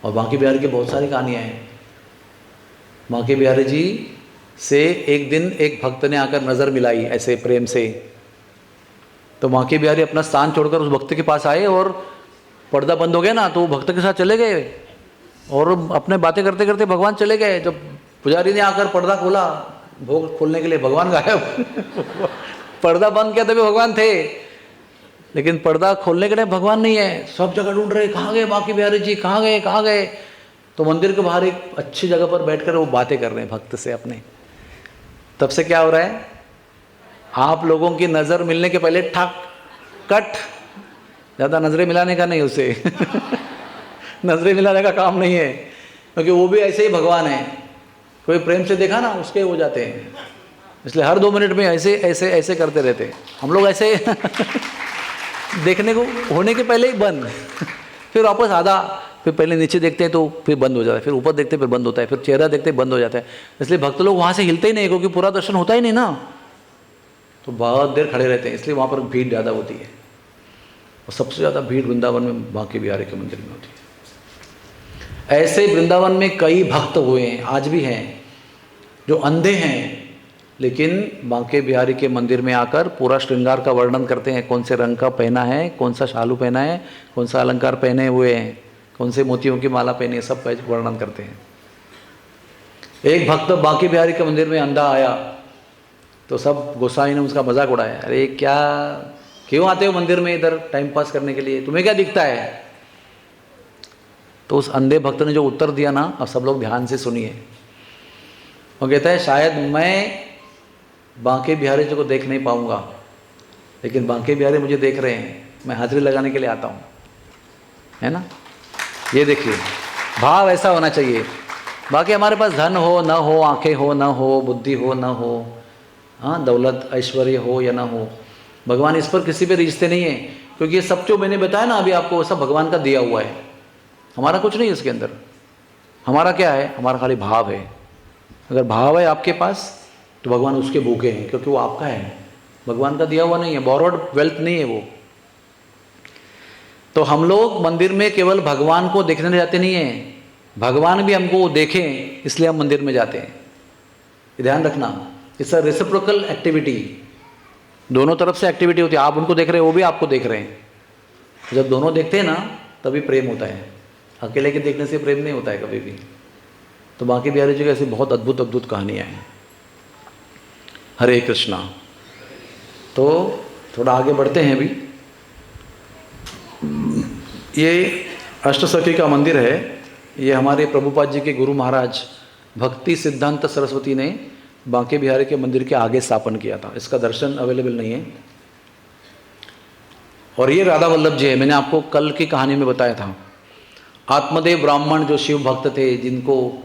और बांके बिहारी की बहुत सारी कहानियाँ हैं। बांके बिहारी जी से एक दिन एक भक्त ने आकर नज़र मिलाई ऐसे प्रेम से। तो बांके बिहारी अपना स्थान छोड़कर उस भक्त के पास आए और पर्दा बंद हो गया ना, तो वो भक्त के साथ चले गए और अपने बातें करते करते भगवान चले गए। जब पुजारी ने आकर पर्दा खोला भोग खोलने के लिए, भगवान गायब। पर्दा बंद किया तभी भगवान थे, लेकिन पर्दा खोलने के लिए भगवान नहीं है। सब जगह ढूंढ रहे, कहाँ गए बांके बिहारी जी, कहाँ गए कहाँ गए। तो मंदिर के बाहर एक अच्छी जगह पर बैठकर वो बातें कर रहे हैं भक्त से अपने। तब से क्या हो रहा है, आप लोगों की नज़र मिलने के पहले ठक कट, ज़्यादा नज़रें मिलाने का नहीं उसे। नज़रें मिलाने का काम नहीं है, क्योंकि वो भी ऐसे ही भगवान है। कोई प्रेम से देखा ना उसके हो जाते हैं, इसलिए हर 2 मिनट में ऐसे ऐसे ऐसे करते रहते हैं। हम लोग ऐसे देखने को होने के पहले ही बंद, फिर वापस आधा, फिर पहले नीचे देखते हैं तो फिर बंद हो जाता है, फिर ऊपर देखते हैं फिर बंद होता है, फिर चेहरा देखते हैं बंद हो जाता है। इसलिए भक्त लोग वहाँ से हिलते ही नहीं, क्योंकि पूरा दर्शन होता ही नहीं ना, तो बहुत देर खड़े रहते हैं। इसलिए वहाँ पर भीड़ ज़्यादा होती है, और सबसे ज़्यादा भीड़ वृंदावन में बांके बिहारी के मंदिर में होती है। ऐसे वृंदावन में कई भक्त हुए हैं, आज भी हैं, जो अंधे हैं लेकिन बांके बिहारी के मंदिर में आकर पूरा श्रृंगार का वर्णन करते हैं। कौन से रंग का पहना है, कौन सा शालू पहना है, कौन सा अलंकार पहने हुए हैं, कौन से मोतियों की माला पहनी है, सब वर्णन करते हैं। एक भक्त बांके बिहारी के मंदिर में अंधा आया तो सब गोसाई ने उसका मजाक उड़ाया, अरे क्या क्यों आते हो मंदिर में इधर टाइम पास करने के लिए, तुम्हें क्या दिखता है। तो उस अंधे भक्त ने जो उत्तर दिया ना, अब सब लोग ध्यान से सुनिए। वो कहता है शायद मैं बांके बिहारी जी को देख नहीं पाऊंगा, लेकिन बांके बिहारी मुझे देख रहे हैं, मैं हाजिरी लगाने के लिए आता हूँ, है ना। ये देखिए भाव ऐसा होना चाहिए। बाकी हमारे पास धन हो न हो, आंखें हो न हो, बुद्धि हो न हो, हाँ दौलत ऐश्वर्य हो या ना हो, भगवान इस पर किसी पे रिश्ते नहीं है। क्योंकि ये सब जो मैंने बताया ना अभी आपको, सब भगवान का दिया हुआ है, हमारा कुछ नहीं है इसके अंदर। हमारा क्या है, हमारा खाली भाव है। अगर भाव है आपके पास तो भगवान उसके भूखे हैं, क्योंकि वो आपका है, भगवान का दिया हुआ नहीं है, बोरोड वेल्थ नहीं है वो। तो हम लोग मंदिर में केवल भगवान को देखने जाते नहीं हैं, भगवान भी हमको देखें इसलिए हम मंदिर में जाते हैं। ध्यान रखना, इट्स अ रेसिप्रोकल एक्टिविटी, दोनों तरफ से एक्टिविटी होती है। आप उनको देख रहे हैं, वो भी आपको देख रहे हैं। जब दोनों देखते हैं ना तभी प्रेम होता है, अकेले के देखने से प्रेम नहीं होता है कभी भी। तो बांके बिहारी जी की ऐसी बहुत अद्भुत अद्भुत कहानियाँ हैं। हरे कृष्णा। तो थोड़ा आगे बढ़ते हैं अभी। ये अष्टसखी का मंदिर है, ये हमारे प्रभुपाद जी के गुरु महाराज भक्ति सिद्धांत सरस्वती ने बांके बिहारी के मंदिर के आगे स्थापन किया था। इसका दर्शन अवेलेबल नहीं है। और ये राधा वल्लभ जी है, मैंने आपको कल की कहानी में बताया था। आत्मदेव ब्राह्मण जो शिव भक्त थे, जिनको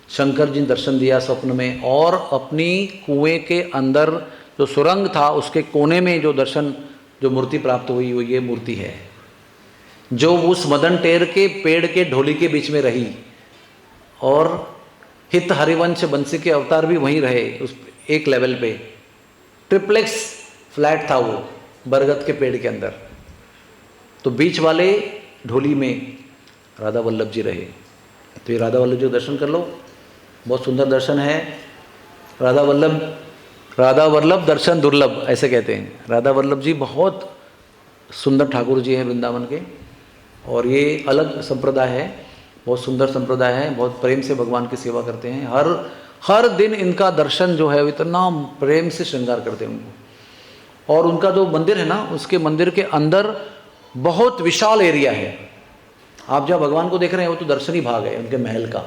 शंकर जी ने दर्शन दिया स्वप्न में, और अपनी कुएं के अंदर जो सुरंग था उसके कोने में जो दर्शन, जो मूर्ति प्राप्त हुई वो ये मूर्ति है। जो उस मदन टेर के पेड़ के ढोली के बीच में रही, और हित हरिवंश बंसी के अवतार भी वहीं रहे उस एक लेवल पे। ट्रिप्लेक्स फ्लैट था वो बरगद के पेड़ के अंदर, तो बीच वाले ढोली में राधा वल्लभ जी रहे। तो ये राधा वल्लभ जी का दर्शन कर लो, बहुत सुंदर दर्शन है। राधा वल्लभ दर्शन दुर्लभ ऐसे कहते हैं। राधा वल्लभ जी बहुत सुंदर ठाकुर जी हैं वृंदावन के, और ये अलग संप्रदाय है, बहुत सुंदर संप्रदाय है, बहुत प्रेम से भगवान की सेवा करते हैं। हर दिन इनका दर्शन जो है इतना प्रेम से श्रृंगार करते हैं उनको। और उनका जो मंदिर है ना, उसके मंदिर के अंदर बहुत विशाल एरिया है। आप जहाँ भगवान को देख रहे हैं वो तो दर्शनी भाग है उनके महल का।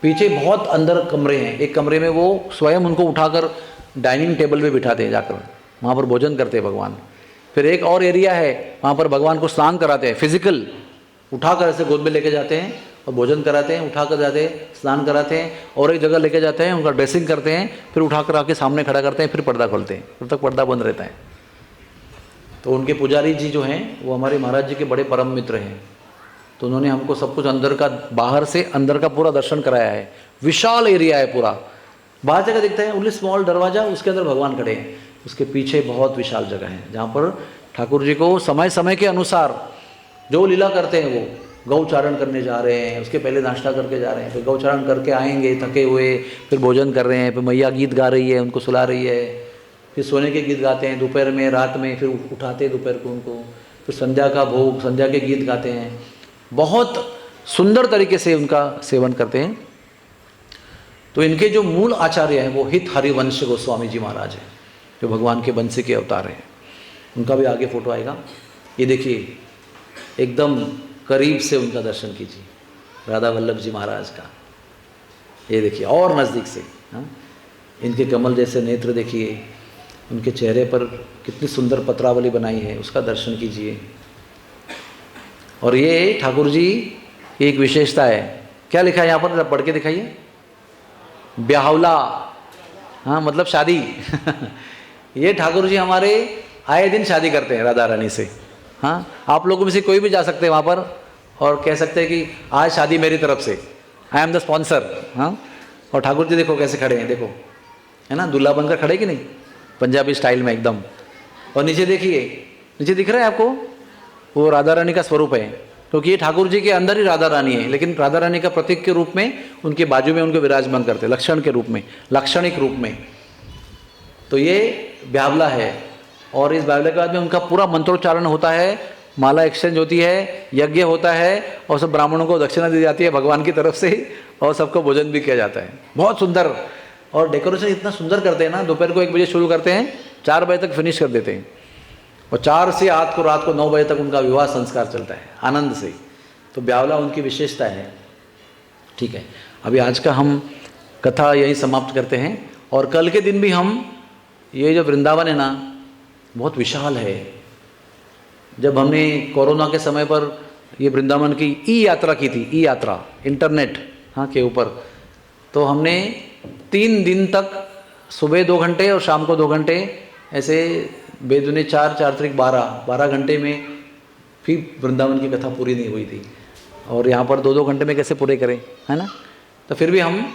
पीछे बहुत अंदर कमरे हैं, एक कमरे में वो स्वयं उनको उठाकर डाइनिंग टेबल पे बिठाते हैं, जाकर वहाँ पर भोजन करते हैं भगवान। फिर एक और एरिया है, वहाँ पर भगवान को स्नान कराते हैं, फिजिकल उठाकर ऐसे गोद में लेके जाते हैं और भोजन कराते हैं, उठाकर जाते हैं, स्नान कराते हैं, और एक जगह लेके जाते हैं, उनका ड्रेसिंग करते हैं, फिर उठाकर आके सामने खड़ा करते हैं, फिर पर्दा खोलते हैं, तब तक पर्दा बंद रहता है। तो उनके पुजारी जी जो हैं वो हमारे महाराज जी के बड़े परम मित्र हैं, तो उन्होंने हमको सब कुछ अंदर का, बाहर से अंदर का पूरा दर्शन कराया है। विशाल एरिया है पूरा, बाहर जगह दिखता है ओनली स्मॉल दरवाजा, उसके अंदर भगवान खड़े हैं, उसके पीछे बहुत विशाल जगह है जहाँ पर ठाकुर जी को समय समय के अनुसार जो लीला करते हैं, वो गौचारण करने जा रहे हैं, उसके पहले नाश्ता करके जा रहे हैं, फिर गौचारण करके आएंगे थके हुए, फिर भोजन कर रहे हैं, फिर मैया गीत गा रही है, उनको सुला रही है, फिर सोने के गीत गाते हैं दोपहर में, रात में, फिर उठाते हैं दोपहर को उनको, फिर संध्या का भोग, संध्या के गीत गाते हैं, बहुत सुंदर तरीके से उनका सेवन करते हैं। तो इनके जो मूल आचार्य हैं वो हित हरिवंश गोस्वामी जी महाराज हैं, जो भगवान के बंसी के अवतार हैं। उनका भी आगे फोटो आएगा। ये देखिए एकदम करीब से उनका दर्शन कीजिए, राधा वल्लभ जी महाराज का। ये देखिए और नज़दीक से, हाँ, इनके कमल जैसे नेत्र देखिए, उनके चेहरे पर कितनी सुंदर पत्रावली बनाई है, उसका दर्शन कीजिए। और ये ठाकुर जी की एक विशेषता है, क्या लिखा है यहाँ पर, पढ़ के दिखाइए। ब्याहवला, हाँ मतलब शादी ये ठाकुर जी हमारे आए दिन शादी करते हैं राधा रानी से। हाँ, आप लोगों में से कोई भी जा सकते हैं वहाँ पर और कह सकते हैं कि आज शादी मेरी तरफ से, आई एम द स्पॉन्सर। हाँ, और ठाकुर जी देखो कैसे खड़े हैं, देखो है ना, दूल्हा बनकर खड़े कि नहीं, पंजाबी स्टाइल में एकदम। और नीचे देखिए, नीचे दिख रहा है आपको, वो राधा रानी का स्वरूप है, क्योंकि ये ठाकुर जी के अंदर ही राधा रानी है, लेकिन राधा रानी का प्रतीक के रूप में उनके बाजू में उनको विराजमान करते हैं, लक्षण के रूप में, लाक्षणिक रूप में। तो ये ब्यावला है, और इस ब्यावले के बाद में उनका पूरा मंत्रोच्चारण होता है, माला एक्सचेंज होती है, यज्ञ होता है, और सब ब्राह्मणों को दक्षिणा दी जाती है भगवान की तरफ से, और सबको भोजन भी किया जाता है। बहुत सुंदर, और डेकोरेशन इतना सुंदर करते हैं ना, दोपहर को 1 बजे शुरू करते हैं, 4 बजे तक फिनिश कर देते हैं, और 4 से रात को 9 बजे तक उनका विवाह संस्कार चलता है आनंद से। तो ब्यावला उनकी विशेषता है। ठीक है, अभी आज का हम कथा यही समाप्त करते हैं, और कल के दिन भी हम, ये जो वृंदावन है ना बहुत विशाल है। जब हमने कोरोना के समय पर ये वृंदावन की ई यात्रा की थी, ई यात्रा इंटरनेट, हाँ, के ऊपर, तो हमने 3 दिन तक सुबह 2 घंटे और शाम को 2 घंटे ऐसे बेदुने 4 घंटे में भी वृंदावन की कथा पूरी नहीं हुई थी। और यहाँ पर 2-2 घंटे में कैसे पूरे करें, है ना। तो फिर भी हम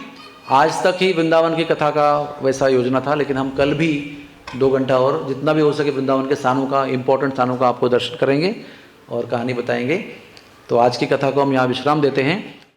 आज तक ही वृंदावन की कथा का वैसा योजना था, लेकिन हम कल भी 2 घंटा और जितना भी हो सके वृंदावन के स्थानों का, इम्पोर्टेंट स्थानों का आपको दर्शन करेंगे और कहानी बताएंगे। तो आज की कथा को हम यहाँ विश्राम देते हैं।